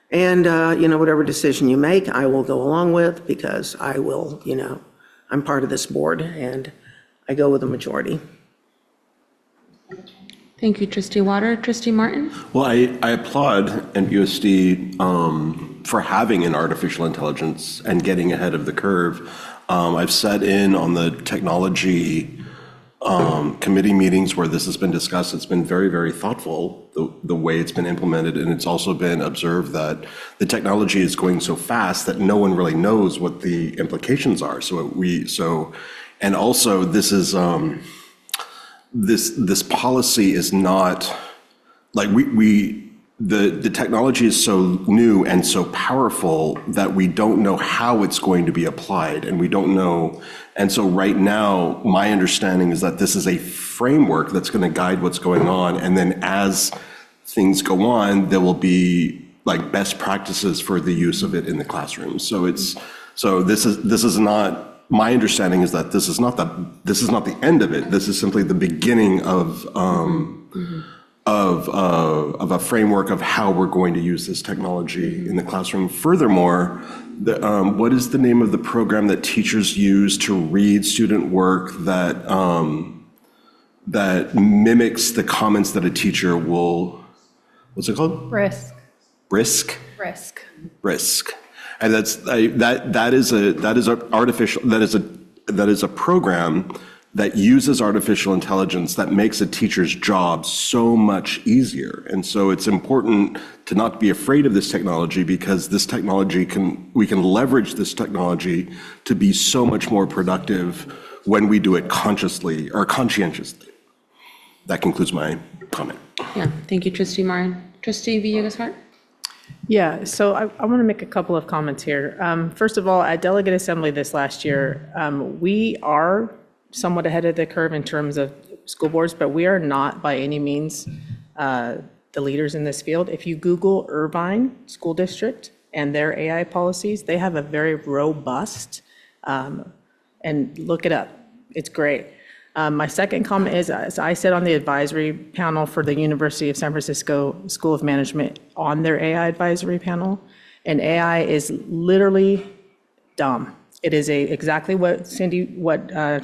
And, whatever decision you make, I will go along with because I will, I'm part of this board and I go with the majority. Thank you, Trustee Water. Trustee Martin? Well, I applaud NVUSD for having an artificial intelligence and getting ahead of the curve. I've sat in on the technology committee meetings where this has been discussed. It's been very, very thoughtful, the way it's been implemented. And it's also been observed that the technology is going so fast that no one really knows what the implications are. And also this is, this policy is not, like the technology is so new and so powerful that we don't know how it's going to be applied, and we don't know. And so right now, my understanding is that this is a framework that's going to guide what's going on. And then as things go on, there will be like best practices for the use of it in the classroom. So this is not, my understanding is that this is not the end of it. This is simply the beginning of a framework of how we're going to use this technology in the classroom. Furthermore, what is the name of the program that teachers use to read student work that mimics the comments that a teacher will, what's it called? Brisk. Brisk? Brisk. Brisk. And that is a program that uses artificial intelligence that makes a teacher's job so much easier. And so it's important to not be afraid of this technology, because this technology we can leverage this technology to be so much more productive when we do it consciously or conscientiously. That concludes my comment. Yeah, thank you, Trustee Martin. Trustee Villegas-Hart? Yeah, so I want to make a couple of comments here. First of all, at Delegate Assembly this last year, we are somewhat ahead of the curve in terms of school boards, but we are not by any means the leaders in this field. If you Google Irvine School District and their AI policies, they have a very robust, and look it up. It's great. My second comment is, as I sit on the advisory panel for the University of San Francisco School of Management on their AI advisory panel, and AI is literally dumb. It is exactly what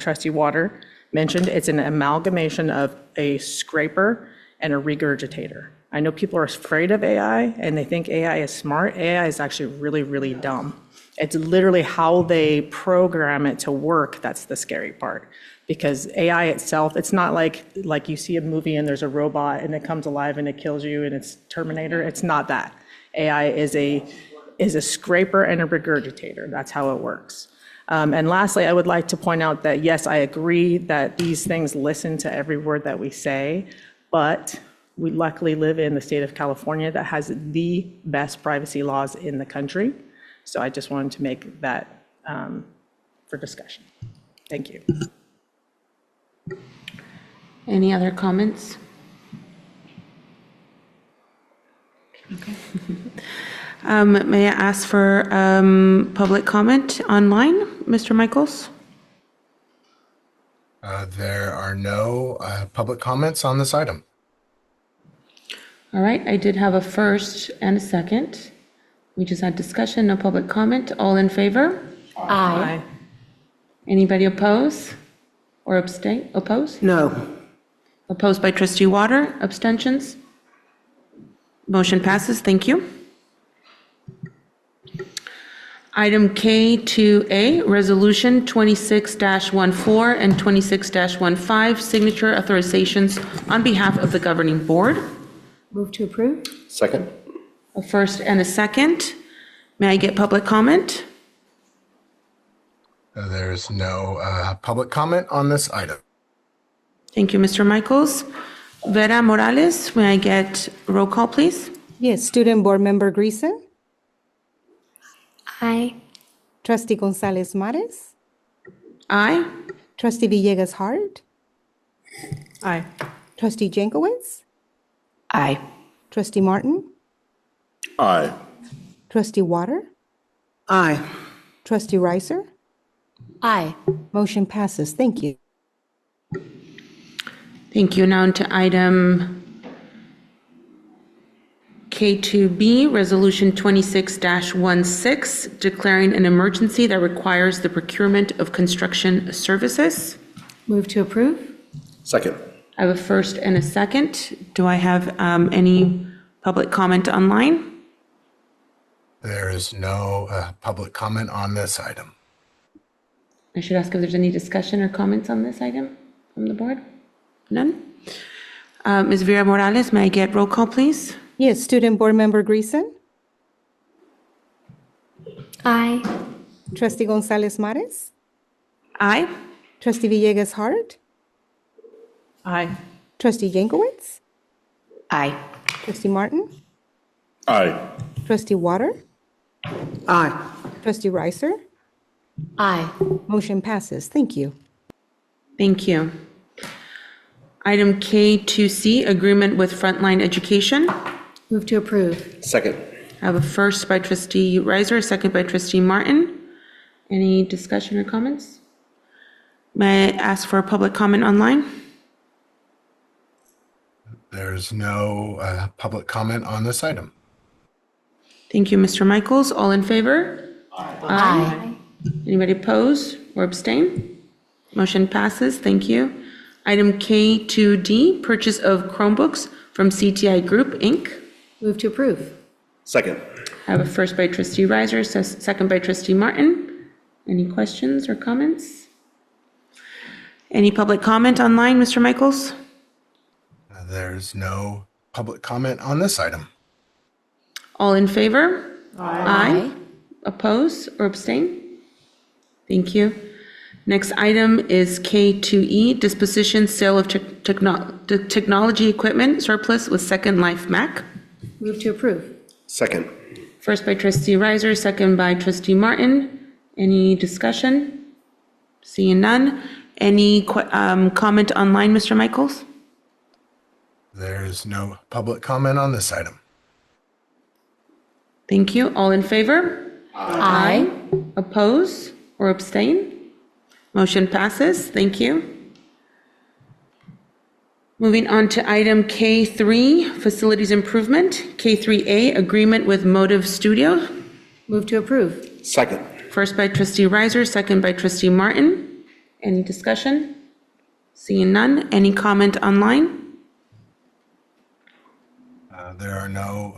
Trustee Water mentioned. It's an amalgamation of a scraper and a regurgitator. I know people are afraid of AI and they think AI is smart. AI is actually really, really dumb. It's literally how they program it to work that's the scary part. Because AI itself, it's not like you see a movie and there's a robot and it comes alive and it kills you and it's Terminator. It's not that. AI is a scraper and a regurgitator. That's how it works. And lastly, I would like to point out that, yes, I agree that these things listen to every word that we say, but we luckily live in the state of California that has the best privacy laws in the country. So I just wanted to make that for discussion. Thank you. Any other comments? Okay. May I ask for public comment online, Mr. Michaels? There are no public comments on this item. All right, I did have a first and a second. We just had discussion, no public comment. All in favor? Aye. Anybody oppose or abstain? Oppose? No. Opposed by Trustee Water. Abstentions? Motion passes. Thank you. Item K2A, Resolution 26-14 and 26-15, signature authorizations on behalf of the governing board. Move to approve. Second. A first and a second. May I get public comment? There's no public comment on this item. Thank you, Mr. Michaels. Vera Morales, may I get roll call, please? Yes, Student Board Member Greason. Aye. Trustee Gonzalez Mares. Aye. Trustee Villegas-Hart. Aye. Trustee Jankowicz. Aye. Trustee Martin. Aye. Trustee Water. Aye. Trustee Reiser. Aye. Motion passes. Thank you. Thank you. Now into item K2B, Resolution 26-16, declaring an emergency that requires the procurement of construction services. Move to approve. Second. I have a first and a second. Do I have any public comment online? There is no public comment on this item. I should ask if there's any discussion or comments on this item from the board? None? Ms. Vera Morales, may I get roll call, please? Yes, Student Board Member Greason. Aye. Trustee Gonzalez Mares. Aye. Trustee Villegas Hart. Aye. Trustee Jankowicz. Aye. Trustee Martin. Aye. Trustee Water. Aye. Trustee Reiser. Aye. Motion passes. Thank you. Thank you. Item K2C, agreement with Frontline Education. Move to approve. Second. I have a first by Trustee Reiser, a second by Trustee Martin. Any discussion or comments? May I ask for a public comment online? There's no public comment on this item. Thank you, Mr. Michaels. All in favor? Aye. Anybody oppose or abstain? Motion passes. Thank you. Item K2D, purchase of Chromebooks from CTI Group, Inc. Move to approve. Second. I have a first by Trustee Reiser, second by Trustee Martin. Any questions or comments? Any public comment online, Mr. Michaels? There's no public comment on this item. All in favor? Aye. Oppose or abstain? Thank you. Next item is K2E, disposition, sale of technology equipment surplus with Second Life Mac. Move to approve. Second. First by Trustee Reiser, second by Trustee Martin. Any discussion? Seeing none. Any comment online, Mr. Michaels? There's no public comment on this item. Thank you. All in favor? Aye. Oppose or abstain? Motion passes. Thank you. Moving on to item K3, facilities improvement. K3A, agreement with Motive Studio. Move to approve. Second. First by Trustee Reiser, second by Trustee Martin. Any discussion? Seeing none. Any comment online? There are no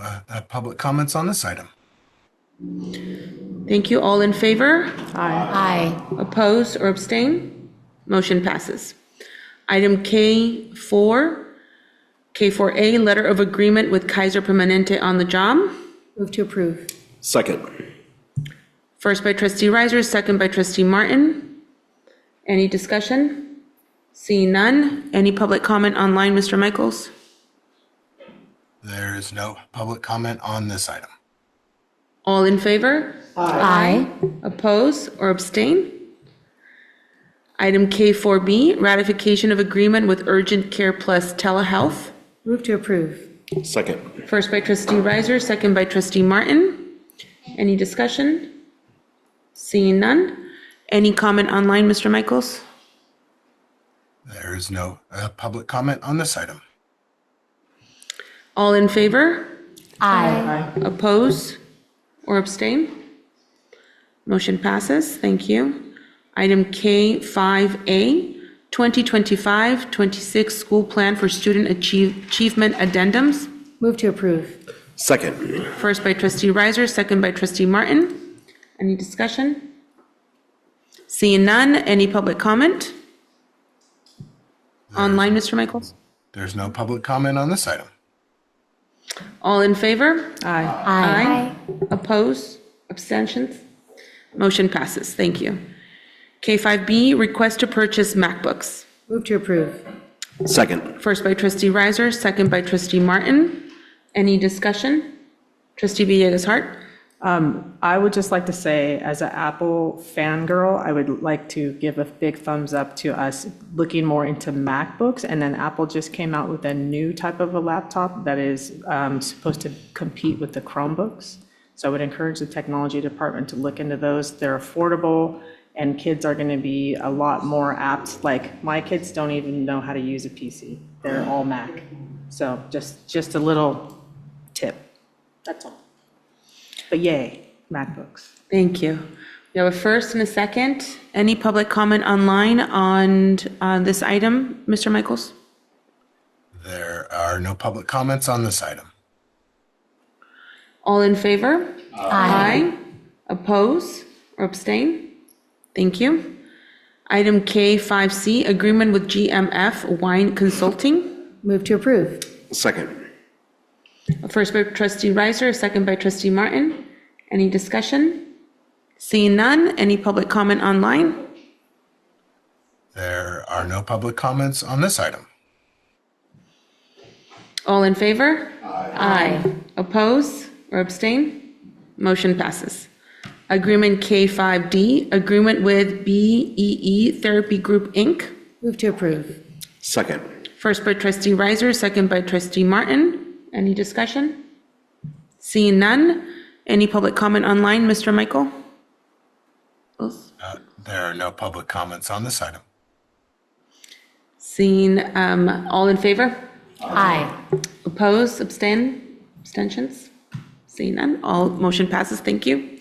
public comments on this item. Thank you. All in favor? Aye. Oppose or abstain? Motion passes. Item K4A, letter of agreement with Kaiser Permanente on the job. Move to approve. Second. First by Trustee Reiser, second by Trustee Martin. Any discussion? Seeing none. Any public comment online, Mr. Michaels? There is no public comment on this item. All in favor? Aye. Oppose or abstain? Item K4B, ratification of agreement with Urgent Care Plus Telehealth. Move to approve. Second. First by Trustee Reiser, second by Trustee Martin. Any discussion? Seeing none. Any comment online, Mr. Michaels? There is no public comment on this item. All in favor? Aye. Oppose or abstain? Motion passes. Thank you. Item K5A, 2025-26 School Plan for Student Achievement Addendums. Move to approve. Second. First by Trustee Reiser, second by Trustee Martin. Any discussion? Seeing none. Any public comment? Online, Mr. Michaels? There's no public comment on this item. All in favor? Aye. Oppose? Abstentions? Motion passes. Thank you. K5B, request to purchase MacBooks. Move to approve. Second. First by Trustee Reiser, second by Trustee Martin. Any discussion? Trustee Villegas Hart? I would just like to say, as an Apple fangirl, I would like to give a big thumbs up to us looking more into MacBooks. And then Apple just came out with a new type of a laptop that is supposed to compete with the Chromebooks. So I would encourage the technology department to look into those. They're affordable, and kids are going to be a lot more apt. Like, my kids don't even know how to use a PC. They're all Mac. So just a little tip. That's all. But yay, MacBooks. Thank you. We have a first and a second. Any public comment online on this item, Mr. Michaels? There are no public comments on this item. All in favor? Aye. Oppose or abstain? Thank you. Item K5C, agreement with GMF Wine Consulting. Move to approve. Second. First by trustee Reiser, second by trustee Martin. Any discussion? Seeing none, any public comment online? There are no public comments on this item. All in favor? Aye. Oppose or abstain? Motion passes. Agreement K5D, agreement with BEE Therapy Group, Inc. Move to approve. Second. First by trustee Reiser, second by trustee Martin. Any discussion? Seeing none, any public comment online, Mr. Michael? There are no public comments on this item. Seeing, all in favor? Aye. Oppose, abstentions? Seeing none, all motion passes, thank you.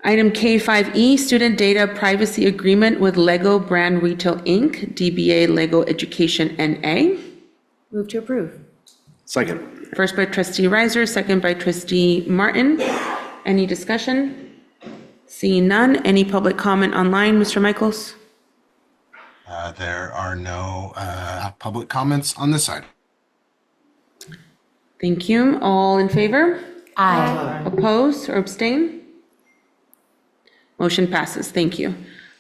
Item K5E, student data privacy agreement with Lego Brand Retail Inc., DBA Lego Education NA. Move to approve. Second. First by trustee Reiser, second by trustee Martin. Any discussion? Seeing none, any public comment online, Mr. Michaels? There are no public comments on this item. Thank you. All in favor? Aye. Oppose or abstain? Motion passes. Thank you.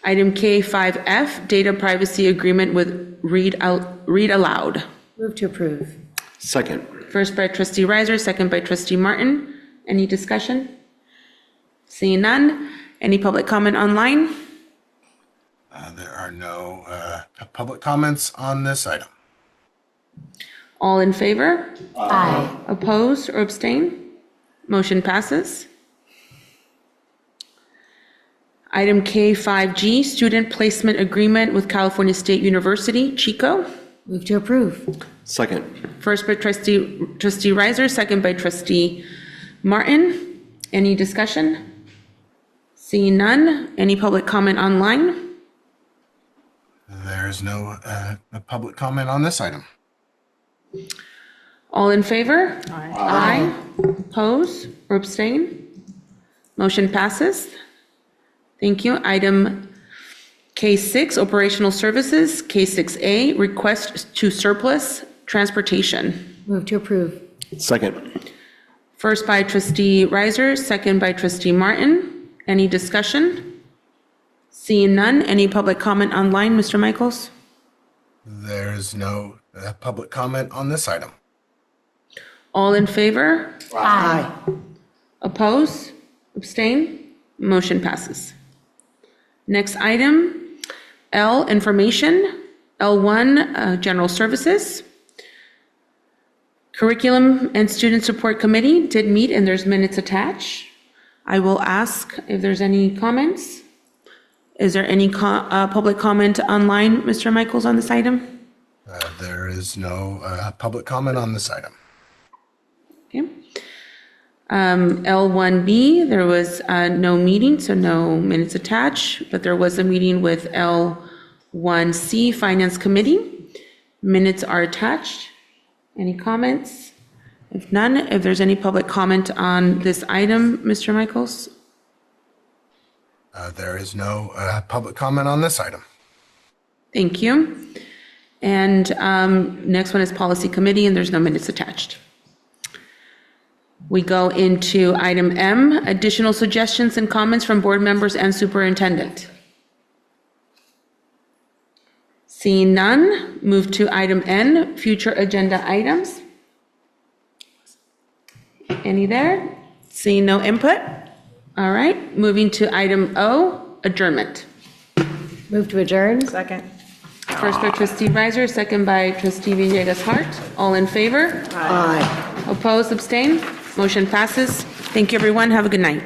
Item K5F, data privacy agreement with Read Aloud. Move to approve. Second. First by trustee Reiser, second by trustee Martin. Any discussion? Seeing none. Any public comment online? There are no public comments on this item. All in favor? Aye. Oppose or abstain? Motion passes. Item K5G, student placement agreement with California State University, Chico. Move to approve. Second. First by trustee Reiser, second by trustee Martin. Any discussion? Seeing none. Any public comment online? There is no public comment on this item. All in favor? Aye. Oppose or abstain? Motion passes. Thank you. Item K6, operational services. K6A, request to surplus transportation. Move to approve. Second. First by trustee Reiser, second by trustee Martin. Any discussion? Seeing none, any public comment online, Mr. Michaels? There is no public comment on this item. All in favor? Aye. Oppose? Abstain? Motion passes. Next item, L, information. L1, general services. Curriculum and Student Support Committee did meet and there's minutes attached. I will ask if there's any comments. Is there any public comment online, Mr. Michaels, on this item? There is no public comment on this item. Okay. L1B, there was no meeting, so no minutes attached, but there was a meeting with L1C, Finance Committee. Minutes are attached. Any comments? If none, if there's any public comment on this item, Mr. Michaels? There is no public comment on this item. Thank you. And next one is Policy Committee, and there's no minutes attached. We go into item M, additional suggestions and comments from board members and superintendent. Seeing none, move to item N, future agenda items. Any there? Seeing no input? All right, moving to item O, adjournment. Move to adjourn. Second. First by trustee Reiser, second by trustee Villegas Hart. All in favor? Aye. Opposed, abstain? Motion passes. Thank you, everyone. Have a good night.